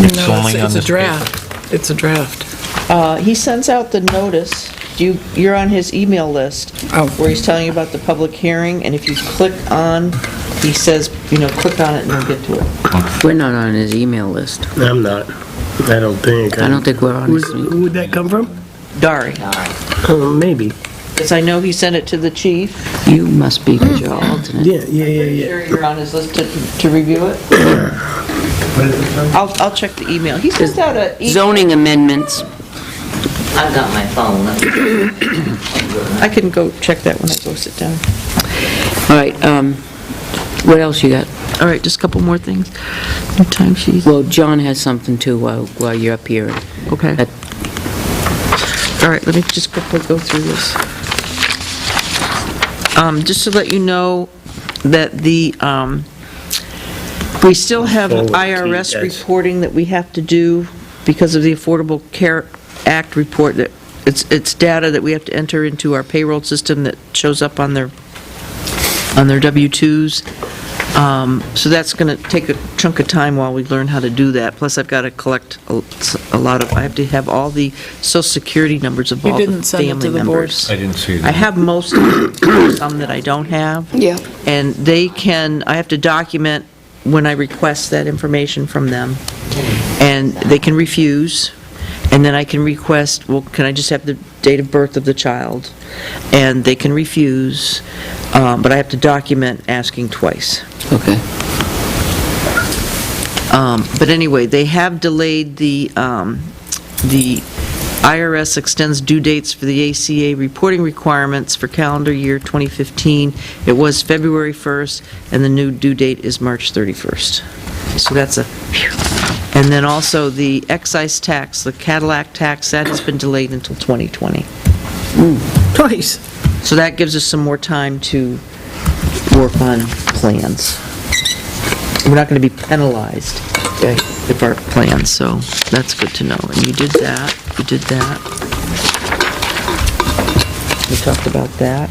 it's No, only on it's a this draft. paper? It's a draft. He sends out the notice. You're on his email list, where he's telling you about the public hearing, and if you click on, he says, click on it and you'll get to it. We're not on his email list. I'm not. I don't think. I don't think we're on his. Who would that come from? Dari. Maybe. Because I know he sent it to the chief. You must be the alternate. Yeah. Sure you're on his list to review it? I'll check the email. He sent out a email. Zoning amendments. I've got my phone. I can go check that when I go sit down. All right, what else you got? All right, just a couple more things. Your time sheet. Well, John has something too while you're up here. Okay. That- All right, let me just quickly go through this. Just to let you know that we still have IRS reporting that we have to do because of the Affordable Care Act report, that it's data that we have to enter into our payroll system that shows up on their W-2s. So that's going to take a chunk of time while we learn how to do that. Plus, I've got to collect a lot of, I have to have all the Social Security numbers of You all the didn't send it to family the board? members. I didn't see I that. have most of them, some that I don't have. Yeah. And I have to document when I request that information from them. And they can refuse, and then I can request, well, can I just have the date of birth of the child? And they can refuse, but I have to document asking twice. Okay. But anyway, they have delayed the IRS extends due dates for the ACA reporting requirements for calendar year 2015. It was February 1st, and the new due date is March 31st. So that's and then also the excise tax, the Cadillac tax, that has been delayed until 2020. Twice. So that gives us some more time to work on plans. We're not going to be penalized if our plans, so that's good to know. And you did that, you did that. We talked about that.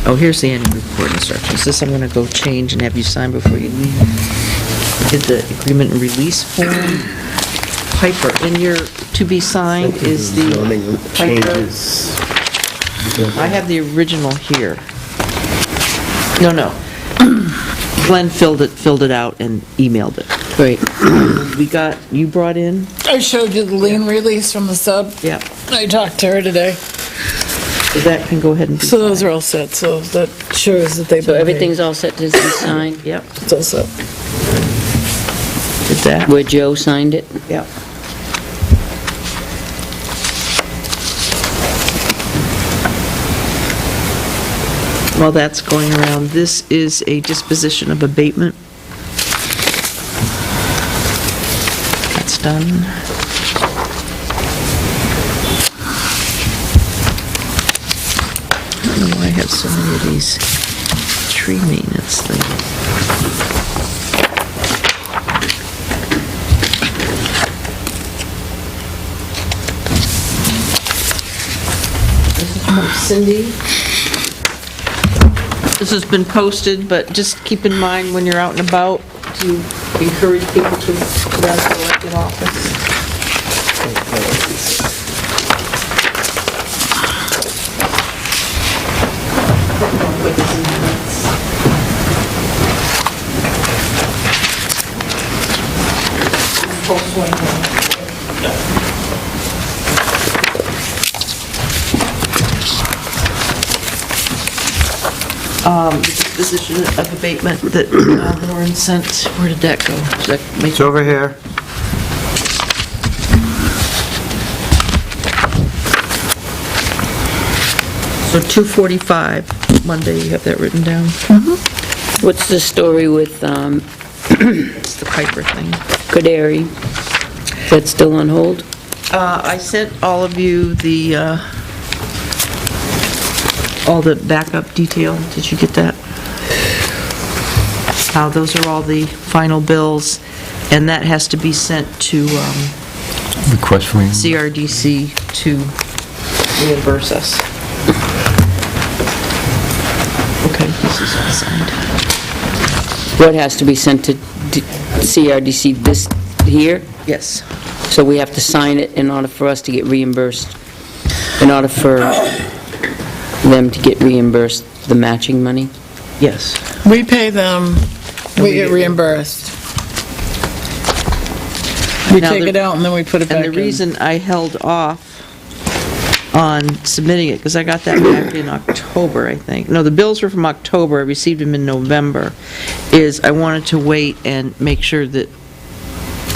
Oh, here's the annual report instructions. This I'm going to go change and have you sign before you leave. I did the agreement and release form. Piper, in your to-be signed is the Zoning Piper. changes. I have the original here. No. Glenn filled it out and emailed it. Great. You brought in? I showed you the lien release from the sub. Yeah. I talked to her today. So that can go ahead and be So those signed. are all set, so that shows that they've So been paid. everything's all set to be signed? Yep, It's all set. did that. Where Joe signed it? Yep. While that's going around, this is a disposition of abatement. That's done. I don't know why I have so many of these. tree maintenance thing. This is from Cindy. This has been posted, but just keep in mind when you're out and about to encourage people to run for elected office. Disposition of abatement that Lauren sent, where did that go? Does that make- It's over here. So 245, Monday, you have that written down? What's the story with It's the Piper thing. Kadari? Is that still on hold? I sent all of you the, all the backup detail. Did you get that? How those are all the final bills, and that has to be sent to Request for me? CRDC to reimburse us. Okay, this is all signed. What has to be sent to CRDC this here? Yes. So we have to sign it in order for us to get reimbursed, in order for them to get reimbursed the matching money? Yes. We pay them, we get reimbursed. We Now, take the- it out and then we put it back in. And the reason I held off on submitting it, because I got that back in October, I think. No, the bills were from October, I received them in November, is I wanted to wait and make sure that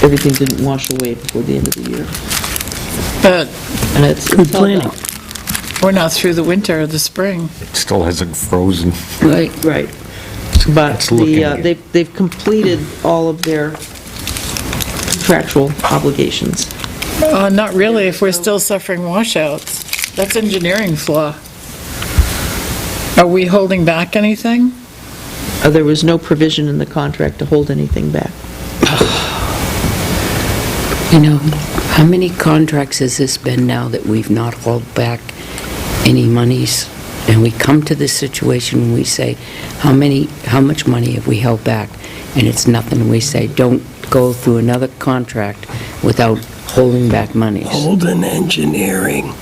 everything didn't wash away before the end of the year. But And it's held up. we're not through the winter or the spring. It still hasn't frozen. Right. Right. But It's looking- they've completed all of their contractual obligations. Not really, if we're still suffering washouts. That's engineering flaw. Are we holding back anything? There was no provision in the contract to hold anything back. You know, how many contracts has this been now that we've not hauled back any monies? And we come to this situation and we say, how much money have we held back? And it's nothing. We say, don't go through another contract without holding back monies. Holden Engineering.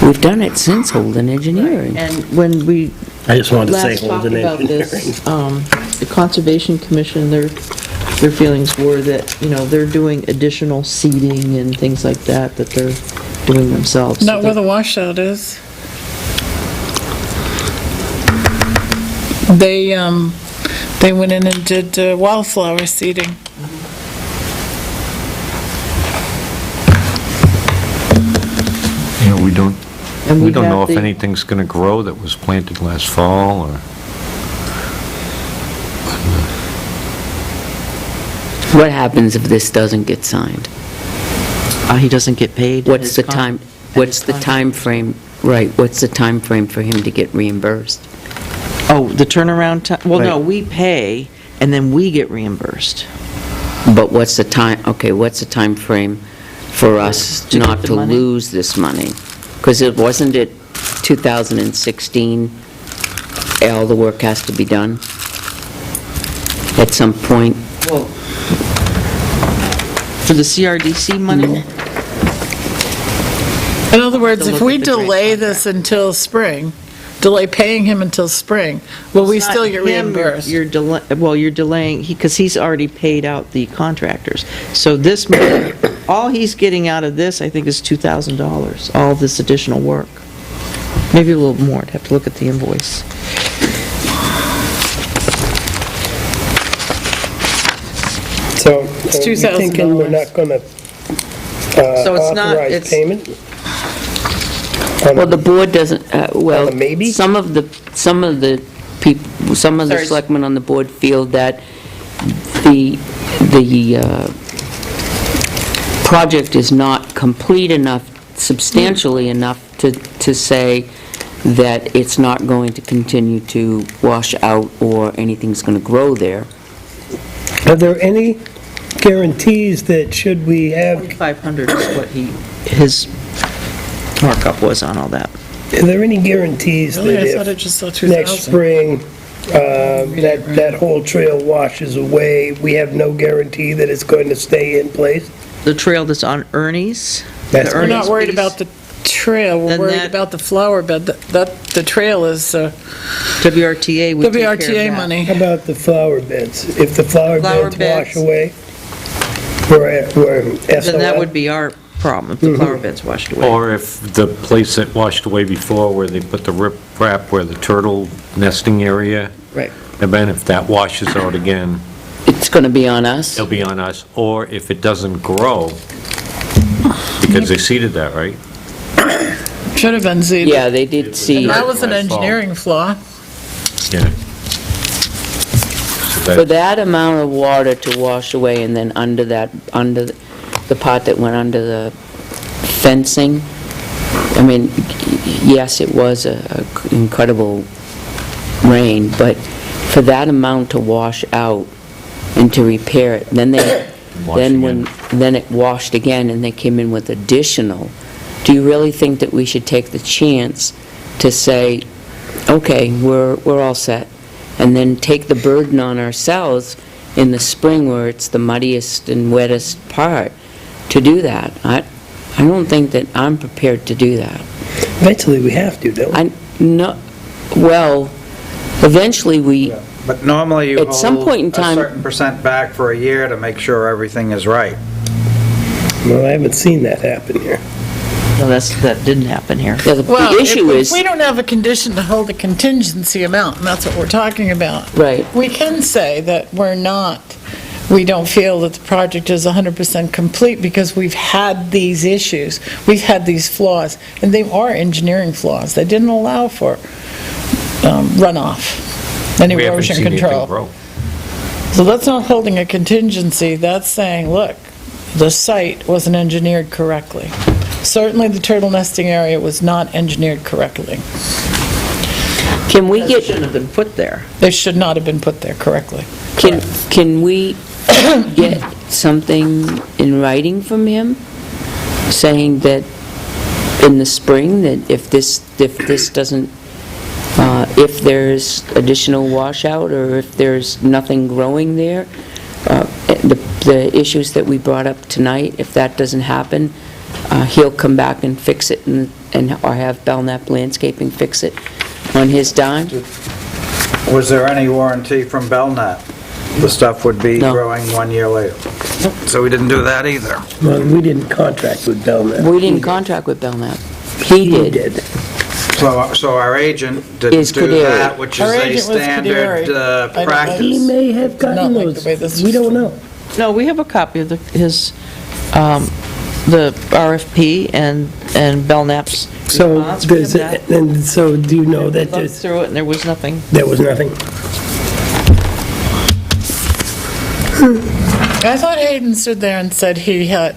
We've done it since Holden Engineering. And when we I just wanted to say last talked Holden about Engineering. this, the Conservation Commission, their feelings were that, they're doing additional seeding and things like that they're doing themselves. Not where the washout is. They went in and did wildflower seeding. And We don't know have if the- anything's going to grow that was planted last fall, or... What happens if this doesn't get signed? He doesn't get paid. What's the time frame? Right, what's the time frame for him to get reimbursed? Oh, the turnaround time? Well, no, Right. we pay, and then we get reimbursed. But what's the time frame for us To get not the to money? lose this money? Because wasn't it 2016, all the work has to be done? At some point? Well, for the CRDC money? In other words, To if look we at the grant delay this until spring, delay paying him until spring, will we It's not still get him reimbursed? You're delaying, because he's already paid out the contractors. So this money, all he's getting out of this, I think, is $2,000, all this additional work. Maybe a little more, I'd have to look at the invoice. So, It's are you thinking we're not going to So it's not- authorize it's- payment? Well, the board doesn't, well, On a maybe? some of the people, some of the Sorry. selectmen on the board feel that the project is not complete enough, substantially enough to say that it's not going to continue to wash out or anything's going to grow there. Are there any guarantees that should we have, 2,500 is what his markup was on all that. are there any guarantees Really, I thought that it just said if 2,000. next spring, that whole trail washes away, we have no guarantee that it's going to stay in place? The trail that's on Ernie's. That's- the We're not Ernie's worried piece. about the trail, we're Then worried that- about the flower bed. The trail is WRTA would take care of WRTA that. money. How about the flower beds? If the flower Flower beds beds. wash away, we're Then that SOL? would be our problem, if the flower bed's washed away. Or if the place that washed away before, where they put the rip wrap, where the turtle nesting area, Right. and then if that washes out again, It's going to be on us. it'll be on us. Or if it doesn't grow, because they seeded that, right? Should have been seeded. Yeah, they did see. And that was an Last fall. engineering flaw. Yeah. So For that amount of water to wash away and then under the part that went under the fencing, I mean, yes, it was a incredible rain, but for that amount to wash out and to repair it, then it washed again and they came in with additional, do you really think that we should take the chance to say, okay, we're all set, and then take the burden on ourselves in the spring where it's the muddiest and wettest part to do that? I don't think that I'm prepared to do that. Eventually, we have to, don't we? No, well, eventually we, But normally you At some point in hold a time- certain percent back for a year to make sure everything is right. Well, I haven't seen that happen here. No, that didn't happen here. the Well, issue if is, we don't have a condition to hold a contingency amount, and that's what we're talking about, right, we can say that we don't feel that the project is 100% complete because we've had these issues, we've had these flaws, and they are engineering flaws. They didn't allow for runoff and we haven't erosion seen anything control. grow. So that's not holding a contingency, that's saying, look, the site wasn't engineered correctly. Certainly, the turtle nesting area was not engineered correctly. can we That get, shouldn't have been put there. They should not have been put there correctly. can we get something in writing from him saying that in the spring, that if this doesn't, if there's additional washout or if there's nothing growing there, the issues that we brought up tonight, if that doesn't happen, he'll come back and fix it or have Belknap Landscaping fix it on his dime? Was there any warranty from Belknap? The stuff would be No. growing 1 year later. So we didn't do that either. Well, we didn't contract with Belknap. We didn't contract with Belknap. He did. So our agent didn't Is do Kaderi. that, which Our is a agent was standard Kaderi. I don't He practice. may have gotten Not like those, the way this we is- don't know. No, we have a copy of the RFP and Belknap's So, response. We have that. and so do you know that Looked there's, through it and there was nothing. there was nothing? I thought Hayden stood there and said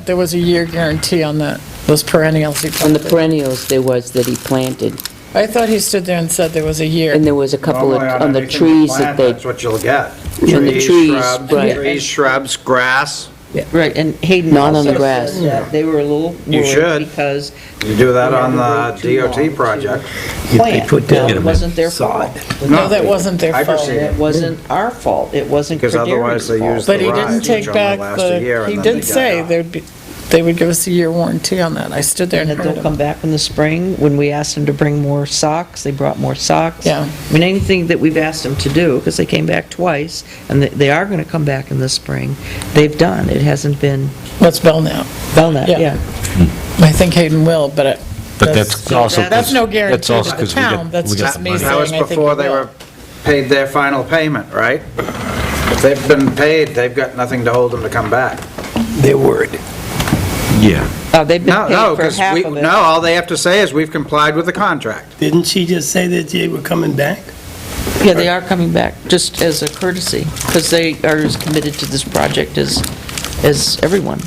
there was a year guarantee on those perennials he On the planted. perennials, there was that he planted, I thought he stood there and said there was a year. and there was a couple of, Normally on the anything you trees plant, that they, That's what you'll get. On the trees, shrubs, right. Trees, shrubs, grass. Right, and Hayden Not on also the grass. said that they were a little You worried should. because You do that on Yeah, the too long DOT to- project. plant. put down Now, it wasn't their fault. No, that wasn't their I fault. proceed. It wasn't our fault. It wasn't Because otherwise they Crederi's use fault. But he the didn't rise, take which only back lasts a year, he and then did they say die. they would give us a year warranty on that. I stood there and And that heard they'll him. come back in the spring. When we asked them to bring more socks, they brought more socks. Yeah. I mean, anything that we've asked them to do, because they came back twice, and they are going to come back in the spring, they've done. It hasn't been What's Belknap? Belknap, Yeah. yeah. I think Hayden will, but But that's also... that's no guarantee that's also to the 'cause we got- town. That's we got just the me money. saying That was I think before he they will. were paid their final payment, right? If they've been paid, they've got nothing to hold them to come back. Their word. Yeah. Oh, they've been No, paid for because half of it. no, all they have to say is we've complied with the contract. Didn't she just say that they were coming back? Yeah, they are coming back, just as a courtesy, because they are as committed to this project as everyone.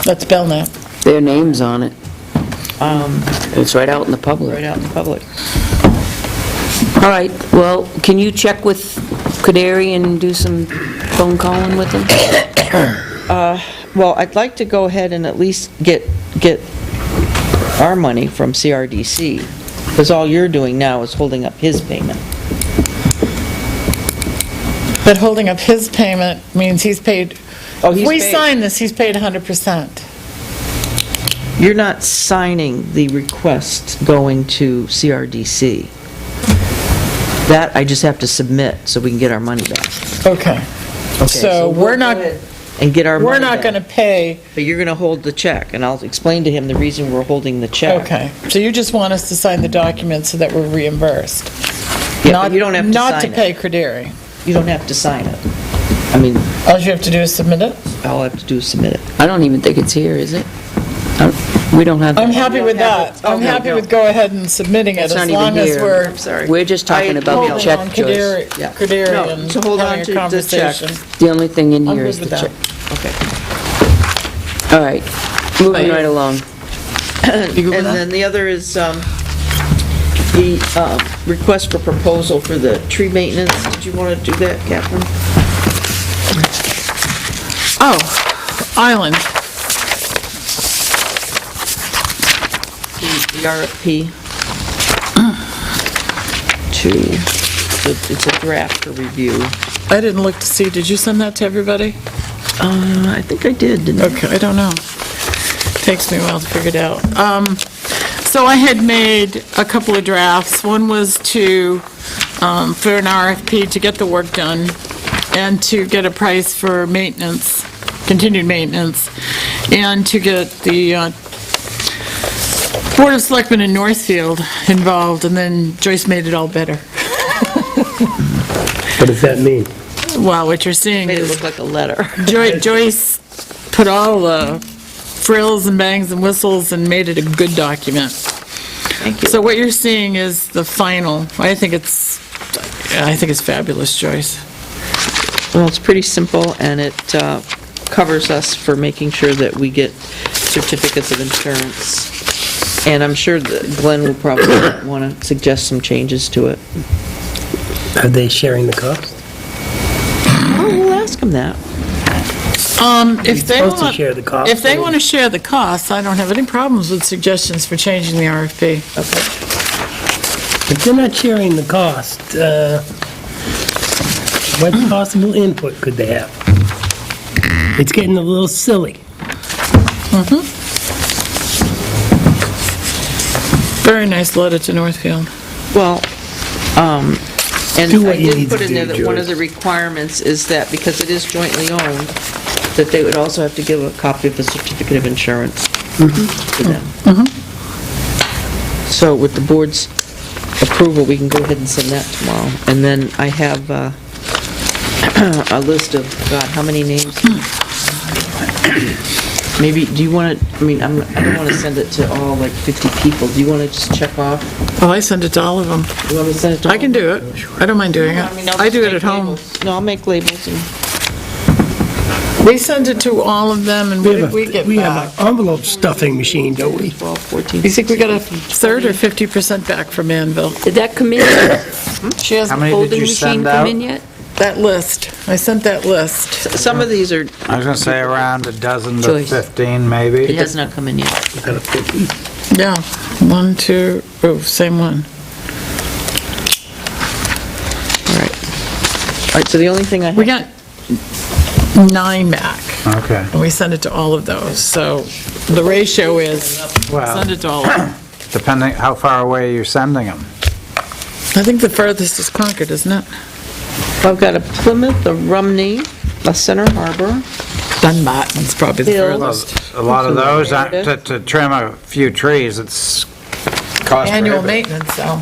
That's Belknap. their names on it. It's right out in the public. right out in the public. All right, well, can you check with Kadari and do some phone calling with them? Well, I'd like to go ahead and at least get our money from CRDC, because all you're doing now is holding up his payment. But holding up his payment means he's paid, Oh, if he's we paid. sign this, he's paid 100%. You're not signing the request going to CRDC. That I just have to submit so we can get our money back. Okay. So we'll we're not, go ahead and get our money we're not back. going to pay, But you're going to hold the check, and I'll explain to him the reason we're holding the check. okay. So you just want us to sign the document so that we're reimbursed? Yeah, Not- but you don't have to Not to sign pay it. Crederi? You don't have to sign it. I mean, All you have to do is submit it? all I have to do is submit it. I don't even think it's here, is it? We don't have. I'm happy with that. Oh, I'm no, happy no. with go ahead and submitting it, It's as not even long as here. we're I'm sorry. We're just talking about the holding check, on Joyce. Yeah. Crederi No, and so hold on having a to the check. conversation. The only thing in I'm here good is the with that. check. Okay. All right, moving right along. You good with And that? then the other is the request for proposal for the tree maintenance. Did you want to do that, Catherine? Oh, Island. The RFP it's a draft for review. I didn't look to see, did you send that to everybody? I think I did, didn't I? Okay, I don't know. Takes me a while to figure it out. So I had made a couple of drafts. One was to, for an RFP to get the work done and to get a price for maintenance, continued maintenance, and to get the Board of Selectmen in Northfield involved, and then Joyce made it all better. What does that mean? Well, what you're seeing Made it is look like a letter. Joyce put all the frills and bangs and whistles and made it a good document. Thank you. So what you're seeing is the final. I think it's fabulous, Joyce. Well, it's pretty simple, and it covers us for making sure that we get certificates of insurance. And I'm sure that Glenn will probably want to suggest some changes to it. Are they sharing the cost? Oh, we'll ask him that. If they supposed to want, share the cost, if they or- want to share the costs, I don't have any problems with suggestions for changing the RFP. If they're not sharing the cost, what possible input could they have? It's getting a little silly. Very nice letter to Northfield. Well, and Do I what you did need put to in there do, that one of Joyce. the requirements is that, because it is jointly owned, that they would also have to give a copy of the certificate of insurance to them. So with the board's approval, we can go ahead and send that tomorrow. And then I have a list of, God, how many names? Maybe, do you want to, I mean, I don't want to send it to all, like, 50 people. Do you want to just check off? Oh, I send it to all of them. You want me to send it to all? I can do it. I don't mind doing it. mean, I'll I just do it make at home. labels. No, I'll make labels and... We send it to all of them, and what did we get We back? have an envelope stuffing machine, don't we? 12, 14, You think we got a third or 50% back from Anvil? Did that come in? She has How many did Folding you machine send come out? in yet? that list. I sent that list. Some of these are, I was gonna say around a dozen to Joyce. 15, it maybe. has not come in yet. Got a 50. Yeah, 1, 2, oh, same one. All right. All right, so the only thing I have... We got 9 back, Okay. and we sent it to all of those. So the ratio is, Well, send it to all of them. depending how far away you're sending them. I think the furthest is Concord, isn't it? I've got a Plymouth, a Rumney, a Center Harbor. Dunbarton's probably the Hill. furthest. A lot of those, Meredith. to trim a few trees, it's cost Annual prohibitive. maintenance, though.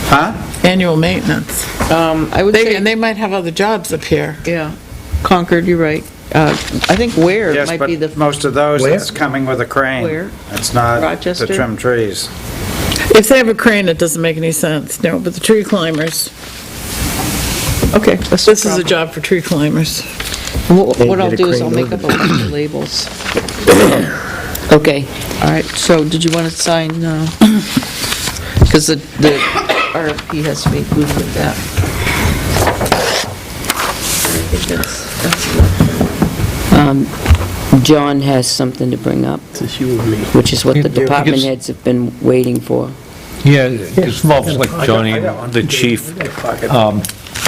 Huh? Annual maintenance. I would say, And they might have other jobs up here. yeah, Concord, you're right. I think Ware Yes, might but be the... most of those, Where? it's coming with a crane. Where? It's not Rochester? to trim trees. If they have a crane, it doesn't make any sense, no, but the tree climbers, Okay, that's this is a job for tree climbers. What They I'll get a do is crane I'll make up a loaded. bunch of labels. Okay. All right, so did you want to sign, because the RFP has to be included with that. I think that's John has something to bring up, It's you and me. which is what the Yeah, department because- heads have been waiting for. Yeah, it involves like Johnny, the chief.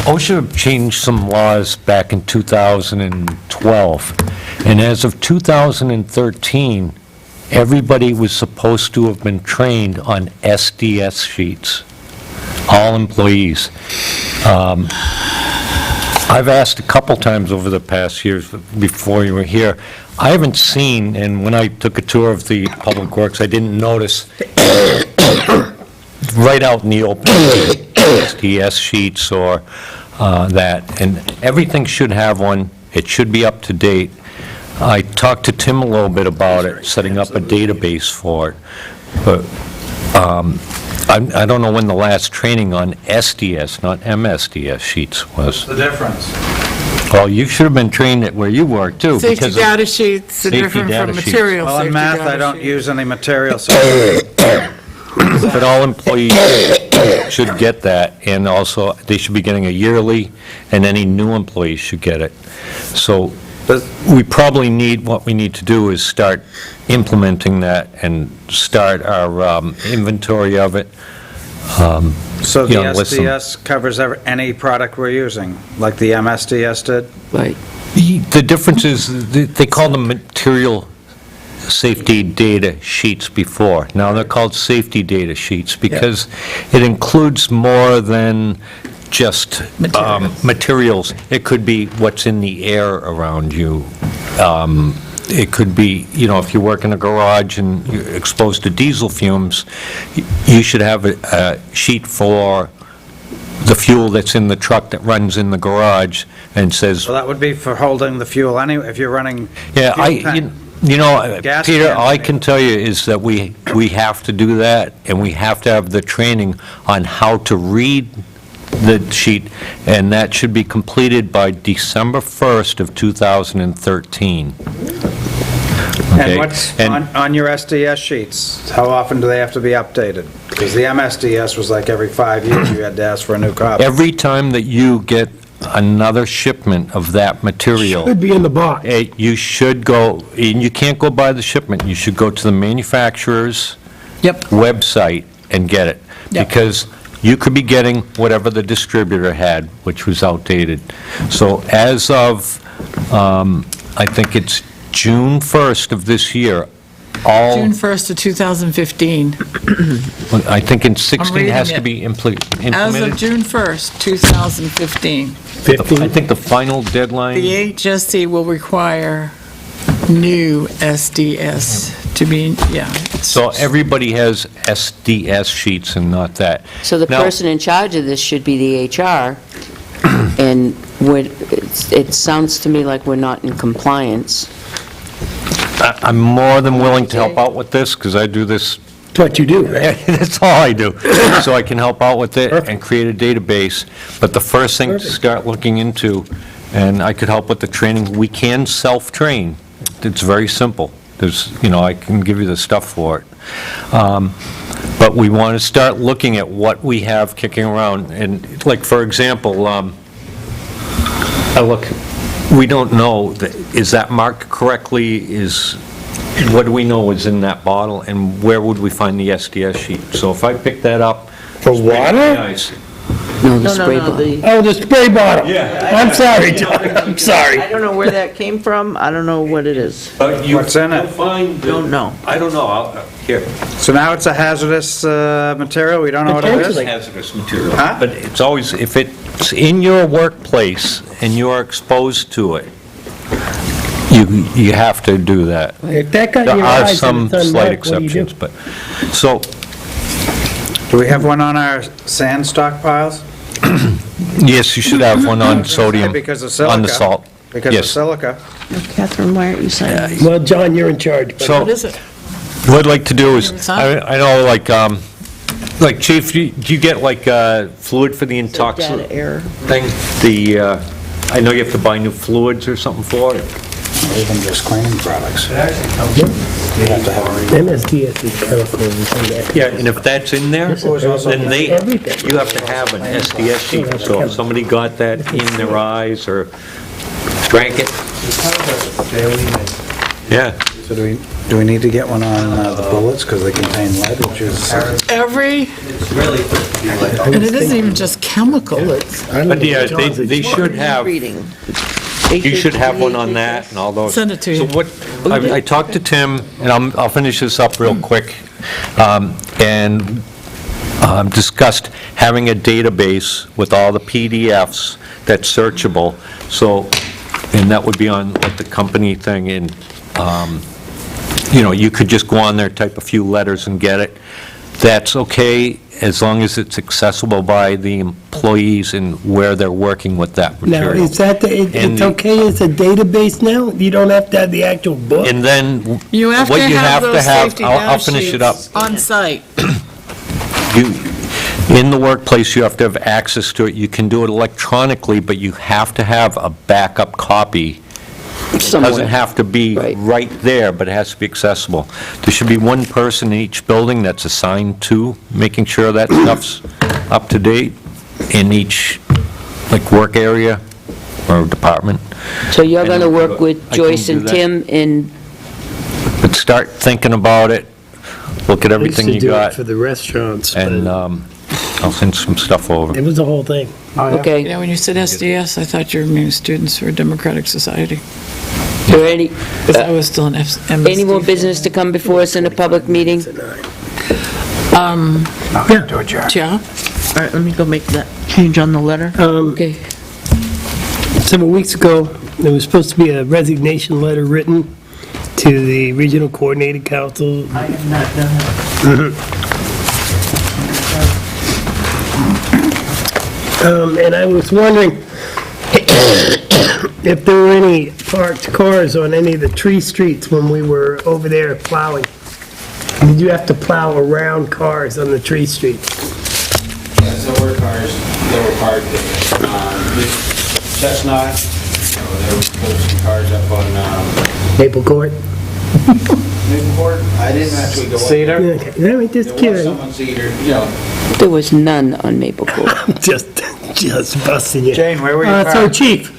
OSHA changed some laws back in 2012, and as of 2013, everybody was supposed to have been trained on SDS sheets, all employees. I've asked a couple times over the past years before you were here, I haven't seen, and when I took a tour of the Public Works, I didn't notice right out in the open, SDS sheets or that, and everything should have one, it should be up to date. I talked to Tim a little bit about it, setting up a database for it, but I don't know when the last training on SDS, not MSDS sheets was. The difference. Well, you should have been trained at where you work, too. Safety because of- data sheets are Safety different data from sheets. material Well, in safety math, I data don't sheets. use any material. But all employees should get that, and also, they should be getting a yearly, and any new employees should get it. So, we probably need, what we need to do is start implementing that and start our inventory of it. So the You know, with some- SDS covers any product we're using, like the MSDS did? Right. The difference is, they call them material safety data sheets before. Now, they're called safety data sheets because it includes more than just materials. It could be what's in the air around you. It could be, if you work in a garage and you're exposed to diesel fumes, you should have a sheet for the fuel that's in the truck that runs in the garage and says, So that would be for holding the fuel anyway, if you're running... yeah, fuel tank. Gas Peter, can. all I can tell you is that we have to do that, and we have to have the training on how to read the sheet, and that should be completed by December 1st of 2013. And Okay? what's And- on your SDS sheets? How often do they have to be updated? Because the MSDS was like every 5 years you had to ask for a new copy. Every time that you get another shipment of that material, Should be in the box. you should go, and you can't go by the shipment, you should go to the manufacturer's Yep. website and get it. Yep. Because you could be getting whatever the distributor had, which was outdated. So as of, I think it's June 1st of this year, all, June 1st of 2015. I think in 16 reading has to it. be As of implemented. June 1st, 2015, I think the final deadline. the HSC will require new SDS to be, So everybody has SDS sheets and not that. So the Now- person in charge of this should be the HR, and it sounds to me like we're not in compliance. I'm more than willing to help out with this, because I do this, It's what you do, right? that's all I do. So I can help out with it and create a database. But the first thing to start looking into, and I could help with the training, we can self-train. It's very simple. There's, I can give you the stuff for it. But we want to start looking at what we have kicking around. And like, for example, look, we don't know, is that marked correctly? What do we know is in that bottle, and where would we find the SDS sheet? So if I pick that up. For water? No, the No, spray no, no, bottle. Oh, the spray bottle. Yeah. I'm sorry, John, I'm sorry. I don't know where that came from, I don't know what it is. What's in it? Don't know. I don't know, here. So now it's a hazardous material, we don't know what it is? Potentially. Hazardous material. Huh? But it's always, if it's in your workplace and you are exposed to it, you have to do that. If that got There your are eyes some and it's slight unmarked, what do you do? exceptions, but, so, Do we have one on our sand stockpiles? yes, you should have one on sodium, Because of silica. on the salt. Because of Yes. silica. Catherine, why aren't you signing? Well, John, you're in charge. but- So, what is it? what I'd like to do is, Sign. I know, like, Chief, do you get like fluid for the Data intoxicant error. thing? I know you have to buy new fluids or something for it. or even just cleaning products. It actually comes. You have to have MSDS is chemicals and that. Yeah, and if that's in there, then Everything. you have to have an SDS sheet. So if somebody got that in their eyes or drank it, It's kind of a fairly nice. yeah. So do we need to get one on the bullets, because they contain lead, which is... Every, It's really supposed to be like. and it isn't even just chemical. But yeah, they should have, Reading. you should have one on that and all those. Send it to you. So what, I talked to Tim, and I'll finish this up real quick, and discussed having a database with all the PDFs that's searchable, so, and that would be on like the company thing, and, you could just go on there, type a few letters and get it. That's okay, as long as it's accessible by the employees and where they're working with that Now, material. is that, And it's okay as a database now? You don't have to have the actual book? And then, You have what to you have those safety I'll dash finish it up. sheets on site. In the workplace, you have to have access to it. You can do it electronically, but you have to have a backup copy. It doesn't have to be right there, but it has to be accessible. There should be one person in each building that's assigned to making sure that stuff's up to date in each, like, work area or department. So you're And going to work with I can Joyce do and that. Tim in, But start thinking about it, look at everything you got, For the restaurants, and but I'll send some stuff over. it was a whole thing. okay. Yeah, when you said SDS, I thought you were meaning Students for a Democratic Society, Is there any, because I was still in MSD. any more business to come before us in a public meeting? Do a job. Yeah, All right, let me go make that change on the letter. Okay. Several weeks ago, there was supposed to be a resignation letter written to the Regional Coordinating Council. I have not done that. And I was wondering if there were any parked cars on any of the tree streets when we were over there plowing. Did you have to plow around cars on the tree streets? Yes, there were cars that were parked, Chestnut, there were some cars up on, Maple Court? Newport. I didn't actually go up. Cedar? Okay, no, I'm just There was curious. some on Cedar, you know, There was none on Maple Court. Just busting you. Jane, where were you So parked? Chief,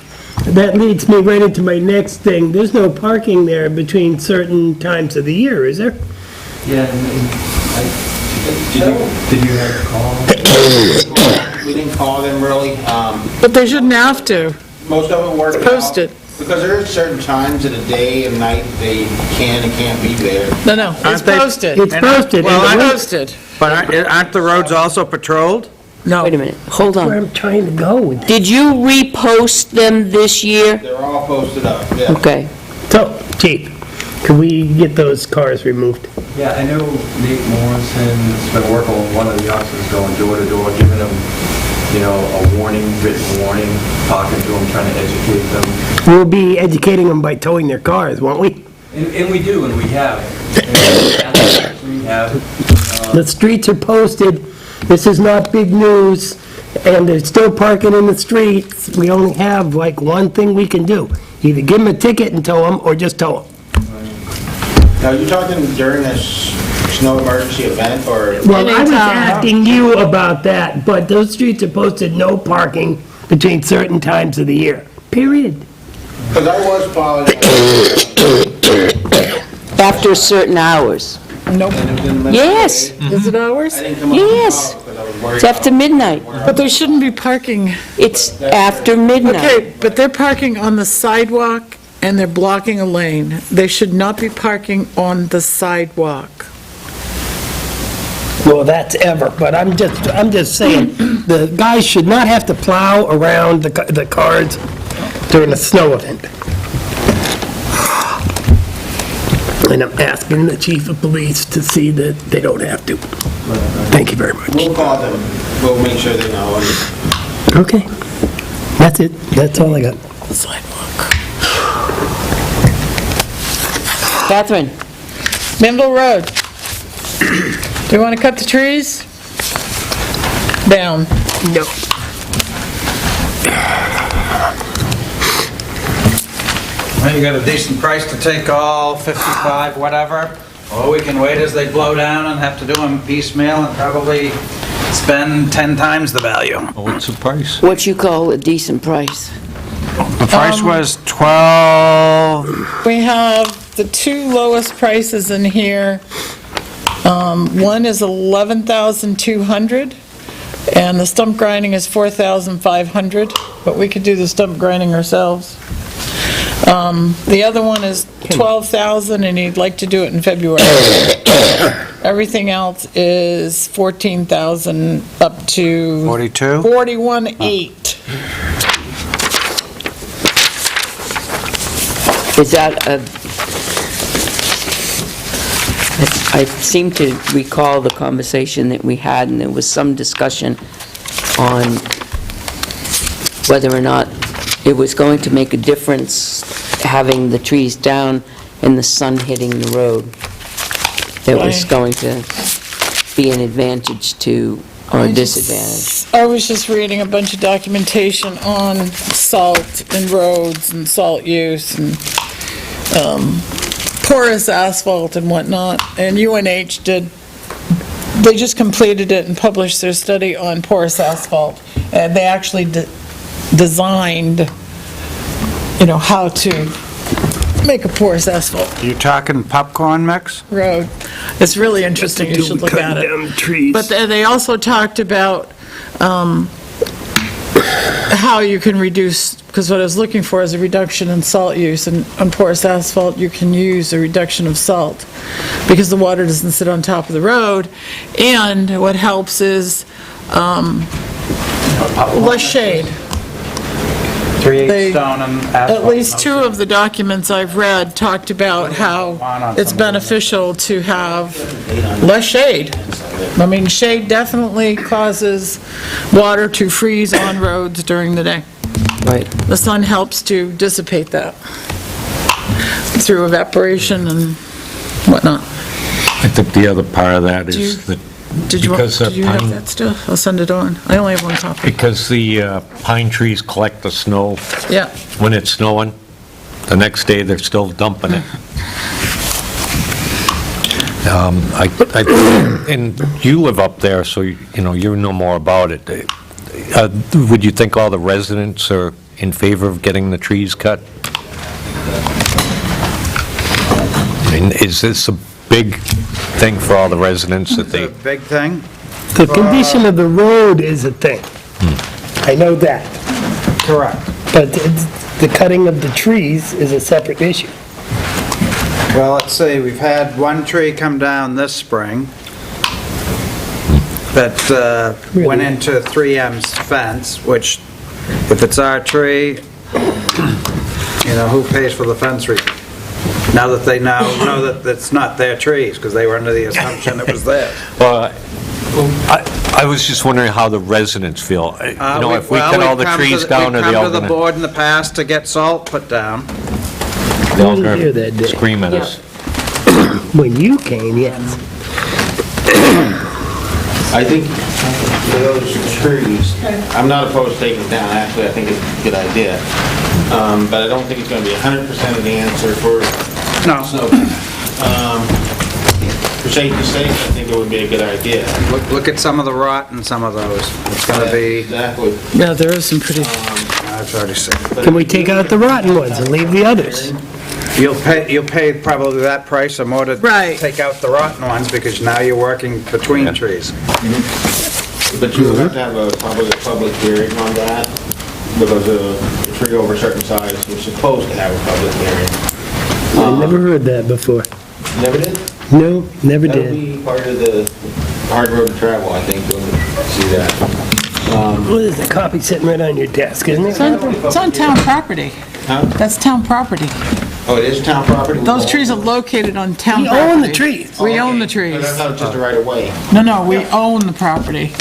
that leads me right into my next thing. There's no parking there between certain times of the year, is there? Yeah, did you have a call? we didn't call them really. but they shouldn't have to. Most of them work out. Posted. Because there are certain times of the day and night they can and can't be there. No, it's Aren't they- posted. It's posted. Well, and I- Posted. But aren't the roads also patrolled? No. Wait a minute, hold That's where on. I'm trying to go with this. Did you repost them this year? They're all posted up, yeah. Okay. So, Chief, can we get those cars removed? Yeah, I know Nate Morrison's been working with one of the officers going door to door, giving them, a warning, written warning, talking to them, trying to educate them. We'll be educating them by towing their cars, won't we? And we do, and we have. We have. The streets are posted. This is not big news, and they're still parking in the streets. We only have like one thing we can do. Either give them a ticket and tow them, or just tow them. Now, you talking during this snow emergency event or? Well, I was Anytime. asking you about that, but those streets are posted no parking between certain times of the year, period. Because I was plowing. After certain hours? Nope. Yes, Is it ours? I didn't come up Yes. because I was worried. it's after midnight. But they shouldn't be parking. It's after midnight. Okay, but they're parking on the sidewalk and they're blocking a lane. They should not be parking on the sidewalk. Well, that's ever, but I'm just saying, the guys should not have to plow around the cars during a snow event. And I'm asking the chief of police to see that they don't have to. Thank you very much. We'll call them. We'll make sure they know. Okay, that's it, that's all I got. Catherine? Mendel Road. Do you want to cut the trees? Down. Well, you got a decent price to take all 55, whatever, or we can wait as they blow down and have to do them piecemeal and probably spend 10 times the value. What's the price? What you call a decent price? The price was 12, We have the two lowest prices in here. One is 11,200, and the stump grinding is 4,500, but we could do the stump grinding ourselves. The other one is 12,000, and he'd like to do it in February. Everything else is 14,000 up to 42? 41,800. Is that I seem to recall the conversation that we had, and there was some discussion on whether or not it was going to make a difference having the trees down and the sun hitting the road. That was going to be an advantage to, or a disadvantage. I was just reading a bunch of documentation on salt and roads and salt use and porous asphalt and whatnot, and UNH they just completed it and published their study on porous asphalt, and they actually designed, how to make a porous asphalt You talking popcorn mix? road. It's really interesting, you should look at it. Cutting down trees. But they also talked about how you can reduce, because what I was looking for is a reduction in salt use, and on porous asphalt, you can use a reduction of salt, because the water doesn't sit on top of the road, and what helps is less shade. 3/8 stone and asphalt. At least two of the documents I've read talked about how it's beneficial to have less shade. I mean, shade definitely causes water to freeze on roads during the day. Right. The sun helps to dissipate that through evaporation and whatnot. I think the other part of that is that Did you because have pine- that still? I'll send it on. I only have one copy. because the pine trees collect the snow Yeah. when it's snowing, the next day they're still dumping it. And you live up there, so you know more about it. Would you think all the residents are in favor of getting the trees cut? I mean, is this a big thing for all the residents that It's they... a big thing. The condition of the road is a thing. I know that. Correct. But the cutting of the trees is a separate issue. Well, let's see, we've had one tree come down this spring that went into 3M's fence, which, if it's our tree, who pays for the fence repair? Now that they now know that it's not their trees, because they were under the assumption it was theirs. Well, I was just wondering how the residents feel. If we cut all the trees down, are they all We've come to the going board in the past to get salt put down. to scream at us? When you came, yes. I think for those trees, I'm not opposed to taking them down, actually, I think it's a good idea. But I don't think it's gonna be 100% of the answer for No. snow. For safety's sake, I think it would be a good idea. Look at some of the rot in some of those. It's gonna be, Exactly. Yeah, there is some pretty... I've already said. Can we take out the rotten ones and leave the others? You'll pay probably that price or more to Right. take out the rotten ones, because now you're working between trees. But you have to have a public hearing on that, because a tree over a certain size, you're supposed to have a public hearing. I never heard that before. Never did? No, never That'll did. be part of the hard road to travel, I think, you'll see that. Well, there's a copy sitting right on your desk, isn't it? It's on town property. Huh? That's town property. Oh, it is town property? Those trees are located on town We property. own the trees. We own the But trees. I thought it was just a right of way. No, we own the property.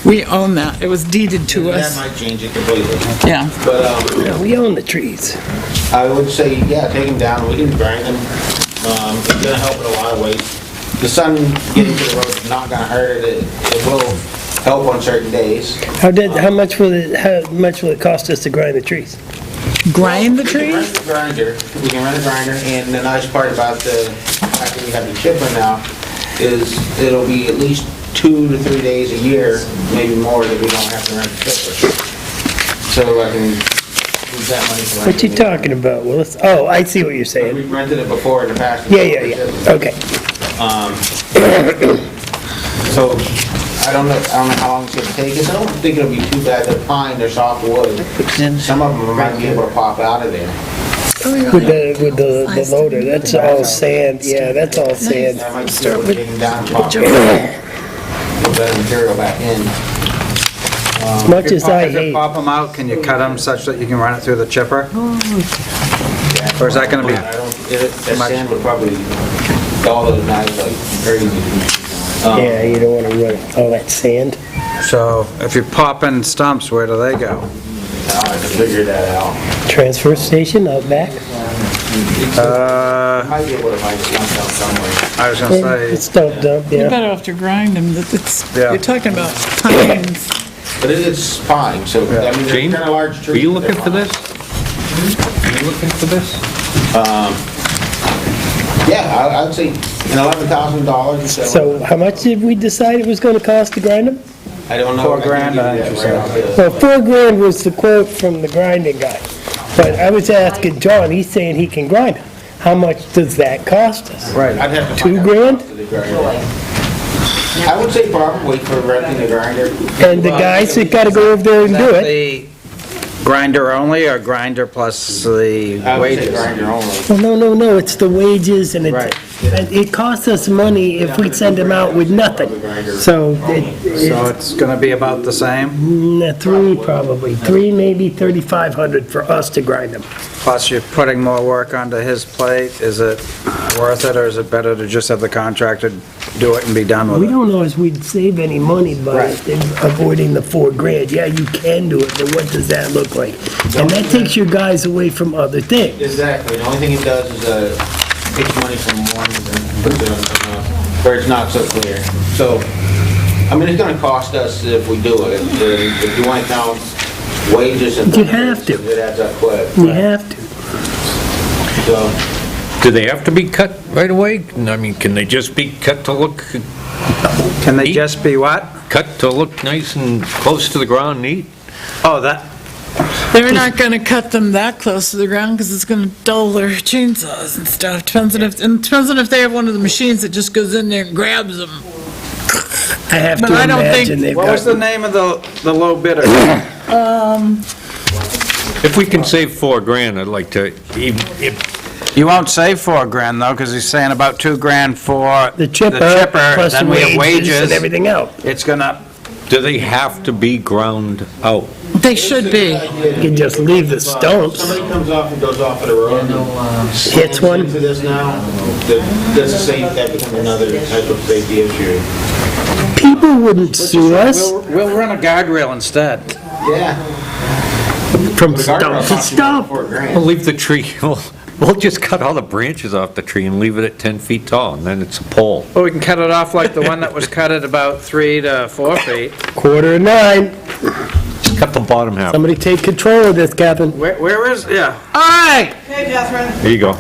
We own that. It was deeded to That us. might change it completely. Yeah. But, Yeah, we own the trees. I would say, yeah, take them down, we can grind them. It's gonna help in a lot of ways. The sun getting to the road is not gonna hurt it, it will help on certain days. How much will it cost us to grind the trees? grind the We can trees? rent the grinder, we can rent a grinder, and the nice part about the fact that we have the chipper now is it'll be at least 2 to 3 days a year, maybe more, that we don't have to rent the chipper. So I can use that money for... What you talking about, Willis? Oh, I see what you're saying. We've rented it before in the past. Yeah, okay. So, I don't know how long it's gonna take us. I don't think it'll be too bad. They're pine, they're soft wood. Some of them might be able to pop out of there. With the loader, that's all sand, yeah, that's all sand. I might be able to take them down, pop them out, put that material back in. As much as I If you hate, pop them out, can you cut them such that you can run it through the chipper? Or is that gonna be, I don't, that sand would probably dull those knives like crazy. yeah, you don't wanna run all that sand. so if you pop in stumps, where do they go? I'll have to figure that out. Transfer station out back? Might be able to find a stump down somewhere. I was gonna say, It's dumped up, You're yeah. better off to grind them, it's, Yeah. you're talking about tines. But it's pine, so, I mean, they're Gene, kind of large trees. Are you but looking they're for pine. this? Are you looking for this? Yeah, I'd say $11,000 or so. So how much did we decide it was gonna cost to grind them? I don't know. $4,000, I can't give you that right off the- Well, $4,000 was the quote from the grinding guy. But I was asking John, he's saying he can grind them. How much does that cost us? right, I'd have to find out $2,000? after the grinder. I would say probably for renting the grinder. And the guys that gotta go over there and is do that it. the grinder only, or grinder plus the I would say wages? grinder only. Well, no, it's the wages and Right. it costs us money if we send them out with nothing. So So it's it's gonna be about the same, three probably, maybe 3,500 for us to grind them. plus you're putting more work onto his plate. Is it worth it, or is it better to just have the contractor do it and be done We with it? don't know if we'd save any money by Right. avoiding the $4,000. Yeah, you can do it, but what does that look like? And that takes your guys away from other things. Exactly, the only thing it does is, takes money from one and puts it on, where it's not so clear. So, I mean, it's gonna cost us if we do it. If you want to count wages and... You have to. It adds up quick. You have to. So, Do they have to be cut right away? I mean, can they just be cut to look, Can they just be what? cut to look nice and close to the ground, neat? Oh, that, They're not gonna cut them that close to the ground, because it's gonna dull their chainsaws and stuff. Depends on if they have one of the machines that just goes in there and grabs them. I have to But I don't think- imagine they've what was the got... name of the low bidder? If we can save $4,000, I'd like to, if You won't save $4,000 though, because he's saying about $2,000 for The chipper, plus the then we have wages and everything else. It's gonna, do they have to be ground out? They should be. You can just leave the stumps. somebody comes off and goes off of the road. Hits one. Into this now, that's a safe, that becomes another type of safety issue. People wouldn't sue us we'll run a guardrail instead. Yeah. from stump to stump. We'll leave the tree, we'll just cut all the branches off the tree and leave it at 10 feet tall, and then it's a pole. Well, we can cut it off like the one that was cut at about 3 to 4 feet. 8:45. Just cut the bottom half. Somebody take control of this, Captain. Where is, yeah. All right. There you go.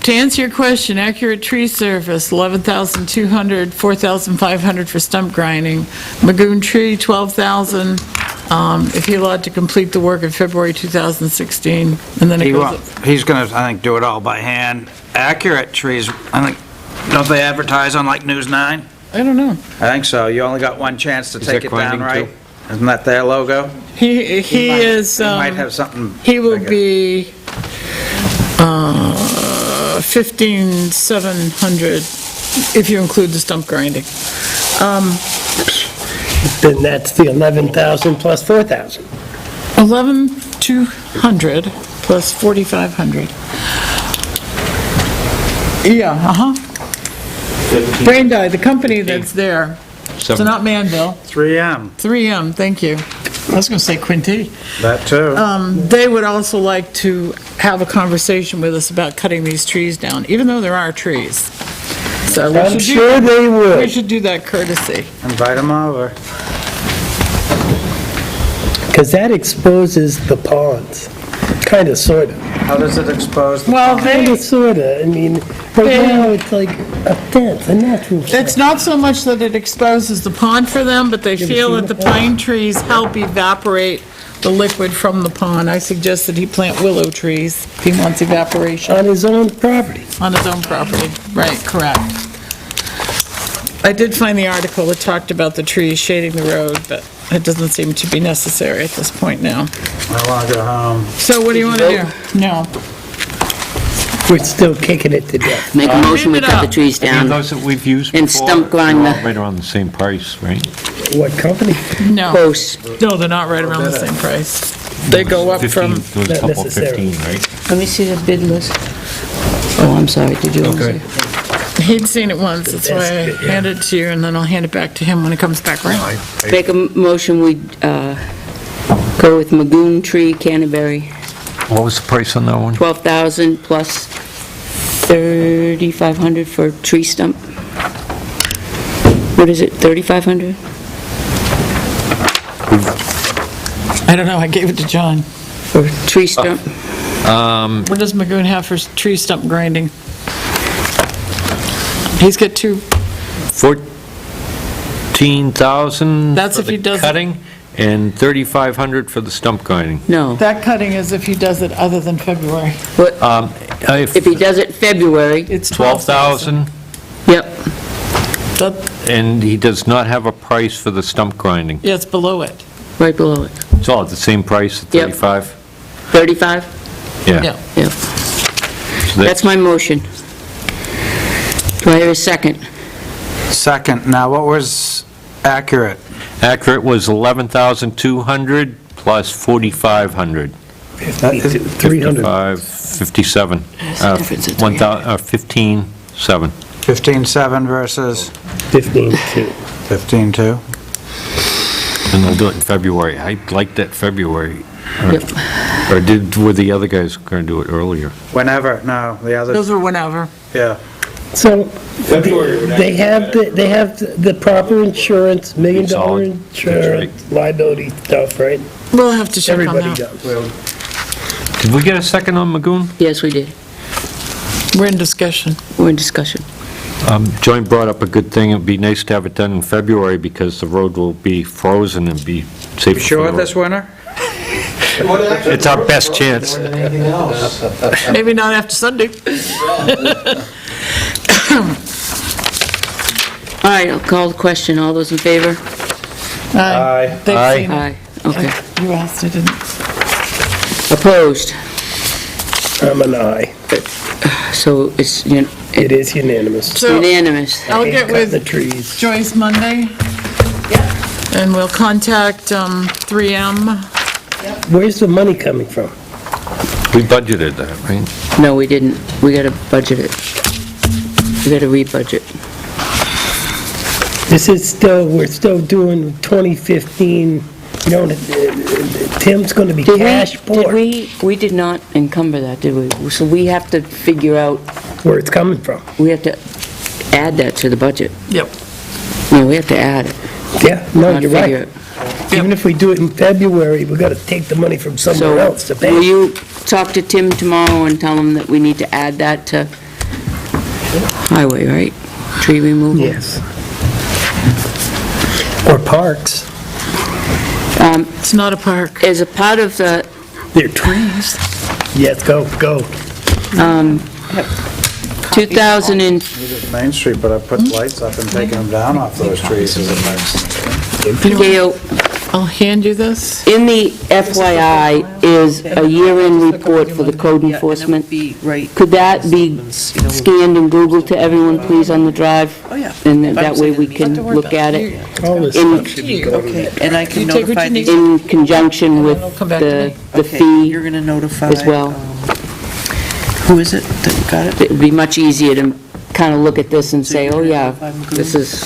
To answer your question, accurate tree surface, 11,200, 4,500 for stump grinding. Magoon tree, 12,000, if you're allowed to complete the work in February 2016, and then it He goes won't, he's gonna, I think, do it all by hand. Accurate trees, I think, don't they advertise on like News 9? I don't know. I think so. You only got one chance to Is take that it down grinding right. Isn't that their logo? He is, He might have something. he will bigger. be 15,700 if you include the stump grinding. Then that's the 11,000 plus 4,000. 11,200 plus 4,500. Yeah, uh-huh. Brain Dye, the company that's there, so not Manville, 3M, 3M, thank you. I was gonna say Quinty. that too. They would also like to have a conversation with us about cutting these trees down, even though there are trees. So we I'm should do- sure they We would. should do that courtesy. Invite them over. Because that exposes the ponds, kind of, sort of. How does it expose the Well, Kind of, sort of. I mean, right now, it's like a fence, a natural fence. it's not so much that it exposes the pond for them, but they feel that the pine trees help evaporate the liquid from the pond. I suggest that he plant willow trees if he wants evaporation On his own property. on his own property. Right, correct. I did find the article that talked about the trees shading the road, but it doesn't seem to be necessary at this point now. I want to go home. So what do you want to do? No. We're still kicking it to death. Make a motion, we Leave it cut the up. trees Any of down. those that we've used And before, stump grind they're all the- right around the same price, right? What company? No. Close. No, they're not right around the same price. They go up 15, from, there was a Not couple necessarily. 15, right? Let me see the bid list. Oh, I'm sorry, did you? Okay. he'd seen it once, that's why I handed it to you, and then I'll hand it back to him when it comes back around. Make a motion, we go with Magoon Tree Canterbury, What was the price on that one? 12,000 plus 3,500 for tree stump. What is it, 3,500? I don't know, I gave it to John. For tree stump? What does Magoon have for tree stump grinding? He's got two, 14,000 That's for if he the does it- cutting, and 3,500 for the stump grinding. No. that cutting is if he does it other than February. What, if he does it February, It's 12,000, yep, That, and he does not have a price for the stump grinding. yeah, it's below it. right below it. It's all at the same price, at Yep. 35? 35? Yeah. Yep. So That's my motion. Do I hear a second? Second, now what was accurate? Accurate was 11,200 plus 4,500. 300. 57. difference of 15,700. 15.7 versus 15.2. 15.2? And they'll do it in February. I liked that February. Yep. Or were the other guys going to do it earlier? Whenever, no, the Those others, are whenever. yeah. So, they have the proper insurance, $1 million Solid. insurance, liability stuff, right? We'll have to check on Everybody that. does. Did we get a second on Magoon? Yes, we did. We're in discussion. We're in discussion. Joint brought up a good thing. It'd be nice to have it done in February because the road will be frozen and be safe. Sure this winter? It's our best chance. Maybe not after Sunday. All right, I'll call the question. All those in favor? Aye. They've Aye. seen it. Aye. Okay. You asked, I didn't. Opposed? I'm an aye. So it's It is unanimous. So unanimous. I'll get Cutting the with trees. Joyce Monday. And we'll contact 3M. Where's the money coming from? We budgeted that, right? No, we didn't. We gotta budget it. We gotta re-budget. This is still, we're still doing 2015, Tim's gonna be cash poor. We did not encumber that, did we? So we have to figure out, Where it's coming from. we have to add that to the budget. Yep. No, we have to add it. Yeah, no, not you're figure right. it. Even if we do it in February, we gotta take the money from somewhere else to So, pay. will you talk to Tim tomorrow and tell him that we need to add that to highway, right? Tree removal? Yes. Or parks. It's not a park. As a part of the, They're trees. Yes, go. 2000 and, Main Street, but I put lights up and taking them down off those trees as a Gail, I'll hand you this. in the FYI is a year-end report for the code enforcement. Could that be scanned and Googled to everyone, please, on the drive? Oh, yeah. And then that way we can look at it All this In- stuff should be going Okay, there. and I can You take what notify you need. the... in conjunction with It'll come back to the me. the Okay, fee you're going to notify... as well. Who is it that got it? It would be much easier to kind of look at this and say, oh, yeah, this is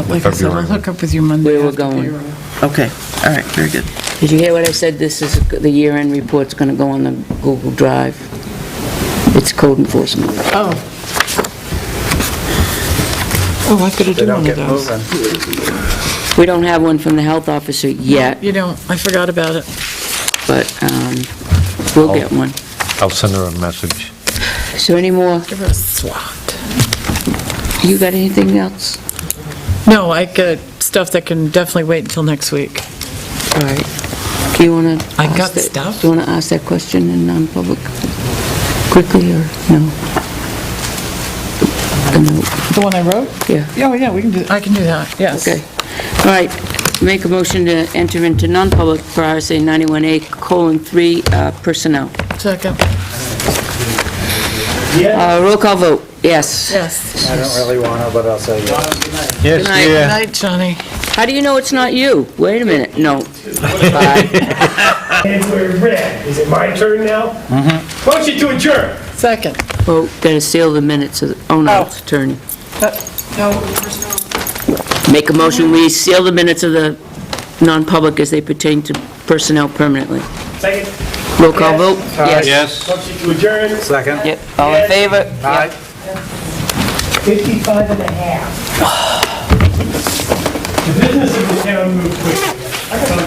Like I said, I'll hook up with you Monday. where we're after going. payroll. Okay, all right, very good. Did you hear what I said? This is, the year-end report's going to go on the Google Drive. It's code enforcement. Oh. Oh, I could have They done don't one of get those. moving. We don't have one from the health officer yet, You don't, I forgot about it. but we'll get one. I'll send her a message. Is there any more? Give her a swat. You got anything else? No, I got stuff that can definitely wait until next week. All right. Do you want to? I got stuff. Do you want to ask that question in non-public quickly, or no? The one I wrote? Yeah. Oh, yeah, we can do, I can do that, yes. Okay. All right. Make a motion to enter into non-public for RSA 91A:3 personnel. Second. Roll call vote, yes. Yes. I don't really want to, but I'll say yes. Good night. Good night, Johnny. How do you know it's not you? Wait a minute, no. Bye. And we're red. Is it my turn now? Mm-hmm. Motion to adjourn. Second. Vote, gotta seal the minutes of, oh no, it's attorney. No. Make a motion, we seal the minutes of the non-public as they pertain to personnel permanently. Second. Roll call Yes. vote? Yes. Yes. Motion to adjourn. Second? Yep, all in favor? Aye. 55 and a half. The business of the town moved quickly. I got